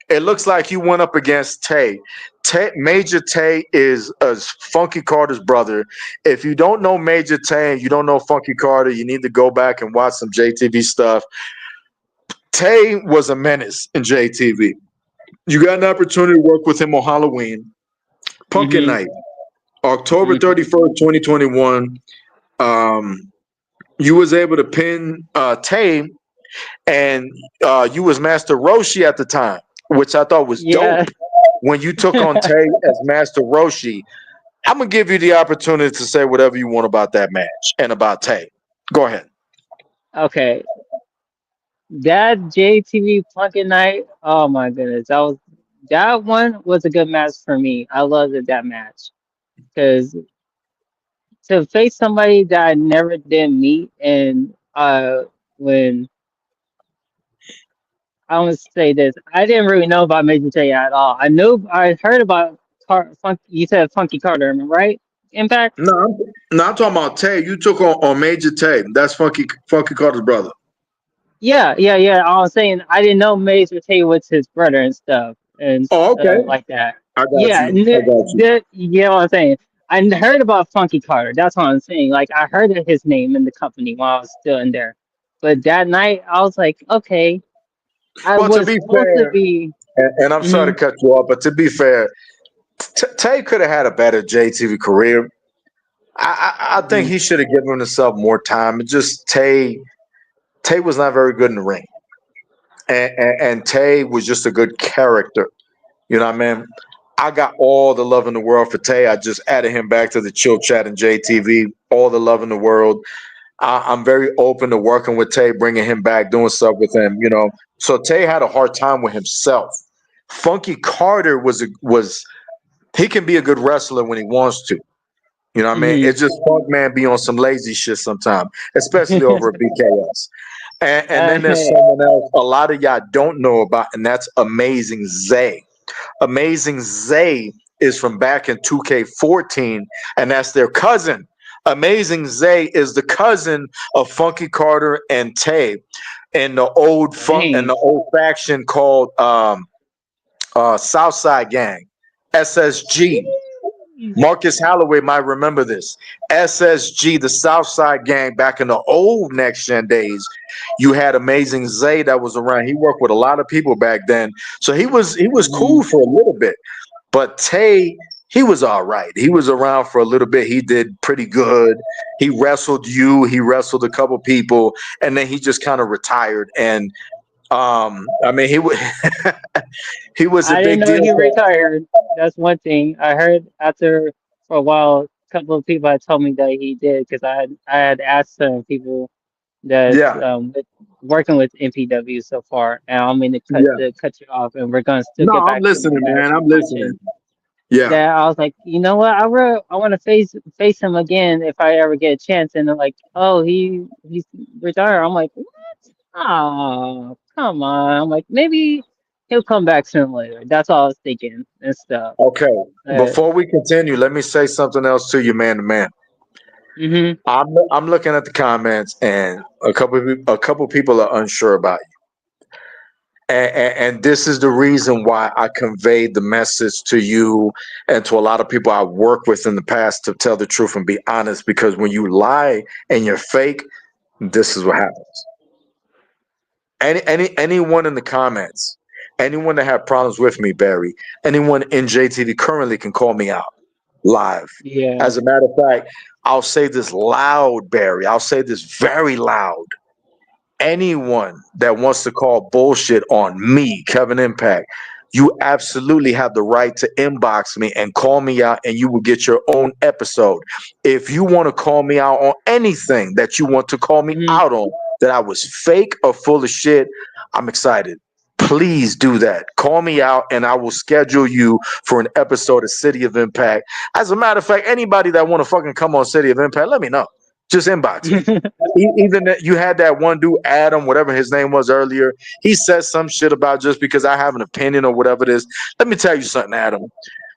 it looks like you went up against Tay. Major Tay is Funky Carter's brother. If you don't know Major Tay and you don't know Funky Carter, you need to go back and watch some JTV stuff. Tay was a menace in JTV. You got an opportunity to work with him on Halloween. Pumpkin hmm Night, October hmm 31st, 2021. Um, you was able to pin Tay, and you was Master Roshi at the time, which I thought was Yeah. dope. When you took on Tay as Master Roshi, I'm gonna give you the opportunity to say whatever you want about that match and about Tay. Go ahead. Okay. That JTV Plunket night. Oh my goodness, that one was a good match for me. I loved that match because to face somebody that I never did meet, and when I want to say this, I didn't really know about Major J at all. I heard about You said Funky Carter, am I right? Impact. No, I'm talking about Tay. You took on Major Tay. That's Funky Carter's brother. Yeah, yeah, yeah. I was saying I didn't know Major Tate was his brother and stuff and Oh, stuff okay. like that. I got Yeah, you. I got you. you know what I'm saying. I heard about Funky Carter. That's what I'm saying. Like I heard of his name in the company while I was still in there. But that night I was like, okay, I Well, to was be supposed to fair, be. and I'm sorry hmm to cut you off, but to be fair, Tay could have had a better JTV career. I think hmm he should have given himself more time. It just Tay was not very good in the ring, and Tay was just a good character. You know what I mean? I got all the love in the world for Tay. I just added him back to the chill chat and JTV. All the love in the world. I'm very open to working with Tay, bringing him back, doing stuff with him. You know, so Tay had a hard time with himself. Funky Carter was he can be a good wrestler when he wants to. You know what I mean? hmm It's just Funk Man be on some lazy shit sometimes, especially over at BKS. And then there's Hey, someone else a lot of y'all don't know about, and that's Amazing Zay. Amazing Zay is from back in 2K14, and that's their cousin. Amazing Zay is the cousin of Funky Carter and Tay in the dang. old faction called Southside Gang, SSG. Marcus Holloway might remember this. SSG, the Southside Gang, back in the old Next Gen days. You had Amazing Zay that was around. He worked with a lot of people back then, so he was hmm cool for a little bit. But Tay, he was all right. He was around for a little bit. He did pretty good. He wrestled you. He wrestled a couple people, and then he just kind of retired. And I mean, he was a I didn't big know deal he for. retired. That's one thing. I heard after for a while, a couple of people had told me that he did because I had asked some people that's Yeah, working with MPW so far, and I don't mean to yeah. cut you off, and we're gonna still No, get I'm back to the listening, match man. you I'm listening. mentioned. Yeah, That I was like, you know what, I want to face him again if I ever get a chance, and they're like, oh, he's retired. I'm like, what? Oh, come on. I'm like, maybe. He'll come back sooner or later. That's all I was thinking and stuff. Okay. Uh, Before we continue, let me say something else to you, man to man. mhm. I'm looking at the comments, and a couple people are unsure about you, and this is the reason why I conveyed the message to you and to a lot of people I worked with in the past to tell the truth and be honest. Because when you lie and you're fake, this is what happens. Anyone in the comments, anyone that have problems with me, Barry, anyone in JTV currently can call me out live. Yeah. As a matter of fact, I'll say this loud, Barry. I'll say this very loud. Anyone that wants to call bullshit on me, Kevin Impact, you absolutely have the right to inbox me and call me out, and you will get your own episode. If you want to call me out on anything that you want to call me Mhm. out on, that I was fake or full of shit, I'm excited. Please do that. Call me out, and I will schedule you for an episode of City of Impact. As a matter of fact, anybody that want to fucking come on City of Impact, let me know. Just inbox me. Even that you had that one dude, Adam, whatever his name was earlier, he said some shit about just because I have an opinion or whatever it is. Let me tell you something, Adam.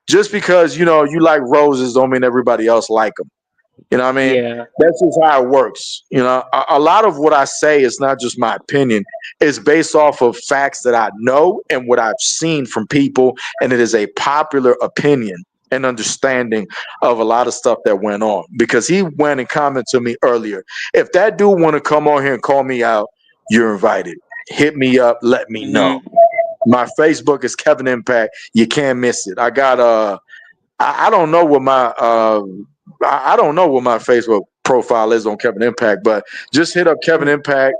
Just because you like roses don't mean everybody else like them. You know what I mean? Yeah. That's just how it works. A lot of what I say is not just my opinion. It's based off of facts that I know and what I've seen from people, and it is a popular opinion and understanding of a lot of stuff that went on. Because he went and commented to me earlier. If that dude want to come on here and call me out, you're invited. Hit me up. Let me know. Mhm. My Facebook is Kevin Impact. You can't miss it. I got I don't know what my I don't know what my Facebook profile is on Kevin Impact, but just hit up Kevin Impact,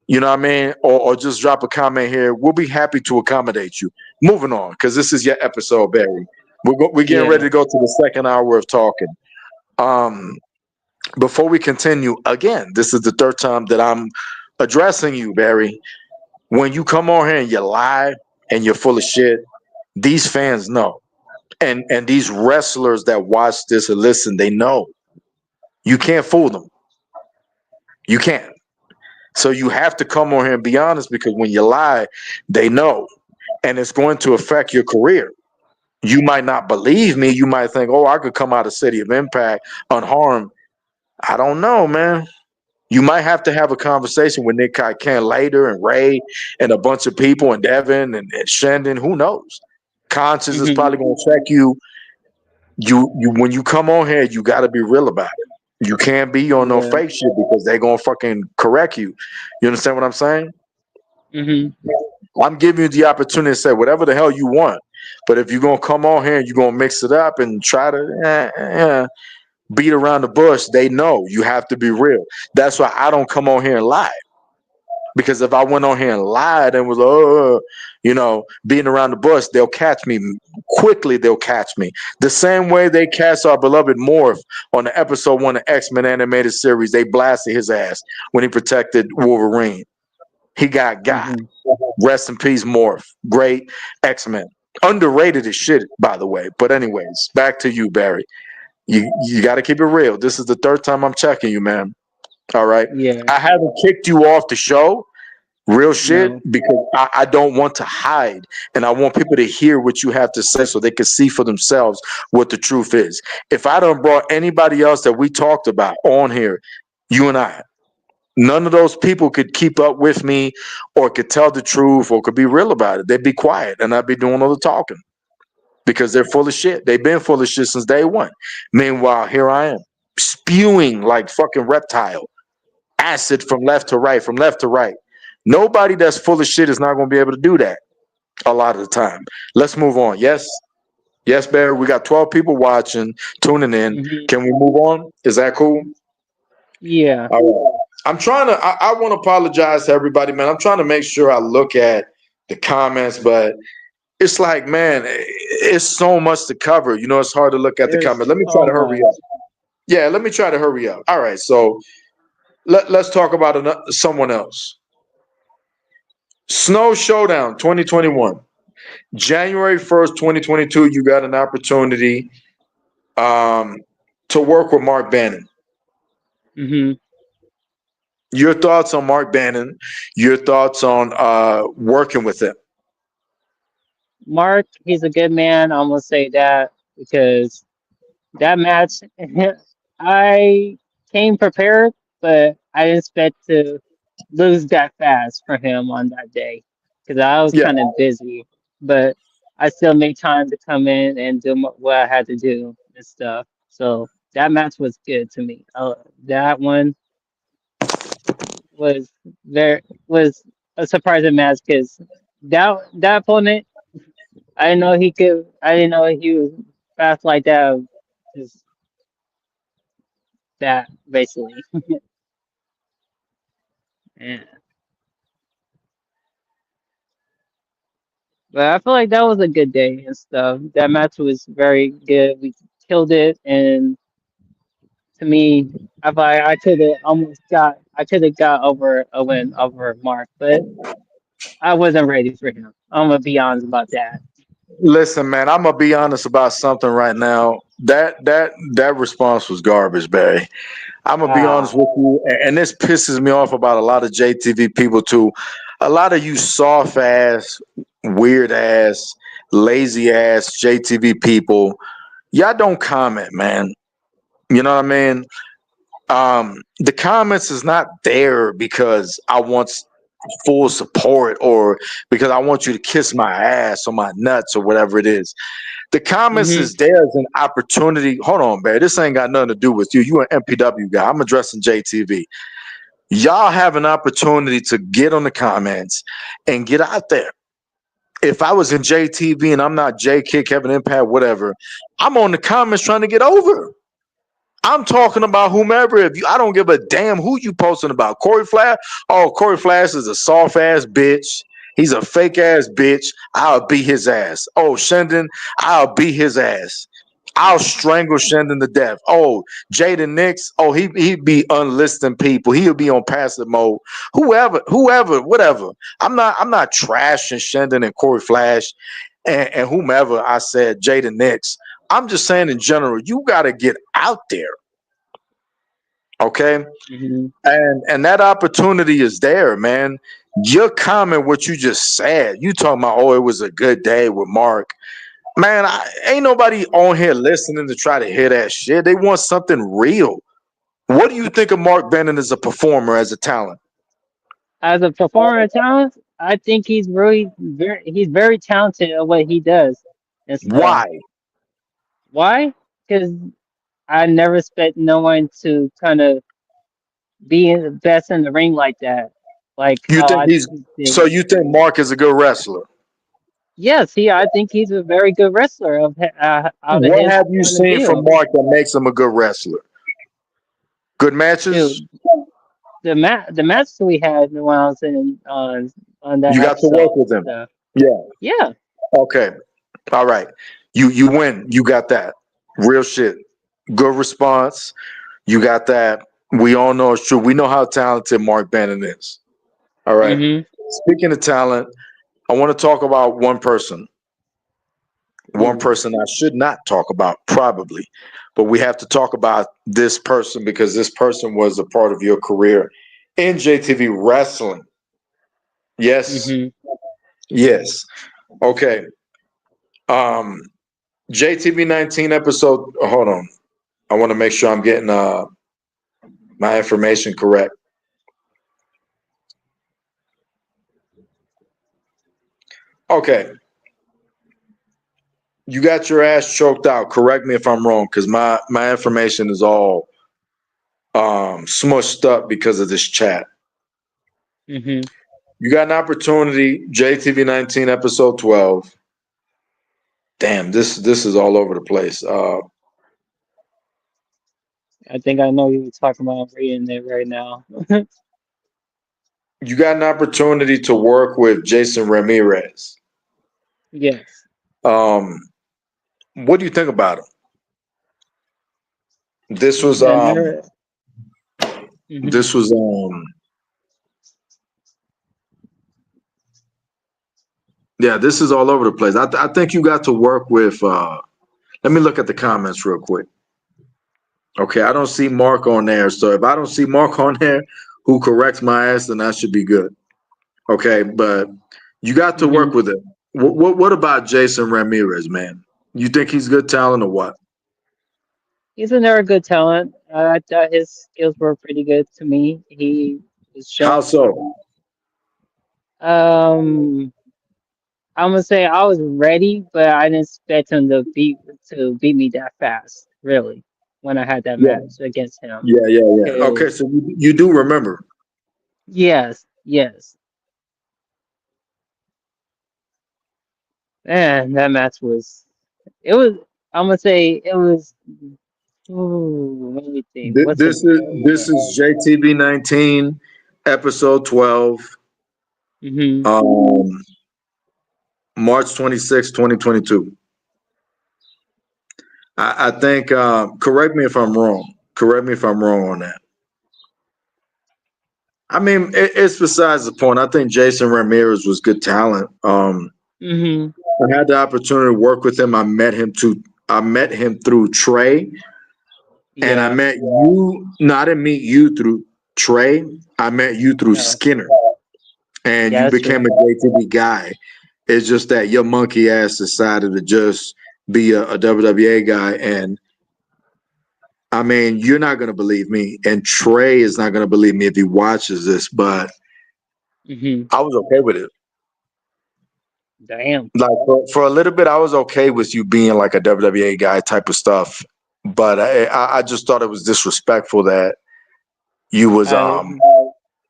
you know what I mean, or just drop a comment here. We'll be happy to accommodate you. Moving on, because this is your episode, Barry. We're getting ready Yeah. to go to the second hour of talking. Um, Before we continue, again, this is the third time that I'm addressing you, Barry. When you come on here and you lie and you're full of shit, these fans know. And these wrestlers that watch this and listen, they know. You can't fool them. You can't. So you have to come on here and be honest, because when you lie, they know. And it's going to affect your career. You might not believe me. You might think, oh, I could come out of City of Impact unharmed. I don't know, man. You might have to have a conversation with Nick Ken later, and Ray and a bunch of people, and Devin and Shandon. Who knows? Conscious is Mhm. probably going to check you. You when you come on here, you got to be real about it. You can't be on no Yeah. fake shit, because they're gonna fucking correct you. You understand what I'm saying? Mhm. I'm giving you the opportunity to say whatever the hell you want, but if you're gonna come on here and you're gonna mix it up and try to beat around the bush, they know you have to be real. That's why I don't come on here and lie. Because if I went on here and lied and was, beating around the bush, they'll catch me quickly. They'll catch me the same way they catch our beloved Morph on the episode 1 of X-Men animated series. They blasted his ass when he protected Wolverine. He got. Mhm. Rest in peace, Morph. Great X-Men. Underrated as shit, by the way. But anyways, back to you, Barry. You got to keep it real. This is the third time I'm checking you, man. All right. Yeah. I haven't kicked you off the show. Real shit, No. because I don't want to hide, and I want people to hear what you have to say so they can see for themselves what the truth is. If I don't brought anybody else that we talked about on here, you and I, none of those people could keep up with me or could tell the truth or could be real about it. They'd be quiet and I'd be doing all the talking because they're full of shit. They've been full of shit since day one. Meanwhile, here I am spewing like fucking reptile acid from left to right, from left to right. Nobody that's full of shit is not going to be able to do that a lot of the time. Let's move on. Yes. Yes, Barry. We got 12 people watching, tuning in. Mhm. Can we move on? Is that cool? Yeah. All right. I want to apologize to everybody, man. I'm trying to make sure I look at the comments, but it's like, man, it's so much to cover. It's hard to look at the comments. There's Let me try so to hurry up. much. Yeah, let me try to hurry up. All right. So let's talk about someone else. Snow Showdown 2021. January 1st, 2022, you got an opportunity um, to work with Mark Bannon. Mhm. Your thoughts on Mark Bannon, your thoughts on working with him. Mark, he's a good man. I'm gonna say that because that match, I came prepared, but I didn't expect to lose that fast for him on that day because I was Yeah. kind of busy. But I still made time to come in and do what I had to do and stuff. So that match was good to me. That one was was a surprising match because that opponent, I didn't know he could. I didn't know he was fast like that. Just that basically. Yeah. But I feel like that was a good day and stuff. That match was very good. We killed it, and to me, I feel like I could have got over a win over Mark, but I wasn't ready for him. I'm gonna be honest about that. Listen, man, I'm gonna be honest about something right now. That response was garbage, Barry. I'm gonna be honest Ah. with you, and this pisses me off about a lot of JTV people too. A lot of you soft ass, weird ass, lazy ass JTV people, y'all don't comment, man. You know what I mean? The comments is not there because I want full support or because I want you to kiss my ass or my nuts or whatever it is. The comments Mhm. is there as an opportunity. Hold on, man. This ain't got nothing to do with you. You an MPW guy. I'm addressing JTV. Y'all have an opportunity to get on the comments and get out there. If I was in JTV and I'm not J Kick, Kevin Impact, whatever, I'm on the comments trying to get over. I'm talking about whomever. If you, I don't give a damn who you posting about. Corey Flash. Oh, Corey Flash is a soft ass bitch. He's a fake ass bitch. I'll beat his ass. Oh, Shendon, I'll beat his ass. I'll strangle Shendon to death. Oh, Jaden Nix. Oh, he'd be unlisting people. He'll be on passive mode. Whoever, whatever. I'm not trashing Shendon and Corey Flash and whomever I said, Jaden Nix. I'm just saying in general, you got to get out there. Okay. Mhm. And that opportunity is there, man. Your comment, what you just said, you talking about, oh, it was a good day with Mark. Man, ain't nobody on here listening to try to hear that shit. They want something real. What do you think of Mark Bennett as a performer, as a talent? As a performer talent, I think he's very talented at what he does and stuff. Why? Why? Because I never expect no one to kind of be in the best in the ring like that. Like You how think I he's think he so did. you think Mark is a good wrestler? Yes, I think he's a very good wrestler out of What his have you point of seen from view. Mark that makes him a good wrestler? Good matches? Dude, the match we had when I was in on that You got to episode work with and him. stuff. Yeah. Yeah. Okay. All right. You win. You got that. Real shit. Good response. You got that. We all know it's true. We know how talented Mark Bannon is. All right. Mhm. Speaking of talent, I want to talk about one person. One Ooh. person I should not talk about, probably, but we have to talk about this person because this person was a part of your career in JTV wrestling. Yes. Mhm. Yes. Okay. Um, JTV 19 episode. Hold on. I want to make sure I'm getting my information correct. Okay. You got your ass choked out. Correct me if I'm wrong, because my information is all smushed up because of this chat. Mhm. You got an opportunity, JTV 19 episode 12. Damn, this is all over the place. I think I know you were talking about. I'm reading it right now. You got an opportunity to work with Jason Ramirez. Yes. Um, what do you think about him? This was I never. Mhm. this was yeah, this is all over the place. I think you got to work with let me look at the comments real quick. Okay, I don't see Mark on there. So if I don't see Mark on there who corrects my ass, then I should be good. Okay, but you got to work Mhm. with him. What about Jason Ramirez, man? You think he's good talent or what? He's another good talent. I thought his skills were pretty good to me. He was How shown. so? Um, I'm gonna say I was ready, but I didn't expect him to beat me that fast. Really, when I had that Yeah, match against him. yeah. Okay, 'Cause so you do remember. yes, yes, and that match was. It was. I'm gonna say it was. Ooh, let me think. What's a good This match? is JTB 19, episode 12, Mm-hmm. um, March 26, 2022. I think. Correct me if I'm wrong. Correct me if I'm wrong on that. I mean, it's besides the point. I think Jason Ramirez was good talent. Mm-hmm. I had the opportunity to work with him. I met him through Trey, and I Yeah. met you. No, I didn't meet you through Trey. I met you through No. Skinner, and Yeah, you that's true. became a JTB guy. It's just that your monkey ass decided to just be a WWA guy, and I mean, you're not gonna believe me, and Trey is not gonna believe me if he watches this, but Mm-hmm. I was okay with it. Damn. Like for a little bit, I was okay with you being like a WWA guy type of stuff, but I just thought it was disrespectful that you was I.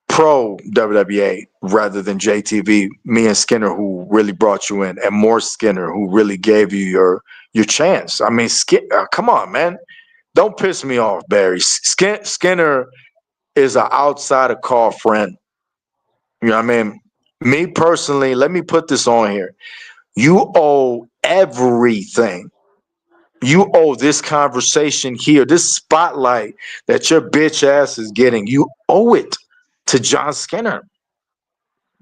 pro WWA rather than JTV. Me and Skinner, who really brought you in, and more Skinner, who really gave you your chance. I mean, come on, man, don't piss me off, Barry. Skinner is an outside call friend. You know what I mean? Me personally, let me put this on here. You owe everything. You owe this conversation here, this spotlight that your bitch ass is getting. You owe it to John Skinner.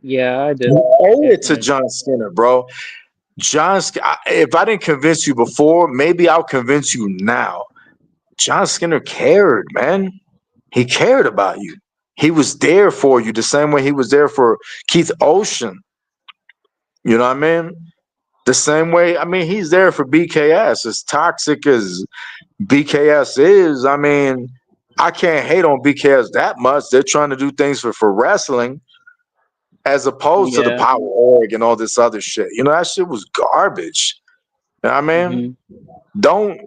Yeah, I You do. owe it to Definitely. John Skinner, bro. If I didn't convince you before, maybe I'll convince you now. John Skinner cared, man. He cared about you. He was there for you the same way he was there for Keith Ocean. You know what I mean? The same way, I mean, he's there for BKS. As toxic as BKS is, I mean, I can't hate on BKS that much. They're trying to do things for wrestling as opposed to the Yeah. Power Org and all this other shit. You know, that shit was garbage. You know what I mean? Mm-hmm. Don't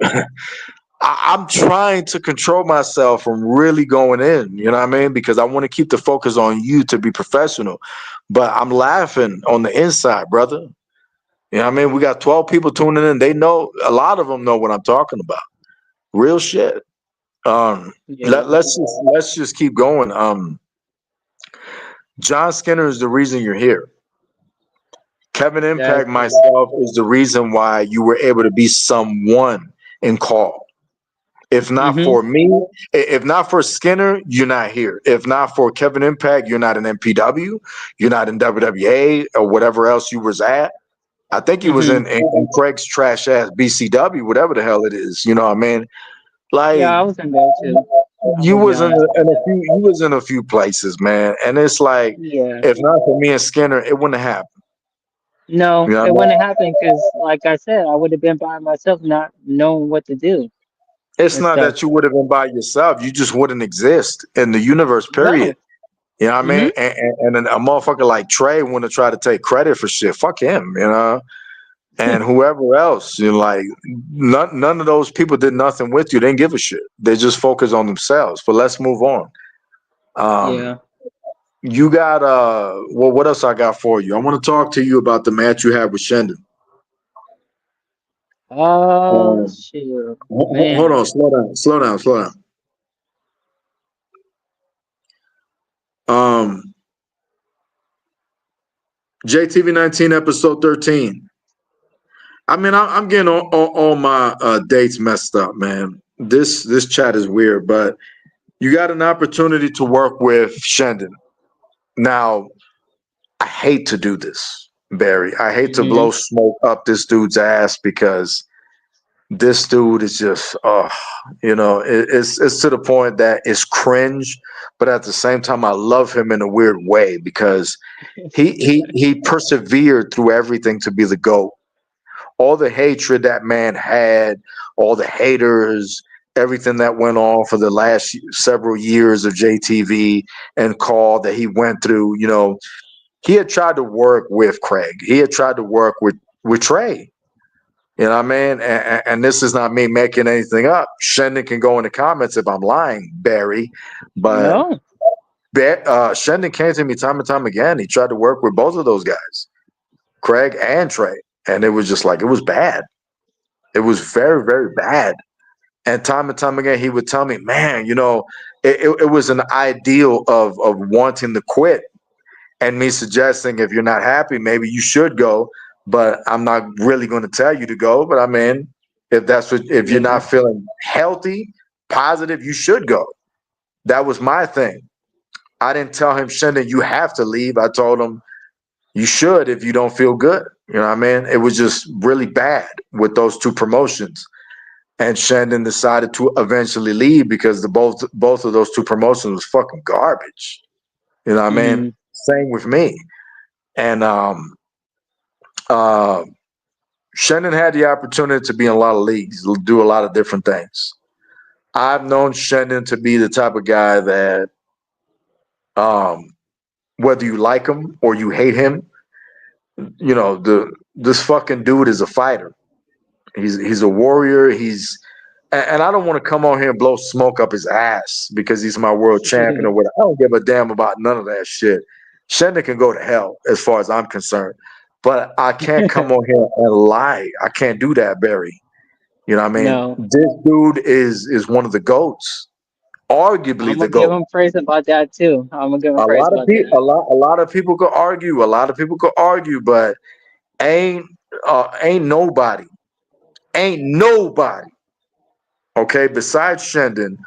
I'm trying to control myself from really going in, you know what I mean? Because I want to keep the focus on you to be professional. But I'm laughing on the inside, brother. You know what I mean? We got 12 people tuning in. They know, a lot of them know what I'm talking about. Real shit. Um, Yeah. let's just keep going. John Skinner is the reason you're here. Kevin Impact, That's myself, is the reason why you were able to be someone in call. If not mm-hmm. for me, if not for Skinner, you're not here. If not for Kevin Impact, you're not in MPW, you're not in WWA or whatever else you was at. I think he was Mm-hmm. in Craig's trash ass BCW, whatever the hell it is. You know what I mean? Like Yeah, I was in there too. I'm you gonna be was honest. you was in a few places, man. And it's like, Yeah. if not for me and Skinner, it wouldn't have happened. You No, know it what I wouldn't mean? happen because, like I said, I would have been by myself, not knowing what to do It's and not stuff. that you would have been by yourself. You just wouldn't exist in the universe, period. No. You know what I Mm-hmm. mean? And then a motherfucker like Trey want to try to take credit for shit. Fuck him, you know? And whoever else, you know, like none of those people did nothing with you. They didn't give a shit. They just focused on themselves. But let's move on. Yeah. You got well, what else I got for you? I want to talk to you about the match you had with Shendon. Oh Um, shoot, Hold man. on, slow down. Um, JTV 19 episode 13. I mean, I'm getting all my dates messed up, man. This chat is weird, but you got an opportunity to work with Shendon. Now, I hate to do this, Barry. I hate to Mm-hmm. blow smoke up this dude's ass because This dude is just, it's to the point that it's cringe, but at the same time, I love him in a weird way because he persevered through everything to be the GOAT. All the hatred that man had, all the haters, everything that went on for the last several years of JTV and call that he went through, he had tried to work with Craig. He had tried to work with Trey. You know what I mean? And this is not me making anything up. Shendon can go in the comments if I'm lying, Barry. But No, Shendon came to me time and time again. He tried to work with both of those guys, Craig and Trey. And it was just like, it was bad. It was very, very bad. And time again, he would tell me, man, it was an ideal of wanting to quit and me suggesting if you're not happy, maybe you should go. But I'm not really going to tell you to go. But I mean, if you're yeah, not feeling healthy, positive, you should go. That was my thing. I didn't tell him, Shendon, you have to leave. I told him you should if you don't feel good. You know what I mean? It was just really bad with those two promotions. And Shandon decided to eventually leave because the both of those two promotions was fucking garbage. You know what I mean? hmm, Same with me. And uh, Shandon had the opportunity to be in a lot of leagues, do a lot of different things. I've known Shandon to be the type of guy that, um, whether you like him or you hate him, this fucking dude is a fighter. He's a warrior. And I don't want to come on here and blow smoke up his ass because he's my world champion or whatever. I don't give a damn about none of that shit. Shandon can go to hell as far as I'm concerned. But I can't come on here and lie. I can't do that, Barry. You know what I mean? no. This dude is one of the goats, arguably I'm the gonna give goat. him praise about that too. I'm gonna give him A praise lot of about people, that. a lot of people could argue. A lot of people could argue, but ain't ain't nobody, ain't nobody, okay, besides Shendon,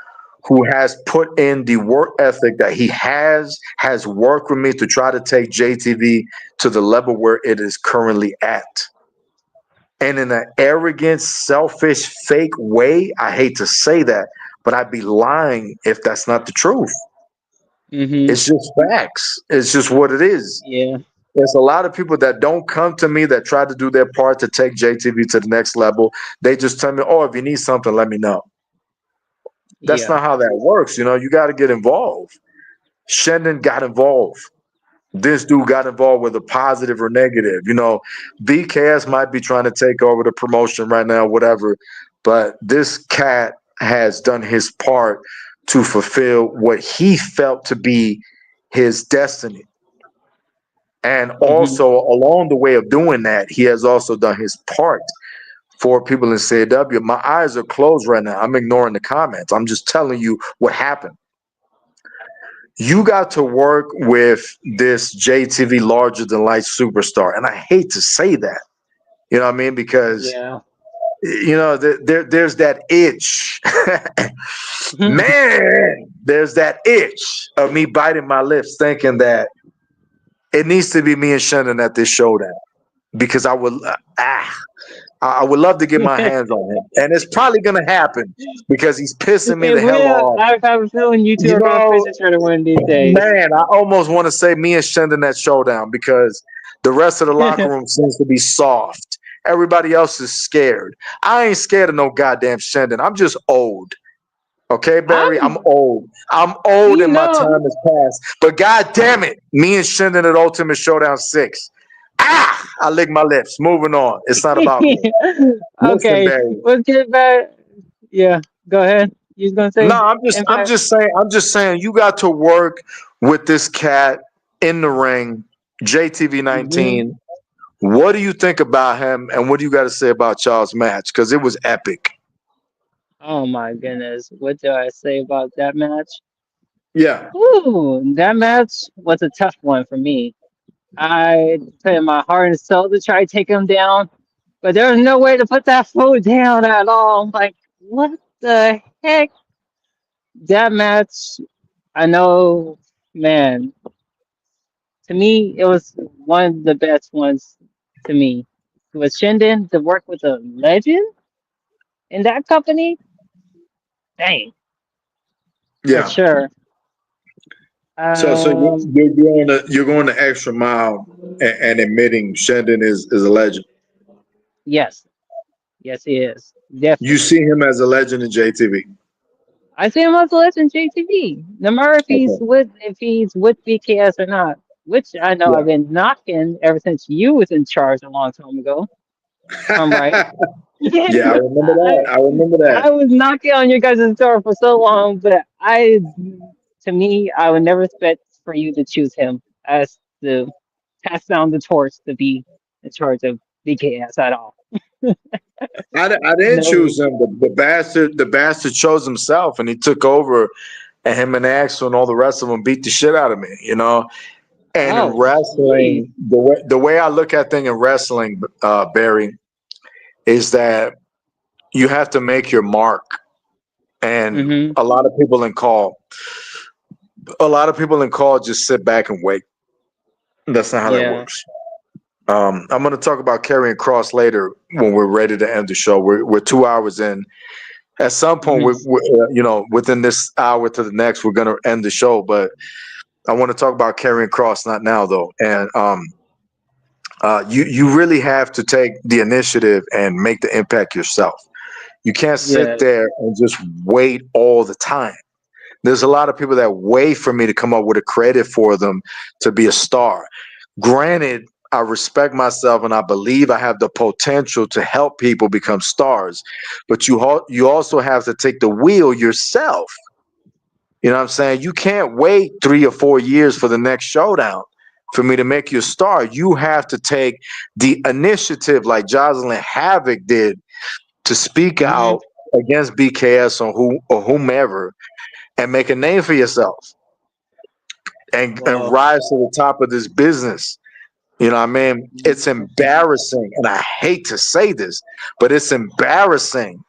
who has put in the work ethic that he has worked with me to try to take JTV to the level where it is currently at. And in an arrogant, selfish, fake way, I hate to say that, but I'd be lying if that's not the truth. Hmm. It's just facts. It's just what it is. Yeah, There's a lot of people that don't come to me that try to do their part to take JTV to the next level. They just tell me, oh, if you need something, let me know. That's yeah. not how that works. You got to get involved. Shendon got involved. This dude got involved with a positive or negative. BKS might be trying to take over the promotion right now, whatever. But this cat has done his part to fulfill what he felt to be his destiny. And Hmm. also, along the way of doing that, he has also done his part for people in CW. My eyes are closed right now. I'm ignoring the comments. I'm just telling you what happened. You got to work with this JTV larger than life superstar. And I hate to say that, you know what I mean? Because, Yeah. there's that itch. Man, there's that itch of me biting my lips thinking that it needs to be me and Shannon at this showdown because I would love to get my hands on him. And it's probably going to happen because he's pissing me It the hell will. off. I have a feeling you two You are gonna face know, each other one of these days. Man, I almost want to say me and Shendon that showdown because the rest of the locker room seems to be soft. Everybody else is scared. I ain't scared of no goddamn Shendon. I'm just old. Okay, Barry? I'm I'm, old. I'm old you and my know, time has passed. But god damn it, me and Shendon at Ultimate Showdown 6. I lick my lips. Moving on. It's not about me. Listen, okay, Barry. let's get back. Yeah, go ahead. You was gonna No, say I'm Impact? just saying, you got to work with this cat in the ring, JTV Hmm. 19. What do you think about him and what do you got to say about Charles' match? Because it was epic. Oh my goodness, what do I say about that match? Yeah. Ooh, that match was a tough one for me. I put in my heart and soul to try to take him down, but there was no way to put that fool down at all. I'm like, what the heck? That match, I know, man, to me, it was one of the best ones to me. With Shinden to work with a legend? in that company, dang, for Yeah. sure. So Um, you're going the extra mile and admitting Shendon is a legend. yes, yes, he is You definitely. see him as a legend in JTV. I see him as a legend JTV. No matter Okay. if he's with BKS or not, which I know I've Yeah. been knocking ever since you was in charge a long time ago. If I'm right. Yeah, I remember I that. I remember that. I was knocking on your guys' door for so long, but to me, I would never expect for you to choose him as the pass down the torch to be in charge of BKS at all. I didn't No. choose him. The bastard chose himself, and he took over. And him and Axel and all the rest of them beat the shit out of me. And in Oh, jeez. wrestling, the way I look at thing in wrestling, Barry, is that you have to make your mark. And Mm-hmm. a lot of people in call just sit back and wait. That's not how that Yeah. works. I'm going to talk about Karrion Cross later when we're ready to end the show. We're 2 hours in. At some point, Mm-hmm. within this hour to the next, we're going to end the show. But I want to talk about Karrion Cross, not now though. And you really have to take the initiative and make the impact yourself. You can't sit Yes. there and just wait all the time. There's a lot of people that wait for me to come up with a credit for them to be a star. Granted, I respect myself and I believe I have the potential to help people become stars, but you also have to take the wheel yourself. You know what I'm saying? You can't wait 3 or 4 years for the next showdown for me to make you a star. You have to take the initiative like Jocelyn Havoc did to speak Mm-hmm. out against BKS or whomever and make a name for yourself and Well, rise to the top of this business. You know what I mean? It's embarrassing, and I hate to say this, but it's embarrassing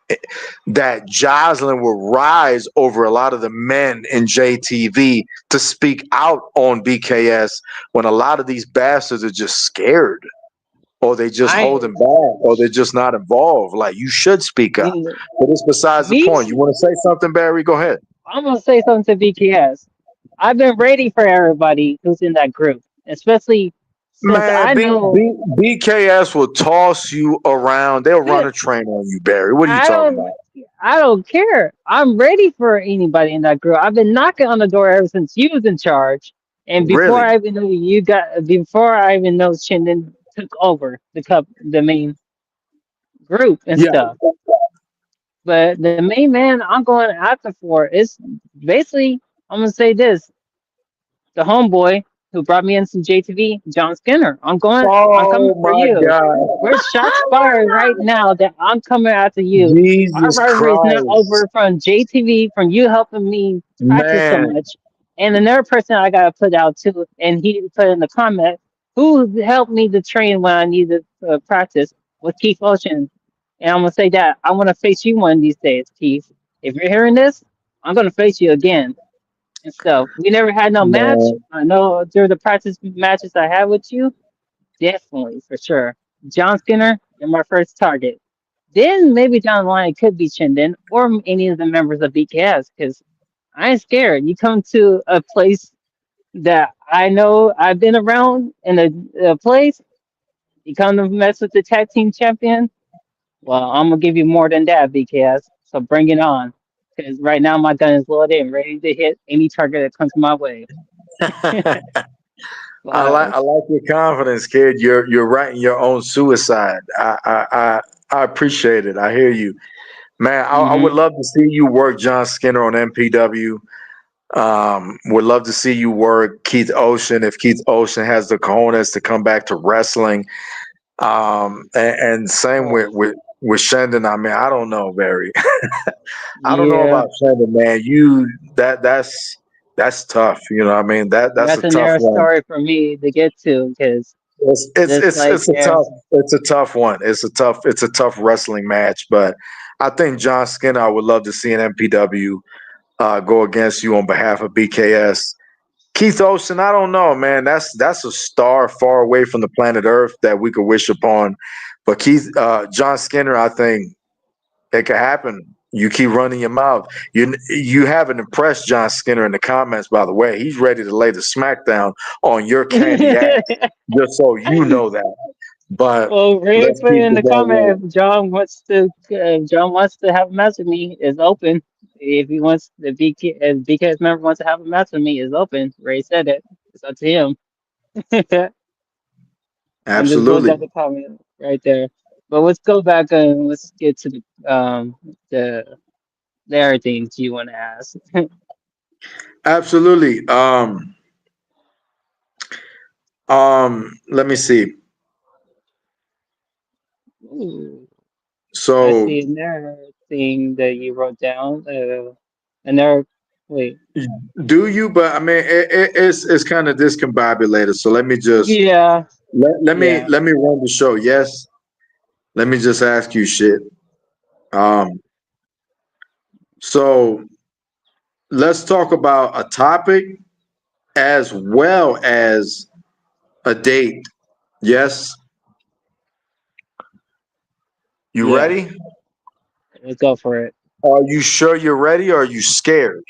that Jocelyn will rise over a lot of the men in JTV to speak out on BKS when a lot of these bastards are just scared or they just I holding back or they're just not involved. Like you should speak up. you But it's besides the me. point. You want to say something, Barry? Go ahead. I'm gonna say something to BKS. I've been ready for everybody who's in that group, especially since Man, I know BKS will toss you around. They'll run a train on you, Barry. What are you I talking don't about? I don't care. I'm ready for anybody in that group. I've been knocking on the door ever since you was in charge. And Really? before I even know Chinden took over the main group and Yeah. stuff. But the main man I'm going after for is basically I'm gonna say this. The homeboy who brought me into JTV, John Skinner. I'm coming Oh for my you. God. We're shots fired right now that I'm coming after you. Our Jesus rivalry is not Christ. over from JTV, from you helping me practice so Man. much. And another person I gotta put out too, and he put in the comment, who helped me to train when I needed practice was Keith Ocean. And I'm gonna say that I want to face you one of these days, Keith. If you're hearing this, I'm gonna face you again and stuff. We never had no match. Man. I know during the practice matches I had with you, definitely for sure. John Skinner, you're my first target. Then maybe down the line it could be Chinden or any of the members of BKS because I ain't scared. You come to a place that I know I've been around in a place, you come to mess with the tag team champion. Well, I'm gonna give you more than that, BKS. So bring it on. Because right now my gun is loaded and ready to hit any target that comes my way. I But like your confidence, kid. You're writing your own suicide. I appreciate it. I hear you. Man, I would hmm love to see you work John Skinner on MPW. Would love to see you work Keith Ocean if Keith Ocean has the cojones to come back to wrestling. And same with oh, with Shendon. I mean, I don't know, Barry. I don't know yeah, about Shendon, man. That's tough. You know, what I mean that's a that's a tough narrow one. story for me to get to because just like yeah, It's a tough one. It's a tough wrestling match. But I think John Skinner, I would love to see an MPW go against you on behalf of BKS. Keith Olsen, I don't know, man. That's a star far away from the planet Earth that we could wish upon. But John Skinner, I think It could happen. You keep running your mouth. You haven't impressed John Skinner in the comments, by the way. He's ready to lay the smackdown on your candy ass, just so you know that. But Well, Ray let's put keep in the the ball comment rolling. if John wants to have a match with me, it's open. If he wants the if BK's member wants to have a match with me, it's open. Ray said it. It's up to him. I'm just going Absolutely. down the comment right there. But let's go back and let's get to the the other things you want to ask. Absolutely. Let me see. Ooh, I So see another thing that you wrote down. Another wait. do you? But I mean, it's kind of discombobulated. So let me just Yeah, let me yeah. let me run the show. Yes. Let me just ask you shit. Um, so let's talk about a topic as well as a date. Yes. You Yeah, ready? let's go for it. Are you sure you're ready or are you scared?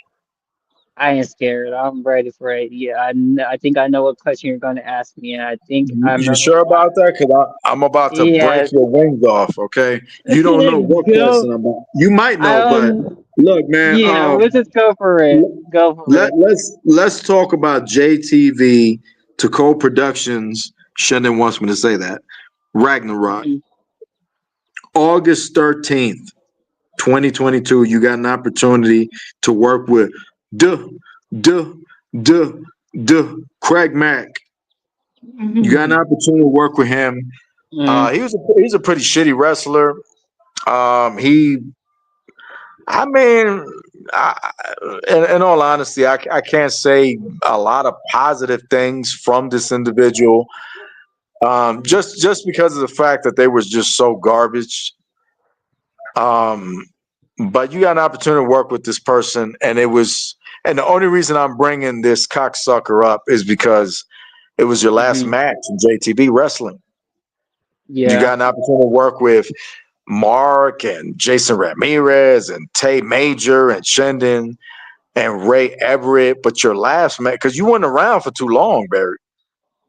I ain't scared. I'm ready for it. Yeah, I think I know what question you're going to ask me, and I think I You remember sure why. about that? Because I'm about to Yeah, break your wings off, okay? You don't know what go. question I'm about. You might I know, but don't. look, man, Yeah, let's just go for it. Go for it. let's talk about JTV to co-productions. Shannon wants me to say that. Ragnarok. Mhm. August 13th, 2022, you got an opportunity to work with duh, duh, duh, duh, Craig Mack. You got an Mhm. opportunity to work with him. Mhm. He's a pretty shitty wrestler. He, I mean, I, in all honesty, I can't say a lot of positive things from this individual. Just because of the fact that they was just so garbage. Um, but you got an opportunity to work with this person, and and the only reason I'm bringing this cocksucker up is because it was your last Mhm. match in JTB wrestling. You Yeah. got an opportunity to work with Mark and Jason Ramirez and Tay Major and Shendon and Ray Everett, but your last match, because you weren't around for too long, Barry.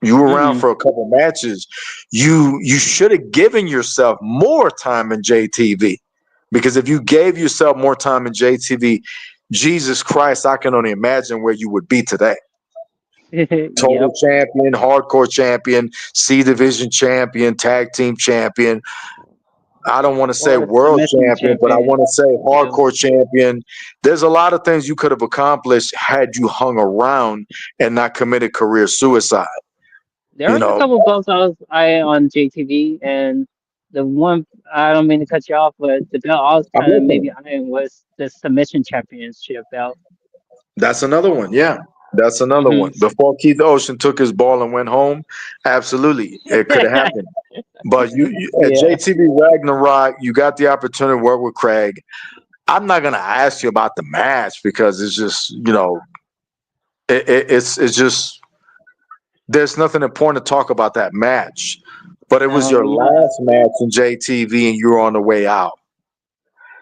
You were around Mhm. for a couple matches. You should have given yourself more time in JTV, because if you gave yourself more time in JTV, Jesus Christ, I can only imagine where you would be today. Total Yep. champion, hardcore champion, C division champion, tag team champion. I don't want to say Or world submission champion, but I champion. want to say Yeah. hardcore champion. There's a lot of things you could have accomplished had you hung around and not committed career suicide. There You was a know, couple belts I on JTV, and the one I don't mean to cut you off, but the belt I was I'm kind of maybe listening. eyeing was the submission championship belt. That's another one. Yeah, that's another Hmm. one. Before Keith Ocean took his ball and went home, absolutely, it could have happened. But you at Yeah. JTV Ragnarok, you got the opportunity to work with Craig. I'm not gonna ask you about the match because it's just it's just there's nothing important to talk about that match. But it was No, your yeah. last match in JTV and you were on the way out.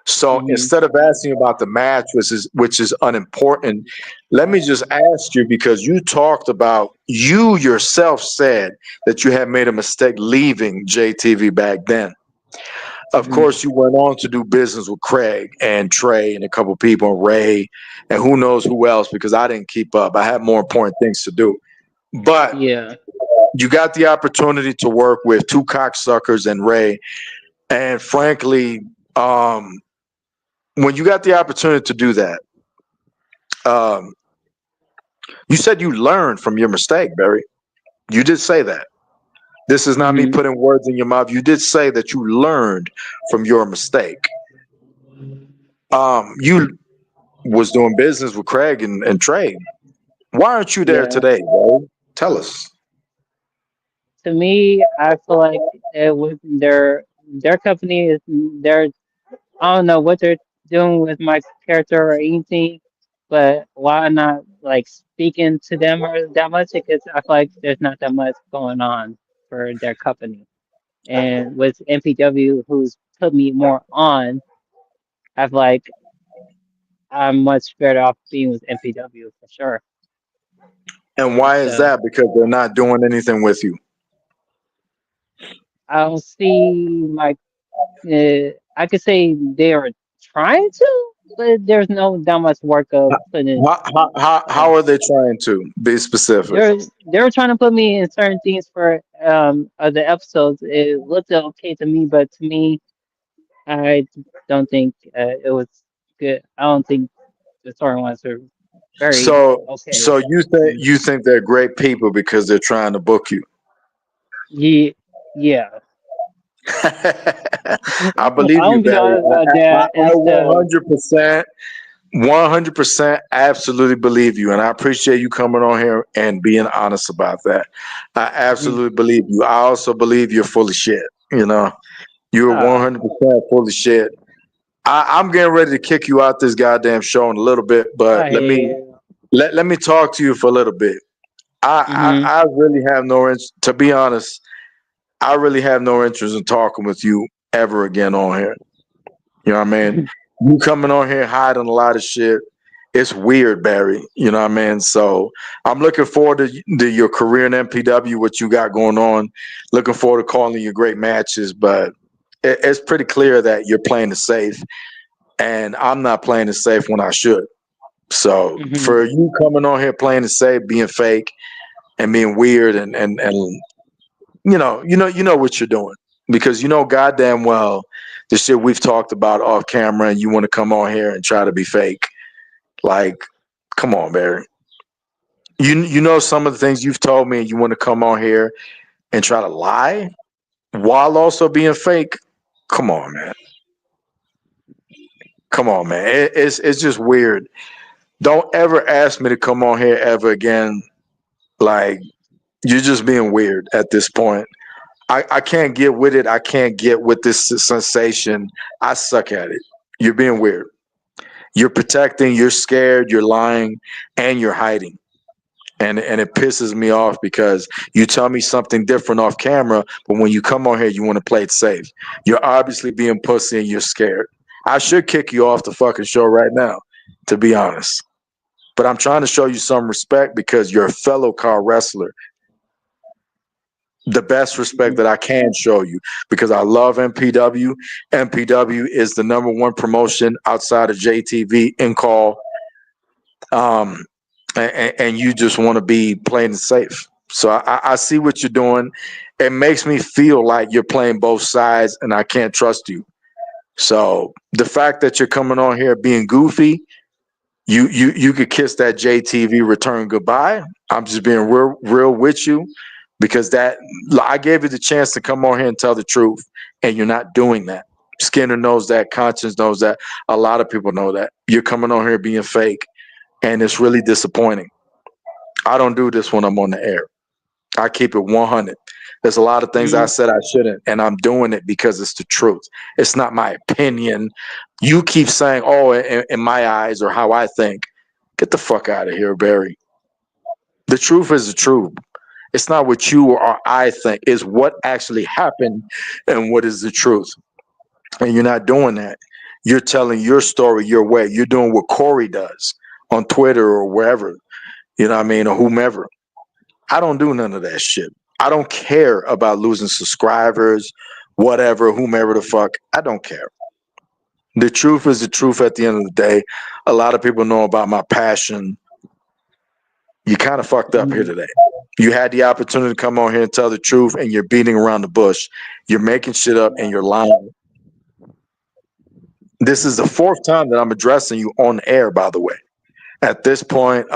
So Hmm. instead of asking about the match, which is unimportant, let me just ask you, because you talked about, you yourself said that you had made a mistake leaving JTV back then. Of Hmm. course, you went on to do business with Craig and Trey and a couple people, and Ray, and who knows who else, because I didn't keep up. I had more important things to do. But Yeah. you got the opportunity to work with two cocksuckers and Ray. And frankly, when you got the opportunity to do that, um, you said you learned from your mistake, Barry. You did say that. This is not me Hmm. putting words in your mouth. You did say that you learned from your mistake. You was doing business with Craig and Trey. Why aren't you there Yeah. today, bro? Tell us. To me, I feel like it was their company is their I don't know what they're doing with my character or anything, but why not like speaking to them or that much? Because I feel like there's not that much going on for their company. And with MPW, who's put me more on, I feel like I'm much better off being with MPW for sure. And why It's is that? Because they're not doing anything with you. I don't see my I could say they are trying to, but there's no that much work of putting in. How are they trying to be specific? They're trying to put me in certain things for the episodes. It looked okay to me, but to me, I don't think it was good. I don't think the storylines are very So okay. Mm. you think they're great people because they're trying to book you. Yeah, yeah. I believe I'm you, gonna be Barry. honest about that. I It's the 100% absolutely believe you. And I appreciate you coming on here and being honest about that. I mhm. absolutely believe you. I also believe you're full of shit. You know, you're uh, 100% full of shit. I'm getting ready to kick you out this goddamn show in a little bit, but I hear you. let me talk to you for a little bit. Hmm. I really have no interest, to be honest, I really have no interest in talking with you ever again on here. You know what I mean? You coming on here hiding a lot of shit. It's weird, Barry. You know what I mean? So I'm looking forward to your career in MPW, what you got going on. Looking forward to calling you great matches, but it's pretty clear that you're playing it safe, and I'm not playing it safe when I should. So Hmm. for you coming on here playing it safe, being fake and being weird and you know what you're doing because you know goddamn well the shit we've talked about off camera, and you want to come on here and try to be fake. Like, come on, Barry. You know some of the things you've told me, and you want to come on here and try to lie while also being fake. Come on, man. Come on, man. It's just weird. Don't ever ask me to come on here ever again. Like, you're just being weird at this point. I can't get with it. I can't get with this sensation. I suck at it. You're being weird. You're protecting, you're scared, you're lying, and you're hiding. And it pisses me off because you tell me something different off camera, but when you come on here, you want to play it safe. You're obviously being pussy and you're scared. I should kick you off the fucking show right now, to be honest. But I'm trying to show you some respect because you're a fellow car wrestler, the best respect that I can show you because I love MPW. MPW is the number one promotion outside of JTV in call, um, and you just want to be playing it safe. So I see what you're doing. It makes me feel like you're playing both sides, and I can't trust you. So the fact that you're coming on here being goofy, you could kiss that JTV return goodbye. I'm just being real with you because that I gave you the chance to come on here and tell the truth, and you're not doing that. Skinner knows that. Conscience knows that. A lot of people know that. You're coming on here being fake, and it's really disappointing. I don't do this when I'm on the air. I keep it 100. There's a lot of things I Hmm. said I shouldn't, and I'm doing it because it's the truth. It's not my opinion. You keep saying, "Oh, in my eyes," or how I think. Get the fuck out of here, Barry. The truth is the truth. It's not what you or I think. It's what actually happened, and what is the truth. And you're not doing that. You're telling your story your way. You're doing what Corey does on Twitter or wherever. You know what I mean, or whomever. I don't do none of that shit. I don't care about losing subscribers, whatever, whomever the fuck. I don't care. The truth is the truth at the end of the day. A lot of people know about my passion. You kind of fucked up here Hmm. today. You had the opportunity to come on here and tell the truth, and you're beating around the bush. You're making shit up and you're lying. This is the fourth time that I'm addressing you on air, by the way. At this point,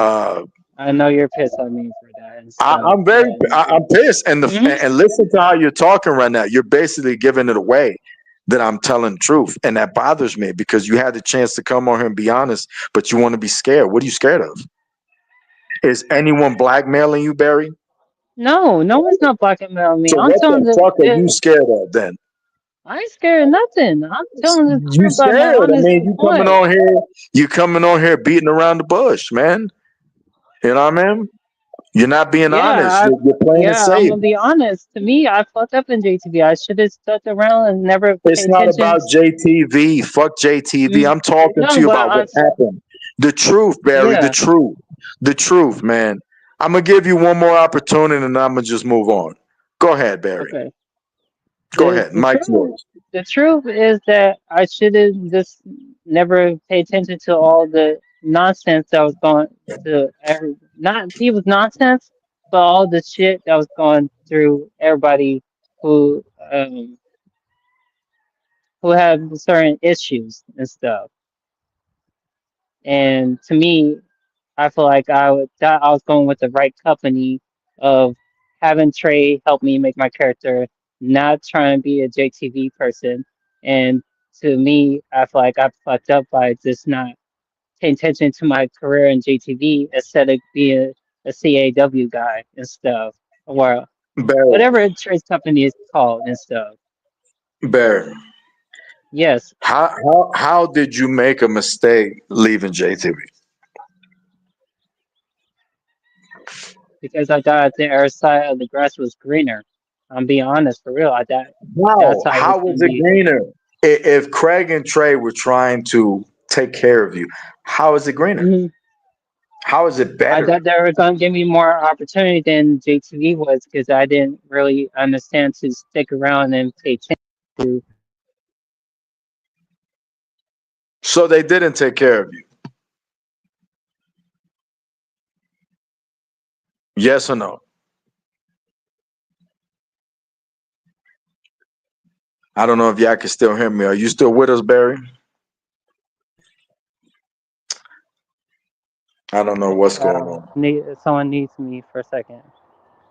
I know you're pissed at me for that and stuff, but I'm pissed, and mhm. and listen to how you're talking right now. You're basically giving it away that I'm telling the truth, and that bothers me because you had the chance to come on here and be honest, but you want to be scared. What are you scared of? Is anyone blackmailing you, Barry? No, no one's not blackmailing me. So I'm what telling the fuck are you scared of then? I ain't scared of nothing. I'm telling the You truth about my scared? I honest mean, point. you coming on here beating around the bush, man. You know what I mean? You're not being honest. Yeah, You're playing it yeah, I'm safe. gonna be honest. To me, I fucked up in JTV. I should have stuck around and never It's paid not attention. about JTV. Fuck JTV. I'm talking to No, you but about what happened. The truth, Barry. The yeah, truth. The truth, man. I'm gonna give you one more opportunity, and I'm gonna just move on. Go ahead, Barry. okay. Go The ahead. the Mike's truth yours. the truth is that I should have just never paid attention to all the nonsense that was going to every not people's nonsense, but all the shit that was going through everybody who um who have certain issues and stuff. And to me, I feel like I was going with the right company of having Trey help me make my character, not trying to be a JTV person. And to me, I feel like I fucked up by just not paying attention to my career in JTV instead of being a CAW guy and stuff, or Barry. whatever Trey's company is called and stuff. Barry. Yes, How did you make a mistake leaving JTV? because I thought the other side of the grass was greener. I'm being honest for real. I thought that's How? how it was How gonna was it be. greener? If Craig and Trey were trying to take care of you, how is it greener? Mhm. How is it I better? thought they were going to give me more opportunity than JTV was because I didn't really understand to stick around and pay attention to. So they didn't take care of you. Yes or no? I don't know if y'all can still hear me. Are you still with us, Barry? I don't know what's going on. Someone needs me for a second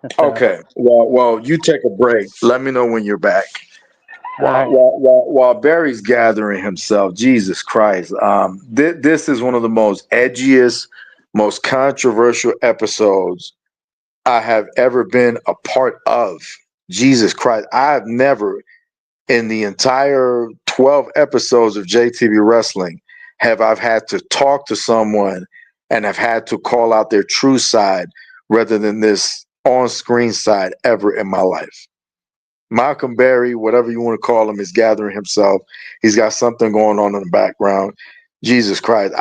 and stuff. Okay. Well, you take a break. Let me know when you're back. All right. While Barry's gathering himself, Jesus Christ, this is one of the most edgiest, most controversial episodes I have ever been a part of. Jesus Christ, I have never, in the entire 12 episodes of JTV Wrestling, have I've had to talk to someone and have had to call out their true side rather than this on-screen side ever in my life. Malcolm Berry, whatever you want to call him, is gathering himself. He's got something going on in the background. Jesus Christ,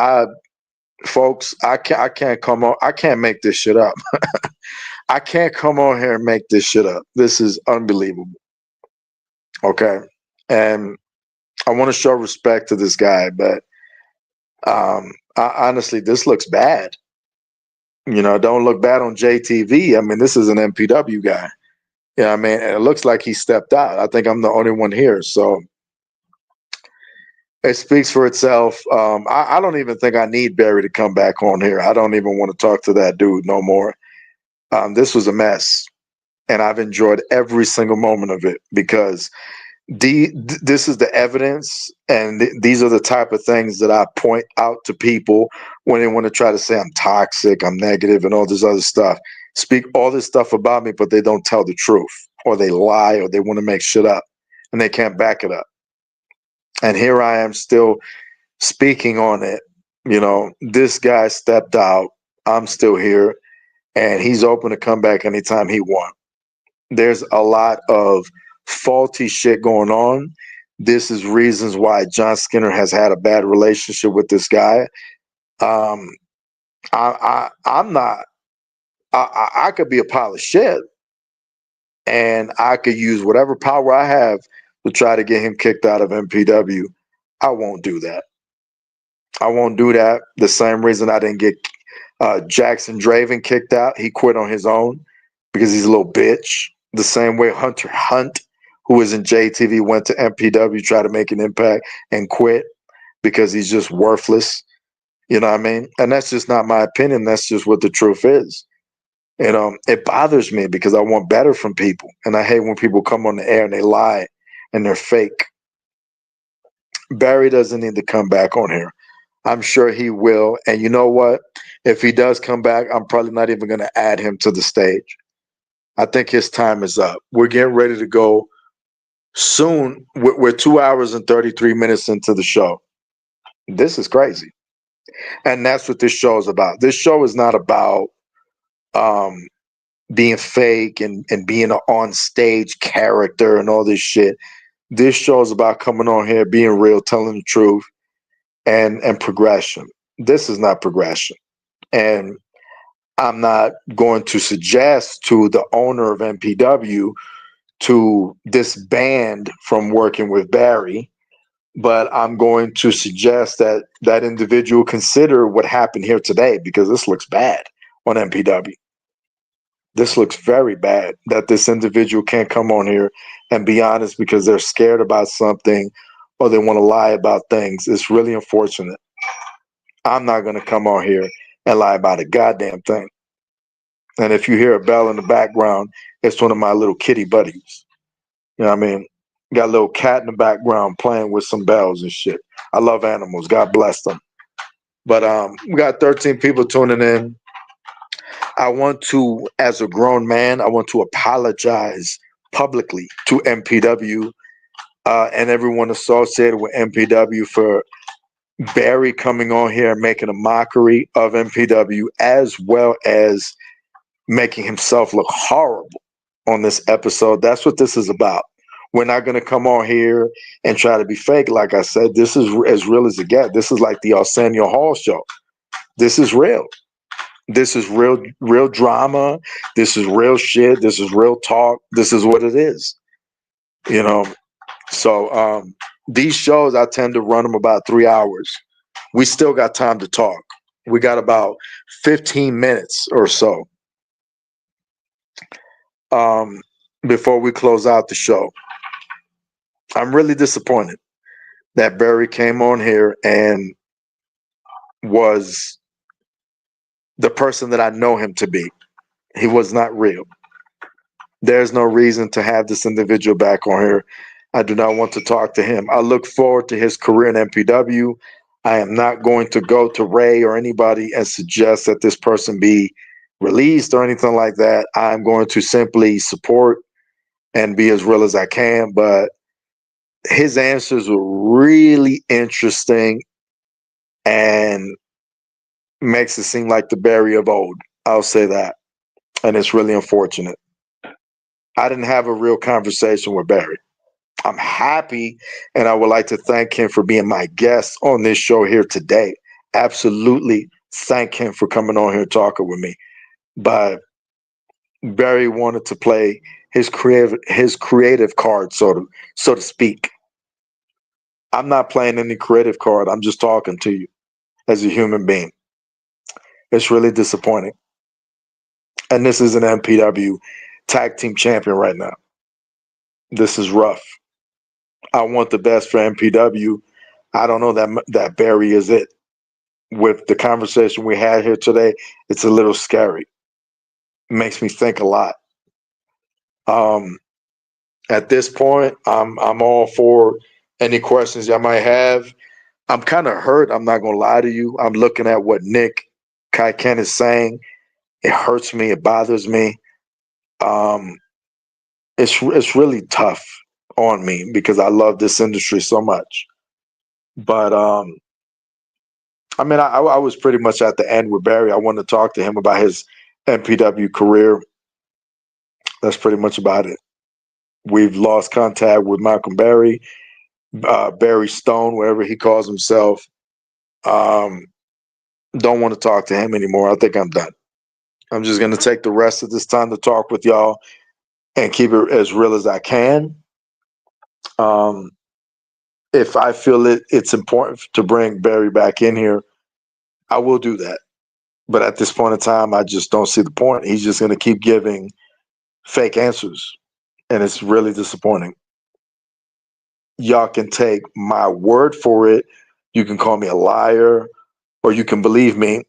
folks, I can't come on. I can't make this shit up. I can't come on here and make this shit up. This is unbelievable. Okay, and I want to show respect to this guy, but honestly, this looks bad. Don't look bad on JTV. I mean, this is an MPW guy. Yeah, I mean, it looks like he stepped out. I think I'm the only one here, so it speaks for itself. I don't even think I need Barry to come back on here. I don't even want to talk to that dude no more. This was a mess, and I've enjoyed every single moment of it because this is the evidence, and these are the type of things that I point out to people when they want to try to say I'm toxic, I'm negative, and all this other stuff. Speak all this stuff about me, but they don't tell the truth, or they lie, or they want to make shit up, and they can't back it up. And here I am still speaking on it. This guy stepped out. I'm still here, and he's open to come back anytime he wants. There's a lot of faulty shit going on. This is reasons why John Skinner has had a bad relationship with this guy. Um, I'm not. I could be a pile of shit, and I could use whatever power I have to try to get him kicked out of MPW. I won't do that. I won't do that. The same reason I didn't get Jackson Draven kicked out. He quit on his own because he's a little bitch. The same way Hunter Hunt, who was in JTV, went to MPW, tried to make an impact and quit because he's just worthless. You know what I mean? And that's just not my opinion. That's just what the truth is. It bothers me because I want better from people. And I hate when people come on the air and they lie and they're fake. Barry doesn't need to come back on here. I'm sure he will. And you know what? If he does come back, I'm probably not even going to add him to the stage. I think his time is up. We're getting ready to go soon. We're 2 hours and 33 minutes into the show. This is crazy. And that's what this show is about. This show is not about being fake and being an on stage character and all this shit. This show is about coming on here, being real, telling the truth, and progression. This is not progression. And I'm not going to suggest to the owner of MPW to disband from working with Barry, but I'm going to suggest that that individual consider what happened here today, because this looks bad on MPW. This looks very bad that this individual can't come on here and be honest because they're scared about something or they want to lie about things. It's really unfortunate. I'm not going to come on here and lie about a goddamn thing. And if you hear a bell in the background, it's one of my little kitty buddies. You know what I mean? Got a little cat in the background playing with some bells and shit. I love animals. God bless them. But we got 13 people tuning in. I want to, as a grown man, I want to apologize publicly to MPW and everyone associated with MPW for Barry coming on here and making a mockery of MPW, as well as making himself look horrible on this episode. That's what this is about. We're not going to come on here and try to be fake. Like I said, this is as real as it gets. This is like the Arsenio Hall show. This is real. This is real drama. This is real shit. This is real talk. This is what it is. You know, so these shows, I tend to run them about 3 hours. We still got time to talk. We got about 15 minutes or so before we close out the show. I'm really disappointed that Barry came on here and was the person that I know him to be. He was not real. There's no reason to have this individual back on here. I do not want to talk to him. I look forward to his career in MPW. I am not going to go to Ray or anybody and suggest that this person be released or anything like that. I'm going to simply support and be as real as I can. But his answers were really interesting and makes it seem like the Barry of old. I'll say that. And it's really unfortunate. I didn't have a real conversation with Barry. I'm happy, and I would like to thank him for being my guest on this show here today. Absolutely thank him for coming on here and talking with me. But Barry wanted to play his creative card, so to speak. I'm not playing any creative card. I'm just talking to you as a human being. It's really disappointing. And this is an MPW tag team champion right now. This is rough. I want the best for MPW. I don't know that Barry is it. With the conversation we had here today, it's a little scary. It makes me think a lot. At this point, I'm all for any questions y'all might have. I'm kind of hurt. I'm not gonna lie to you. I'm looking at what Nick Kaiken is saying. It hurts me. It bothers me. It's really tough on me because I love this industry so much. But I mean, I was pretty much at the end with Barry. I wanted to talk to him about his MPW career. That's pretty much about it. We've lost contact with Malcolm Barry, Barry Stone, wherever he calls himself. Don't want to talk to him anymore. I think I'm done. I'm just going to take the rest of this time to talk with y'all and keep it as real as I can. If I feel it's important to bring Barry back in here, I will do that. But at this point in time, I just don't see the point. He's just going to keep giving fake answers. And it's really disappointing. Y'all can take my word for it. You can call me a liar or you can believe me.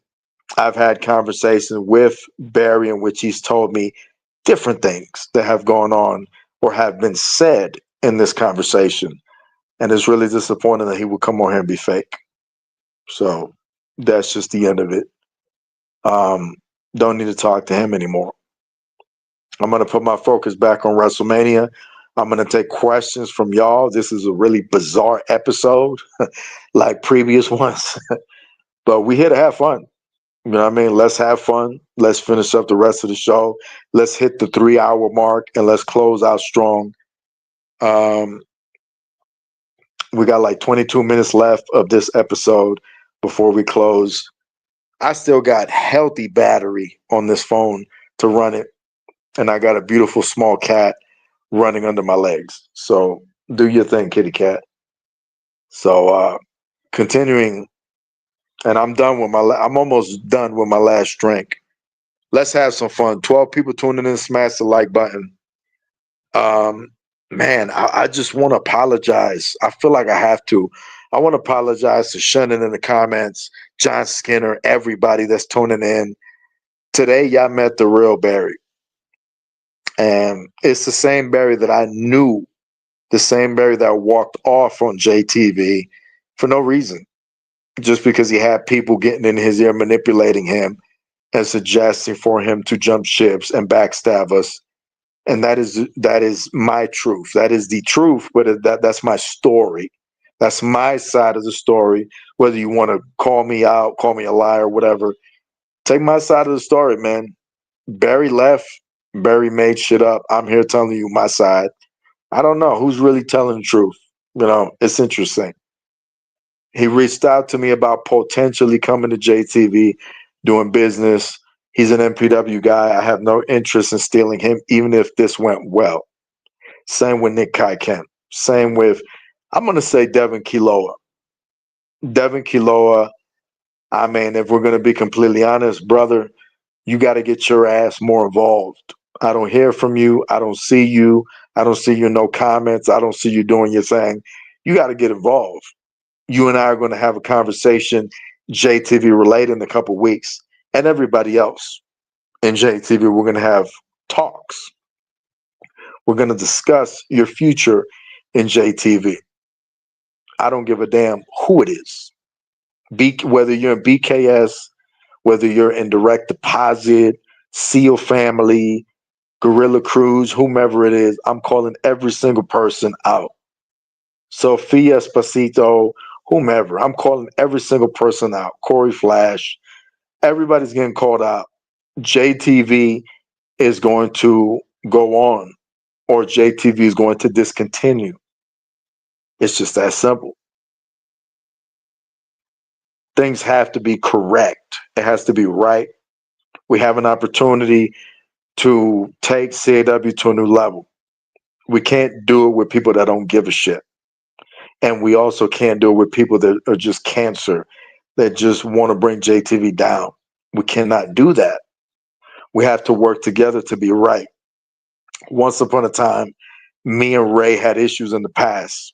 I've had conversations with Barry in which he's told me different things that have gone on or have been said in this conversation. And it's really disappointing that he would come on here and be fake. So that's just the end of it. Don't need to talk to him anymore. I'm going to put my focus back on WrestleMania. I'm going to take questions from y'all. This is a really bizarre episode like previous ones, but we're here to have fun. You know what I mean? Let's have fun. Let's finish up the rest of the show. Let's hit the 3 hour mark and let's close out strong. Um, we got like 22 minutes left of this episode before we close. I still got healthy battery on this phone to run it, and I got a beautiful small cat running under my legs. So do your thing, kitty cat. So continuing, and I'm done with I'm almost done with my last drink. Let's have some fun. 12 people tuning in. Smash the like button. Um, man, I just want to apologize. I feel like I have to. I want to apologize to Shannon in the comments, John Skinner, everybody that's tuning in. Today, y'all met the real Barry. And it's the same Barry that I knew, the same Barry that walked off on JTV for no reason, just because he had people getting in his ear, manipulating him and suggesting for him to jump ships and backstab us. And that is my truth. That is the truth, but that's my story. That's my side of the story. Whether you want to call me out, call me a liar, whatever, take my side of the story, man. Barry left. Barry made shit up. I'm here telling you my side. I don't know who's really telling the truth. It's interesting. He reached out to me about potentially coming to JTV, doing business. He's an MPW guy. I have no interest in stealing him, even if this went well. Same with Nick Kaiken. Same with, I'm going to say Devin Kiloa. Devin Kiloa, I mean, if we're going to be completely honest, brother, you got to get your ass more involved. I don't hear from you. I don't see you. I don't see you no comments. I don't see you doing your thing. You got to get involved. You and I are going to have a conversation, JTV related, in a couple weeks, and everybody else in JTV. We're going to have talks. We're going to discuss your future in JTV. I don't give a damn who it is. Whether you're in BKS, whether you're in direct deposit, SEAL family, Gorilla Cruise, whomever it is, I'm calling every single person out. Sophia Espacito, whomever, I'm calling every single person out. Corey Flash, everybody's getting called out. JTV is going to go on, or JTV is going to discontinue. It's just that simple. Things have to be correct. It has to be right. We have an opportunity to take CAW to a new level. We can't do it with people that don't give a shit. And we also can't do it with people that are just cancer, that just want to bring JTV down. We cannot do that. We have to work together to be right. Once upon a time, me and Ray had issues in the past.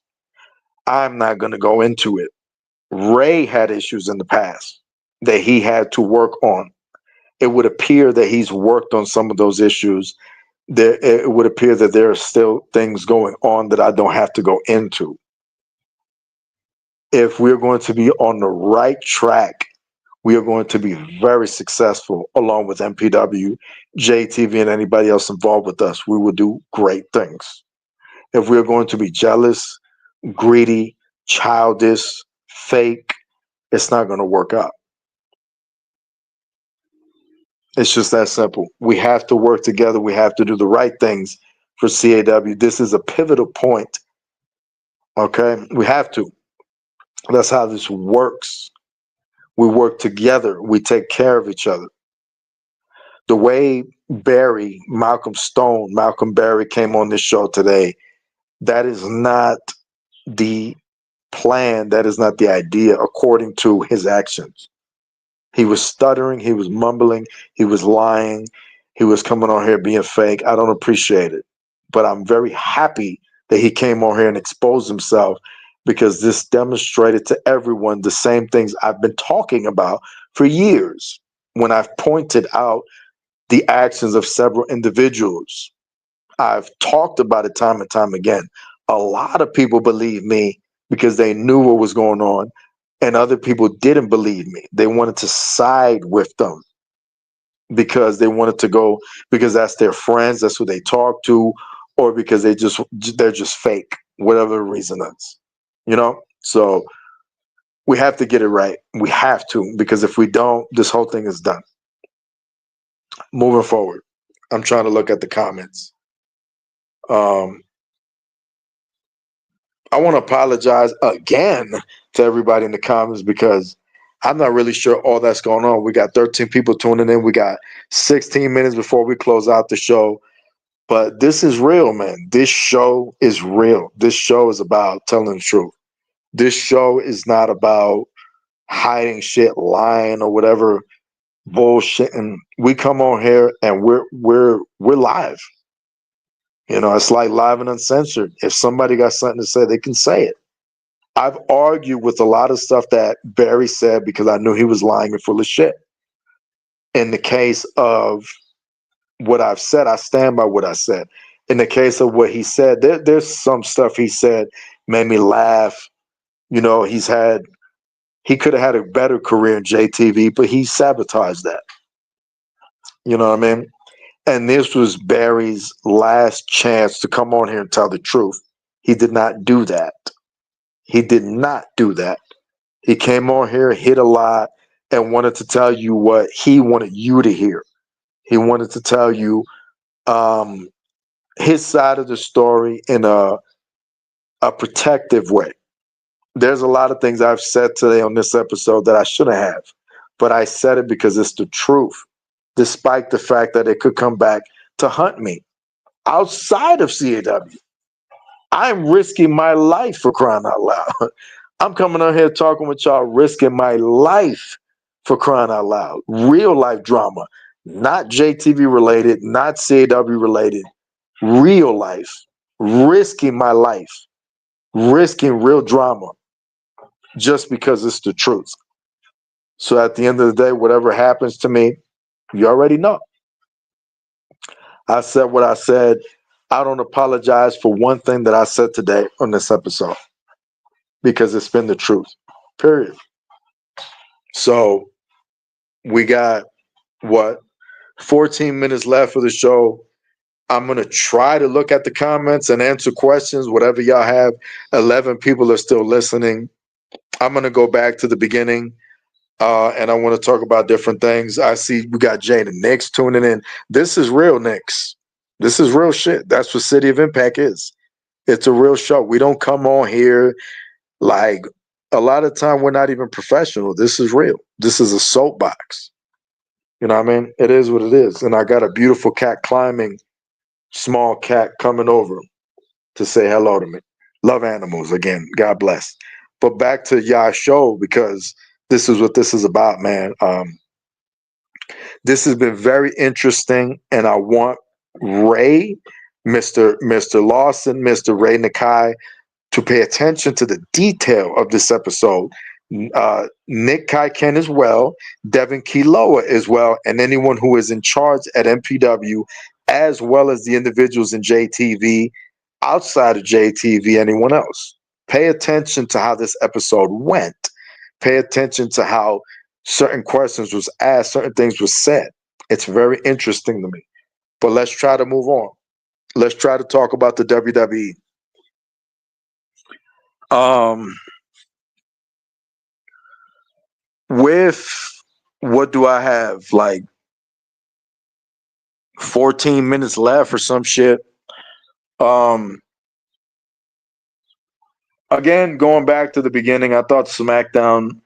I'm not going to go into it. Ray had issues in the past that he had to work on. It would appear that he's worked on some of those issues. It would appear that there are still things going on that I don't have to go into. If we're going to be on the right track, we are going to be very successful along with MPW, JTV, and anybody else involved with us. We will do great things. If we're going to be jealous, greedy, childish, fake, it's not going to work out. It's just that simple. We have to work together. We have to do the right things for CAW. This is a pivotal point. Okay? We have to. That's how this works. We work together. We take care of each other. The way Malcolm Barry came on this show today, that is not the plan. That is not the idea according to his actions. He was stuttering. He was mumbling. He was lying. He was coming on here being fake. I don't appreciate it. But I'm very happy that he came on here and exposed himself, because this demonstrated to everyone the same things I've been talking about for years when I've pointed out the actions of several individuals. I've talked about it time and time again. A lot of people believe me because they knew what was going on, and other people didn't believe me. They wanted to side with them because they wanted to go, because that's their friends, that's who they talk to, or because they're just fake, whatever the reason is. So we have to get it right. We have to, because if we don't, this whole thing is done. Moving forward, I'm trying to look at the comments. Um, I want to apologize again to everybody in the comments because I'm not really sure all that's going on. We got 13 people tuning in. We got 16 minutes before we close out the show. But this is real, man. This show is real. This show is about telling the truth. This show is not about hiding shit, lying, or whatever bullshit. And we come on here and we're live. You know, it's like live and uncensored. If somebody got something to say, they can say it. I've argued with a lot of stuff that Barry said because I knew he was lying and full of shit. In the case of what I've said, I stand by what I said. In the case of what he said, there's some stuff he said made me laugh. You know, he could have had a better career in JTV, but he sabotaged that. You know what I mean? And this was Barry's last chance to come on here and tell the truth. He did not do that. He did not do that. He came on here, hit a lot, and wanted to tell you what he wanted you to hear. He wanted to tell you his side of the story in a protective way. There's a lot of things I've said today on this episode that I shouldn't have, but I said it because it's the truth, despite the fact that it could come back to hunt me outside of CAW. I'm risking my life, for crying out loud. I'm coming on here talking with y'all, risking my life, for crying out loud. Real life drama, not JTV related, not CAW related. Real life, risking my life, risking real drama just because it's the truth. So at the end of the day, whatever happens to me, you already know. I said what I said. I don't apologize for one thing that I said today on this episode because it's been the truth, period. So we got what, 14 minutes left for the show. I'm going to try to look at the comments and answer questions, whatever y'all have. 11 people are still listening. I'm going to go back to the beginning and I want to talk about different things. I see we got Jane and Nix tuning in. This is real, Nix. This is real shit. That's what City of Impact is. It's a real show. We don't come on here like a lot of time. We're not even professional. This is real. This is a soapbox. You know what I mean? It is what it is. And I got a beautiful cat climbing, small cat coming over to say hello to me. Love animals again. God bless. But back to y'all show, because this is what this is about, man. This has been very interesting, and I want Ray, Mr. Lawson, Mr. Ray Nakai, to pay attention to the detail of this episode. Nick Kaiken as well, Devin Kiloa as well, and anyone who is in charge at MPW, as well as the individuals in JTV, outside of JTV, anyone else. Pay attention to how this episode went. Pay attention to how certain questions was asked, certain things were said. It's very interesting to me. But let's try to move on. Let's try to talk about the WWE. With what do I have? Like 14 minutes left or some shit. Again, going back to the beginning, I thought SmackDown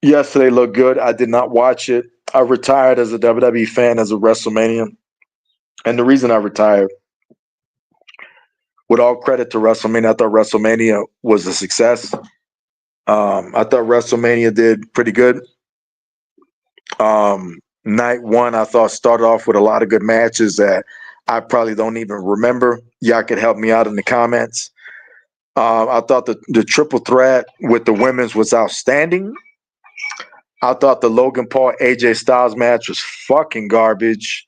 yesterday looked good. I did not watch it. I retired as a WWE fan as a WrestleMania. And the reason I retired, with all credit to WrestleMania, I thought WrestleMania was a success. I thought WrestleMania did pretty good. Night one, I thought started off with a lot of good matches that I probably don't even remember. Y'all could help me out in the comments. I thought the triple threat with the women's was outstanding. I thought the Logan Paul AJ Styles match was fucking garbage.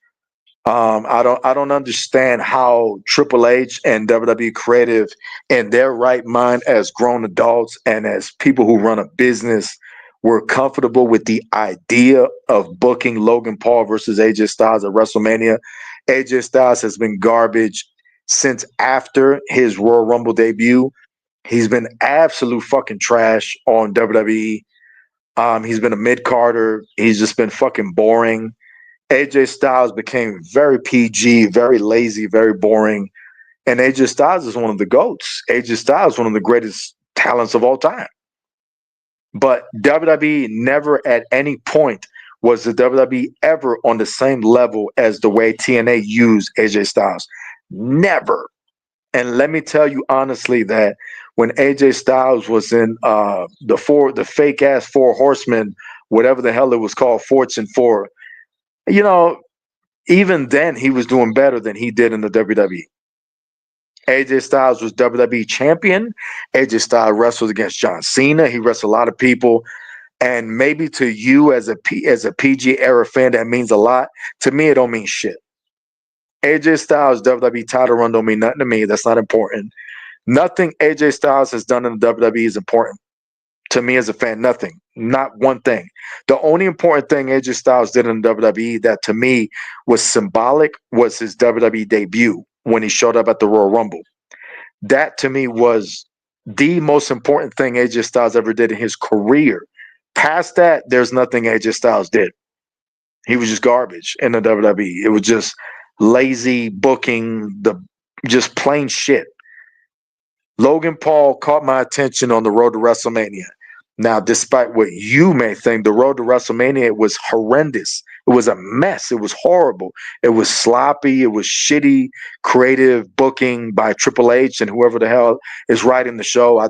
I don't understand how Triple H and WWE Creative, in their right mind as grown adults and as people who run a business, were comfortable with the idea of booking Logan Paul versus AJ Styles at WrestleMania. AJ Styles has been garbage since after his Royal Rumble debut. He's been absolute fucking trash on WWE. He's been a mid carder. He's just been fucking boring. AJ Styles became very PG, very lazy, very boring. And AJ Styles is one of the GOATs. AJ Styles is one of the greatest talents of all time. But WWE never at any point was the WWE ever on the same level as the way TNA used AJ Styles. Never. And let me tell you honestly that when AJ Styles was in the fake ass Four Horsemen, whatever the hell it was called, Fortune 4, you know, even then he was doing better than he did in the WWE. AJ Styles was WWE champion. AJ Styles wrestled against John Cena. He wrestled a lot of people. And maybe to you as a PG era fan, that means a lot. To me, it don't mean shit. AJ Styles WWE title run don't mean nothing to me. That's not important. Nothing AJ Styles has done in the WWE is important to me as a fan. Nothing. Not one thing. The only important thing AJ Styles did in the WWE that to me was symbolic was his WWE debut when he showed up at the Royal Rumble. That to me was the most important thing AJ Styles ever did in his career. Past that, there's nothing AJ Styles did. He was just garbage in the WWE. It was just lazy booking, the just plain shit. Logan Paul caught my attention on the road to WrestleMania. Now, despite what you may think, the road to WrestleMania was horrendous. It was a mess. It was horrible. It was sloppy. It was shitty, creative booking by Triple H and whoever the hell is writing the show. I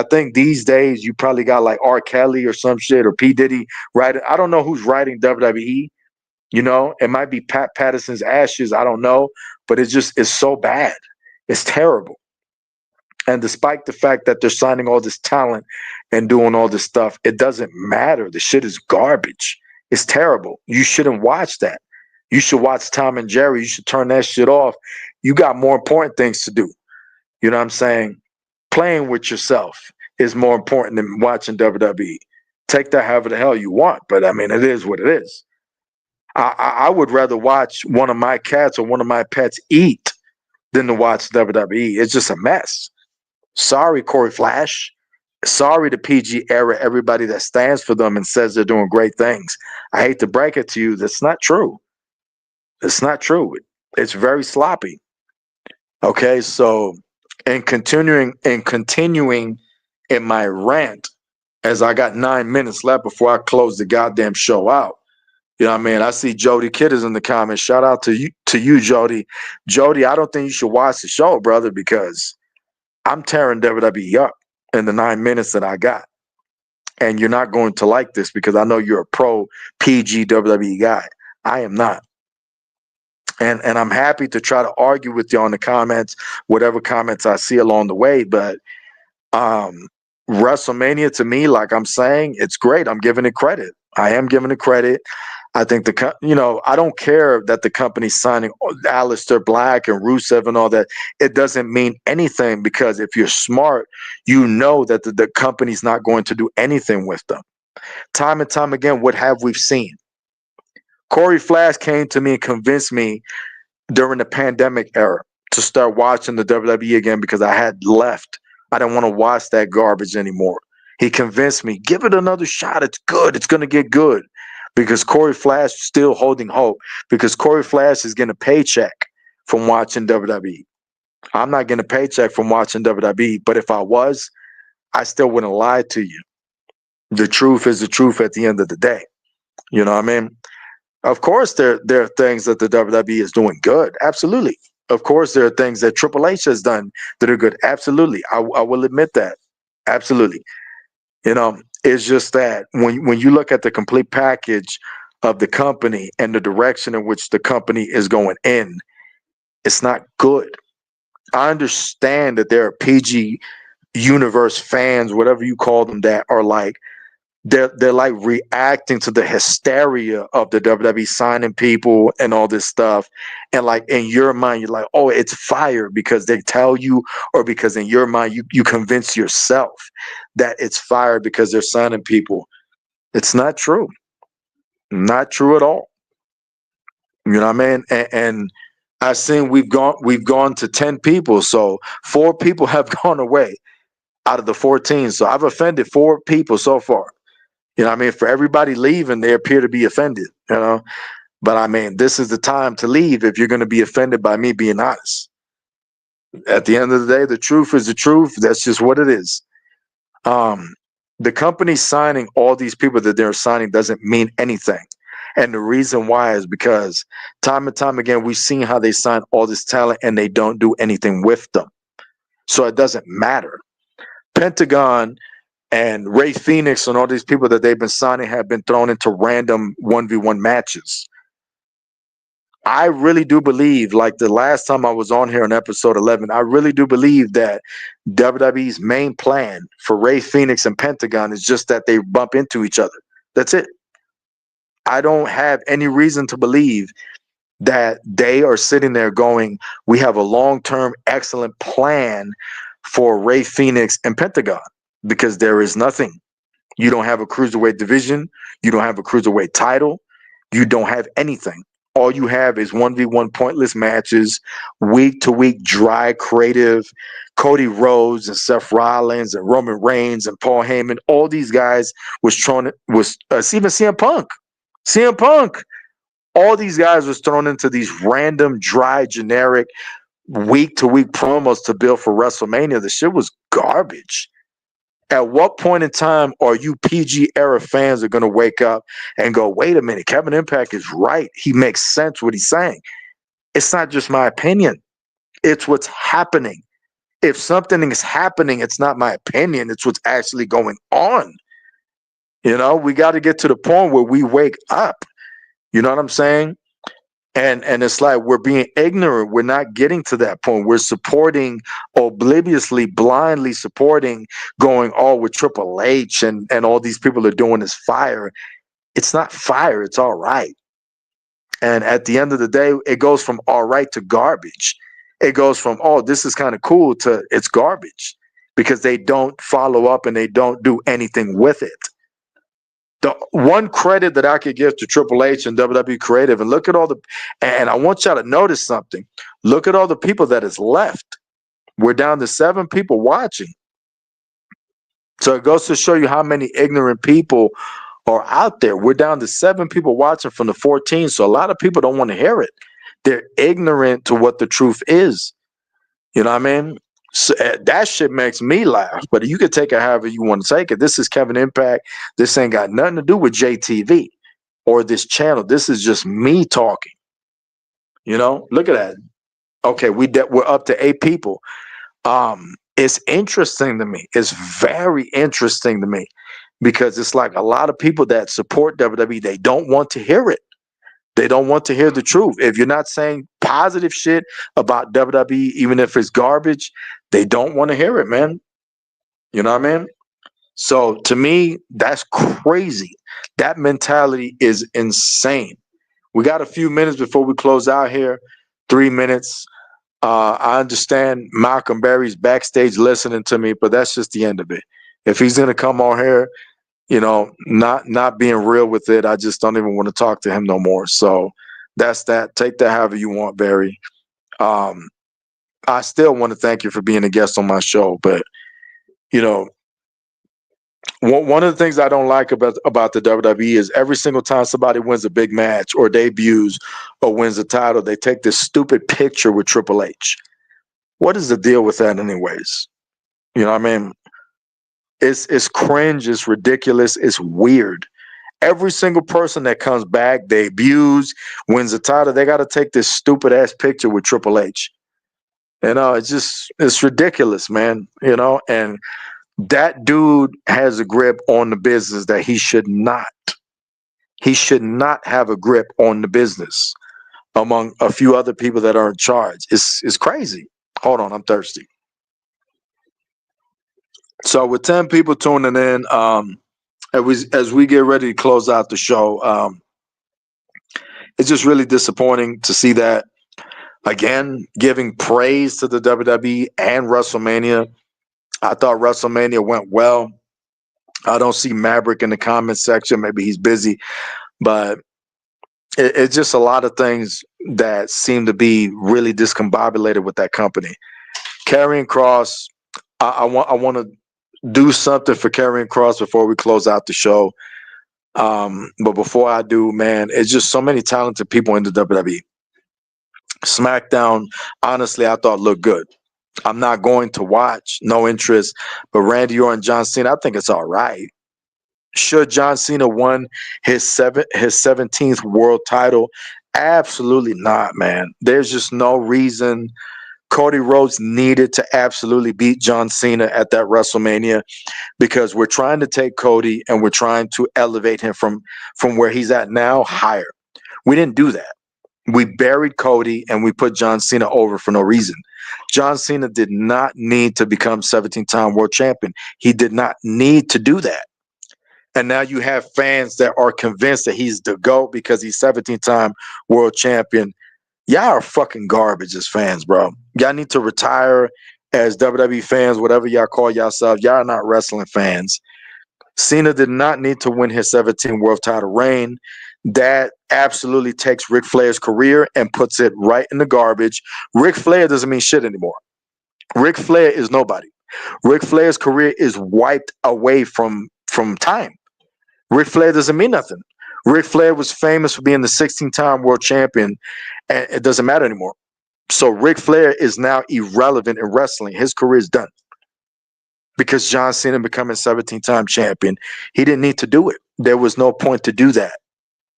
think these days you probably got like R. Kelly or some shit or P. Diddy writing. I don't know who's writing WWE. You know, it might be Pat Patterson's Ashes. I don't know, but it's so bad. It's terrible. And despite the fact that they're signing all this talent and doing all this stuff, it doesn't matter. The shit is garbage. It's terrible. You shouldn't watch that. You should watch Tom and Jerry. You should turn that shit off. You got more important things to do. You know what I'm saying? Playing with yourself is more important than watching WWE. Take that however the hell you want, but I mean, it is what it is. I would rather watch one of my cats or one of my pets eat than to watch WWE. It's just a mess. Sorry, Corey Flash. Sorry to PG era, everybody that stands for them and says they're doing great things. I hate to break it to you. That's not true. It's not true. It's very sloppy. Okay, so and continuing in my rant, as I got 9 minutes left before I close the goddamn show out. You know what I mean? I see Jody Kidd is in the comments. Shout out to you, Jody. Jody, I don't think you should watch the show, brother, because I'm tearing WWE up in the 9 minutes that I got. And you're not going to like this because I know you're a pro PG WWE guy. I am not. And I'm happy to try to argue with you on the comments, whatever comments I see along the way. But WrestleMania to me, like I'm saying, it's great. I'm giving it credit. I am giving it credit. I think I don't care that the company's signing Aleister Black and Rusev and all that. It doesn't mean anything because if you're smart, you know that the company's not going to do anything with them. Time and time again, what have we seen? Corey Flash came to me and convinced me during the pandemic era to start watching the WWE again because I had left. I didn't want to watch that garbage anymore. He convinced me, give it another shot. It's good. It's going to get good. Because Corey Flash is still holding hope. Because Corey Flash is getting a paycheck from watching WWE. I'm not getting a paycheck from watching WWE. But if I was, I still wouldn't lie to you. The truth is the truth at the end of the day. You know what I mean? Of course, there are things that the WWE is doing good. Absolutely. Of course, there are things that Triple H has done that are good. Absolutely. I will admit that. Absolutely. You know, it's just that when you look at the complete package of the company and the direction in which the company is going in, it's not good. I understand that there are PG universe fans, whatever you call them, that are like, they're like reacting to the hysteria of the WWE signing people and all this stuff. And like in your mind, you're like, oh, it's fire because they tell you, or because in your mind, you convince yourself that it's fire because they're signing people. It's not true. Not true at all. You know what I mean? And I seen we've gone to 10 people, so 4 people have gone away out of the 14. So I've offended 4 people so far. You know what I mean? For everybody leaving, they appear to be offended, you know. But I mean, this is the time to leave if you're going to be offended by me being honest. At the end of the day, the truth is the truth. That's just what it is. Um, the company signing all these people that they're signing doesn't mean anything. And the reason why is because time and time again, we've seen how they sign all this talent and they don't do anything with them. So it doesn't matter. Pentagon and Ray Phoenix and all these people that they've been signing have been thrown into random 1v1 matches. I really do believe, like the last time I was on here on episode 11, I really do believe that WWE's main plan for Ray Phoenix and Pentagon is just that they bump into each other. That's it. I don't have any reason to believe that they are sitting there going, we have a long term excellent plan for Ray Phoenix and Pentagon, because there is nothing. You don't have a cruiserweight division. You don't have a cruiserweight title. You don't have anything. All you have is 1v1 pointless matches, week to week dry creative. Cody Rhodes and Seth Rollins and Roman Reigns and Paul Heyman, all these guys was even CM Punk. CM Punk, all these guys was thrown into these random, dry, generic, week to week promos to build for WrestleMania. The shit was garbage. At what point in time are you PG era fans are going to wake up and go, wait a minute, Kevin Impact is right. He makes sense what he's saying. It's not just my opinion. It's what's happening. If something is happening, it's not my opinion. It's what's actually going on. You know, we got to get to the point where we wake up. You know what I'm saying? And it's like we're being ignorant. We're not getting to that point. We're supporting obliviously, blindly supporting, going all with Triple H and all these people are doing is fire. It's not fire. It's all right. And at the end of the day, it goes from all right to garbage. It goes from, oh, this is kind of cool to it's garbage, because they don't follow up and they don't do anything with it. The one credit that I could give to Triple H and WWE Creative, and look at all the, and I want y'all to notice something. Look at all the people that is left. We're down to 7 people watching. So it goes to show you how many ignorant people are out there. We're down to 7 people watching from the 14. So a lot of people don't want to hear it. They're ignorant to what the truth is. You know what I mean? So, that shit makes me laugh, but you could take it however you want to take it. This is Kevin Impact. This ain't got nothing to do with JTV or this channel. This is just me talking. You know, look at that. Okay, we're up to 8 people. It's interesting to me. It's very interesting to me, because it's like a lot of people that support WWE, they don't want to hear it. They don't want to hear the truth. If you're not saying positive shit about WWE, even if it's garbage, they don't want to hear it, man. You know what I mean? So to me, that's crazy. That mentality is insane. We got a few minutes before we close out here. 3 minutes. I understand Malcolm Berry's backstage listening to me, but that's just the end of it. If he's gonna come on here, you know, not being real with it, I just don't even want to talk to him no more. So that's that. Take that however you want, Barry. Um, I still want to thank you for being a guest on my show, but you know, one of the things I don't like about the WWE is every single time somebody wins a big match or debuts or wins a title, they take this stupid picture with Triple H. What is the deal with that, anyways? You know what I mean? It's cringe, it's ridiculous, it's weird. Every single person that comes back, debuts, wins a title, they got to take this stupid ass picture with Triple H. You know, it's ridiculous, man. You know, and that dude has a grip on the business that he should not. He should not have a grip on the business among a few other people that are in charge. It's crazy. Hold on, I'm thirsty. So with 10 people tuning in, as we get ready to close out the show, it's just really disappointing to see that. Again, giving praise to the WWE and WrestleMania. I thought WrestleMania went well. I don't see Maverick in the comment section. Maybe he's busy, but It's just a lot of things that seem to be really discombobulated with that company. Karrion Cross, I want to do something for Karrion Cross before we close out the show. But before I do, man, it's just so many talented people in the WWE. SmackDown, honestly, I thought looked good. I'm not going to watch, no interest. But Randy Orton, John Cena, I think it's all right. Should John Cena won his 17th world title? Absolutely not, man. There's just no reason. Cody Rhodes needed to absolutely beat John Cena at that WrestleMania because we're trying to take Cody and we're trying to elevate him from where he's at now higher. We didn't do that. We buried Cody and we put John Cena over for no reason. John Cena did not need to become 17-time world champion. He did not need to do that. And now you have fans that are convinced that he's the GOAT because he's 17-time world champion. Y'all are fucking garbage as fans, bro. Y'all need to retire as WWE fans, whatever y'all call yourselves. Y'all are not wrestling fans. Cena did not need to win his 17th world title reign. That absolutely takes Ric Flair's career and puts it right in the garbage. Ric Flair doesn't mean shit anymore. Ric Flair is nobody. Ric Flair's career is wiped away from time. Ric Flair doesn't mean nothing. Ric Flair was famous for being the 16-time world champion, and it doesn't matter anymore. So Ric Flair is now irrelevant in wrestling. His career is done because John Cena becoming 17-time champion. He didn't need to do it. There was no point to do that.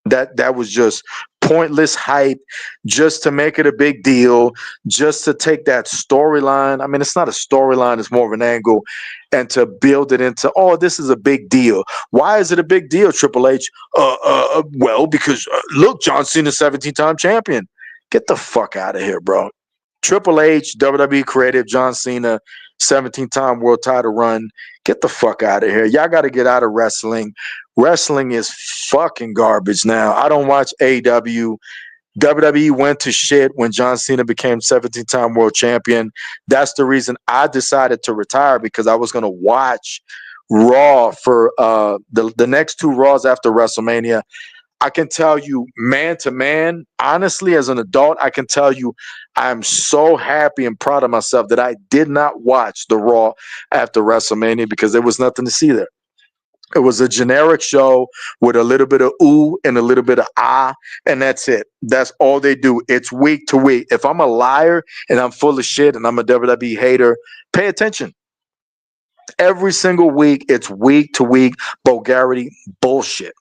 That was just pointless hype, just to make it a big deal, just to take that storyline. I mean, it's not a storyline; it's more of an angle, and to build it into, oh, this is a big deal. Why is it a big deal, Triple H? Well, because look, John Cena, 17-time champion. Get the fuck out of here, bro. Triple H, WWE creative, John Cena, 17-time world title run. Get the fuck out of here. Y'all got to get out of wrestling. Wrestling is fucking garbage now. I don't watch AEW. WWE went to shit when John Cena became 17-time world champion. That's the reason I decided to retire, because I was going to watch Raw for the next two Raws after WrestleMania. I can tell you, man to man, honestly, as an adult, I can tell you I'm so happy and proud of myself that I did not watch the Raw after WrestleMania, because there was nothing to see there. It was a generic show with a little bit of ooh and a little bit of ah, and that's it. That's all they do. It's week to week. If I'm a liar and I'm full of shit and I'm a WWE hater, pay attention. Every single week, it's week to week vulgarity bullshit.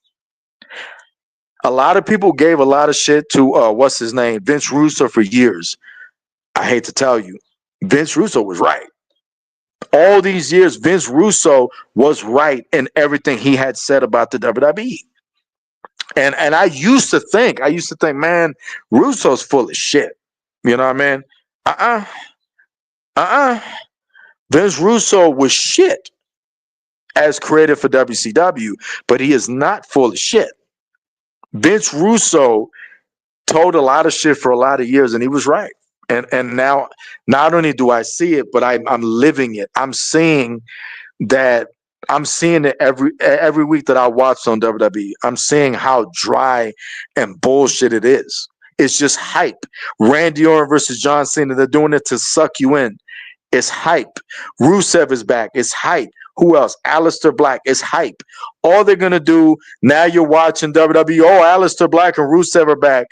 A lot of people gave a lot of shit to what's his name, Vince Russo, for years. I hate to tell you, Vince Russo was right. All these years, Vince Russo was right in everything he had said about the WWE. And I used to think, man, Russo's full of shit. You know what I mean? Uh-uh. Vince Russo was shit as creative for WCW, but he is not full of shit. Vince Russo told a lot of shit for a lot of years, and he was right. And now, not only do I see it, but I'm living it. I'm seeing it every week that I watch on WWE. I'm seeing how dry and bullshit it is. It's just hype. Randy Orton versus John Cena, they're doing it to suck you in. It's hype. Rusev is back. It's hype. Who else? Aleister Black. It's hype. All they're going to do, now you're watching WWE, oh, Aleister Black and Rusev are back.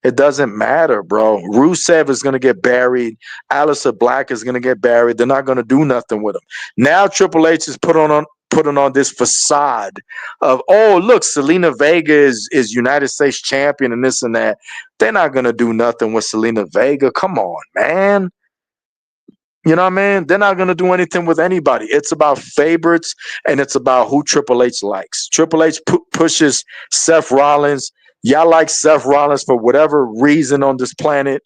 It doesn't matter, bro. Rusev is going to get buried. Aleister Black is going to get buried. They're not going to do nothing with him. Now Triple H is putting on this facade of, oh, look, Selena Vega is United States champion and this and that. They're not going to do nothing with Selena Vega. Come on, man. You know what I mean? They're not going to do anything with anybody. It's about favorites, and it's about who Triple H likes. Triple H pushes Seth Rollins. Y'all like Seth Rollins for whatever reason on this planet.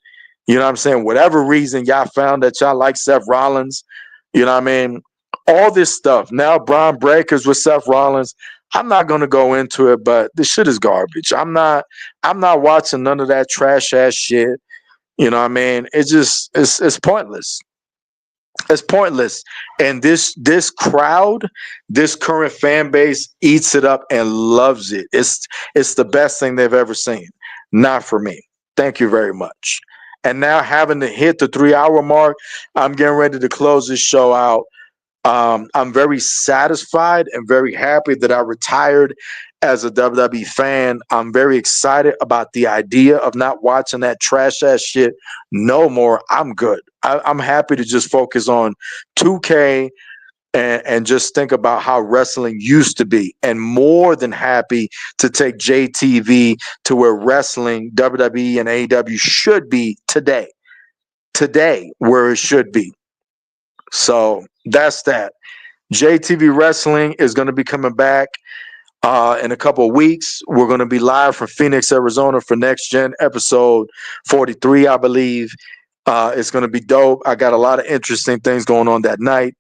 You know what I'm saying? Whatever reason y'all found that y'all like Seth Rollins. You know what I mean? All this stuff. Now Braun Breakers with Seth Rollins. I'm not going to go into it, but this shit is garbage. I'm not watching none of that trash ass shit. You know what I mean? It's pointless. It's pointless. And this crowd, this current fan base eats it up and loves it. It's the best thing they've ever seen. Not for me. Thank you very much. And now having to hit the 3 hour mark, I'm getting ready to close this show out. I'm very satisfied and very happy that I retired as a WWE fan. I'm very excited about the idea of not watching that trash ass shit no more. I'm good. I'm happy to just focus on 2K and just think about how wrestling used to be, and more than happy to take JTV to where wrestling, WWE and AEW should be today. Today, where it should be. So that's that. JTV Wrestling is going to be coming back in a couple of weeks. We're going to be live from Phoenix, Arizona for Next Gen episode 43, I believe. It's going to be dope. I got a lot of interesting things going on that night.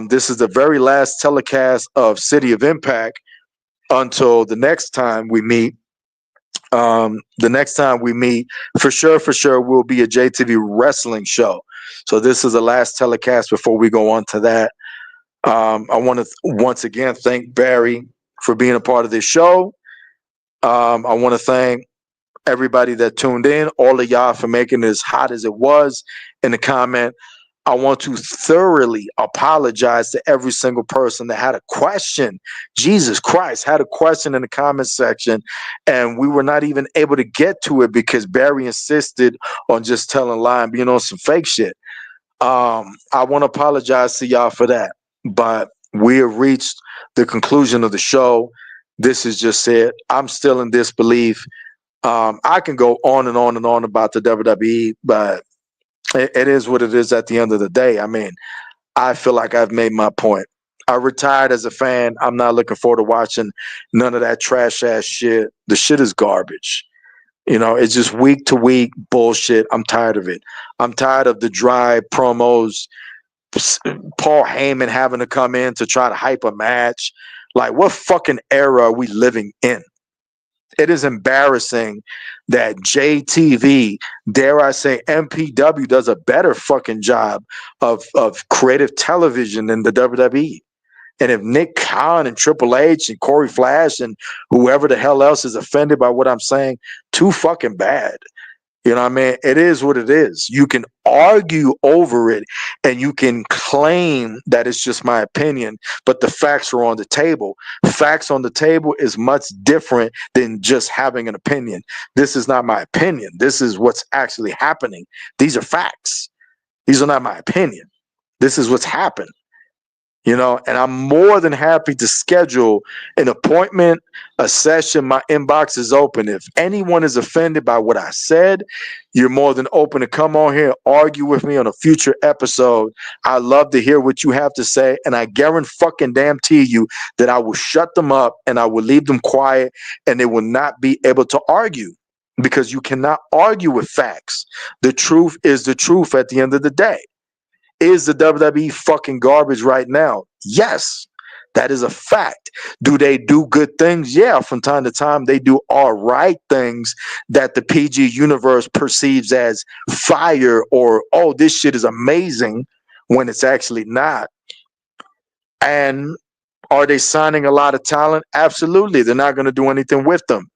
This is the very last telecast of City of Impact until the next time we meet. The next time we meet, for sure, will be a JTV wrestling show. So this is the last telecast before we go on to that. I want to once again thank Barry for being a part of this show. I want to thank everybody that tuned in, all of y'all for making it as hot as it was in the comment. I want to thoroughly apologize to every single person that had a question. Jesus Christ, had a question in the comment section, and we were not even able to get to it because Barry insisted on just telling lie and being on some fake shit. I want to apologize to y'all for that, but we have reached the conclusion of the show. This is just it. I'm still in disbelief. I can go on and on and on about the WWE, but it is what it is at the end of the day. I mean, I feel like I've made my point. I retired as a fan. I'm not looking forward to watching none of that trash ass shit. The shit is garbage. You know, it's just week to week bullshit. I'm tired of it. I'm tired of the dry promos. Paul Heyman having to come in to try to hype a match. Like, what fucking era are we living in? It is embarrassing that JTV, dare I say, MPW does a better fucking job of creative television than the WWE. And if Nick Khan and Triple H and Corey Flash and whoever the hell else is offended by what I'm saying, too fucking bad. You know what I mean? It is what it is. You can argue over it and you can claim that it's just my opinion, but the facts are on the table. Facts on the table is much different than just having an opinion. This is not my opinion. This is what's actually happening. These are facts. These are not my opinion. This is what's happened. You know, and I'm more than happy to schedule an appointment, a session. My inbox is open. If anyone is offended by what I said, you're more than open to come on here and argue with me on a future episode. I love to hear what you have to say, and I guarantee you that I will shut them up and I will leave them quiet, and they will not be able to argue because you cannot argue with facts. The truth is the truth at the end of the day. Is the WWE fucking garbage right now? Yes, that is a fact. Do they do good things? Yeah, from time to time they do all right things that the PG universe perceives as fire or, oh, this shit is amazing when it's actually not. And are they signing a lot of talent? Absolutely. They're not going to do anything with them.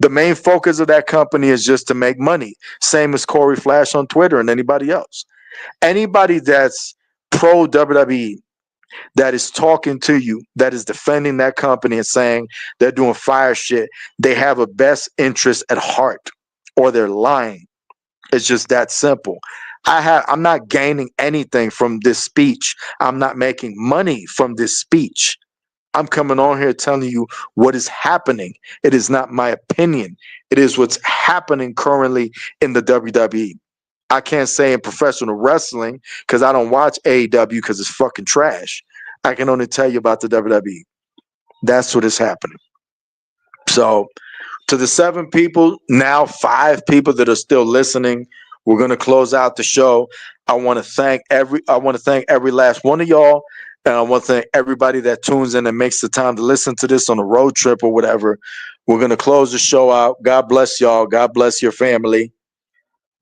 The main focus of that company is just to make money. Same as Corey Flash on Twitter and anybody else. Anybody that's pro WWE, that is talking to you, that is defending that company and saying they're doing fire shit, they have a best interest at heart, or they're lying. It's just that simple. I'm not gaining anything from this speech. I'm not making money from this speech. I'm coming on here telling you what is happening. It is not my opinion. It is what's happening currently in the WWE. I can't say in professional wrestling because I don't watch AEW because it's fucking trash. I can only tell you about the WWE. That's what is happening. So, to the 7 people, now 5 people that are still listening, we're gonna close out the show. I want to thank every last one of y'all, and I want to thank everybody that tunes in and makes the time to listen to this on a road trip or whatever. We're gonna close the show out. God bless y'all. God bless your family.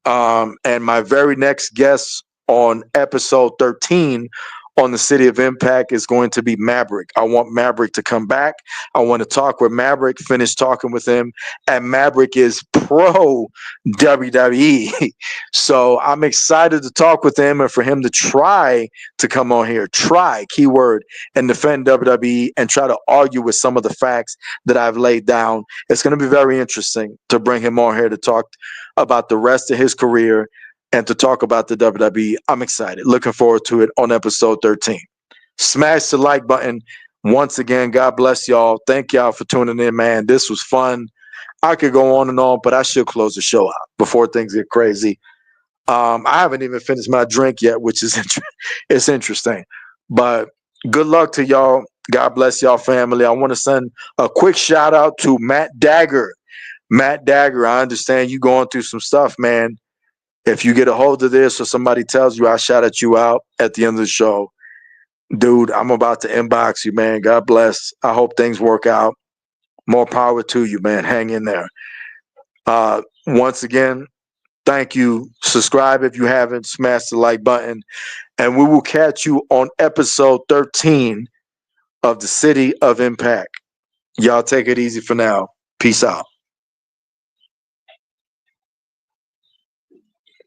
And my very next guest on episode 13 on the City of Impact is going to be Maverick. I want Maverick to come back. I want to talk with Maverick, finish talking with him. And Maverick is pro WWE. So I'm excited to talk with him and for him to try to come on here, try, keyword, and defend WWE and try to argue with some of the facts that I've laid down. It's going to be very interesting to bring him on here to talk about the rest of his career and to talk about the WWE. I'm excited. Looking forward to it on episode 13. Smash the like button. Once again, God bless y'all. Thank y'all for tuning in, man. This was fun. I could go on and on, but I should close the show out before things get crazy. I haven't even finished my drink yet, which is it's interesting. But good luck to y'all. God bless y'all, family. I want to send a quick shout out to Matt Dagger. Matt Dagger, I understand you going through some stuff, man. If you get a hold of this or somebody tells you I shouted you out at the end of the show, dude, I'm about to inbox you, man. God bless. I hope things work out. More power to you, man. Hang in there. Once again, thank you. Subscribe if you haven't. Smash the like button. And we will catch you on episode 13 of the City of Impact. Y'all take it easy for now. Peace out.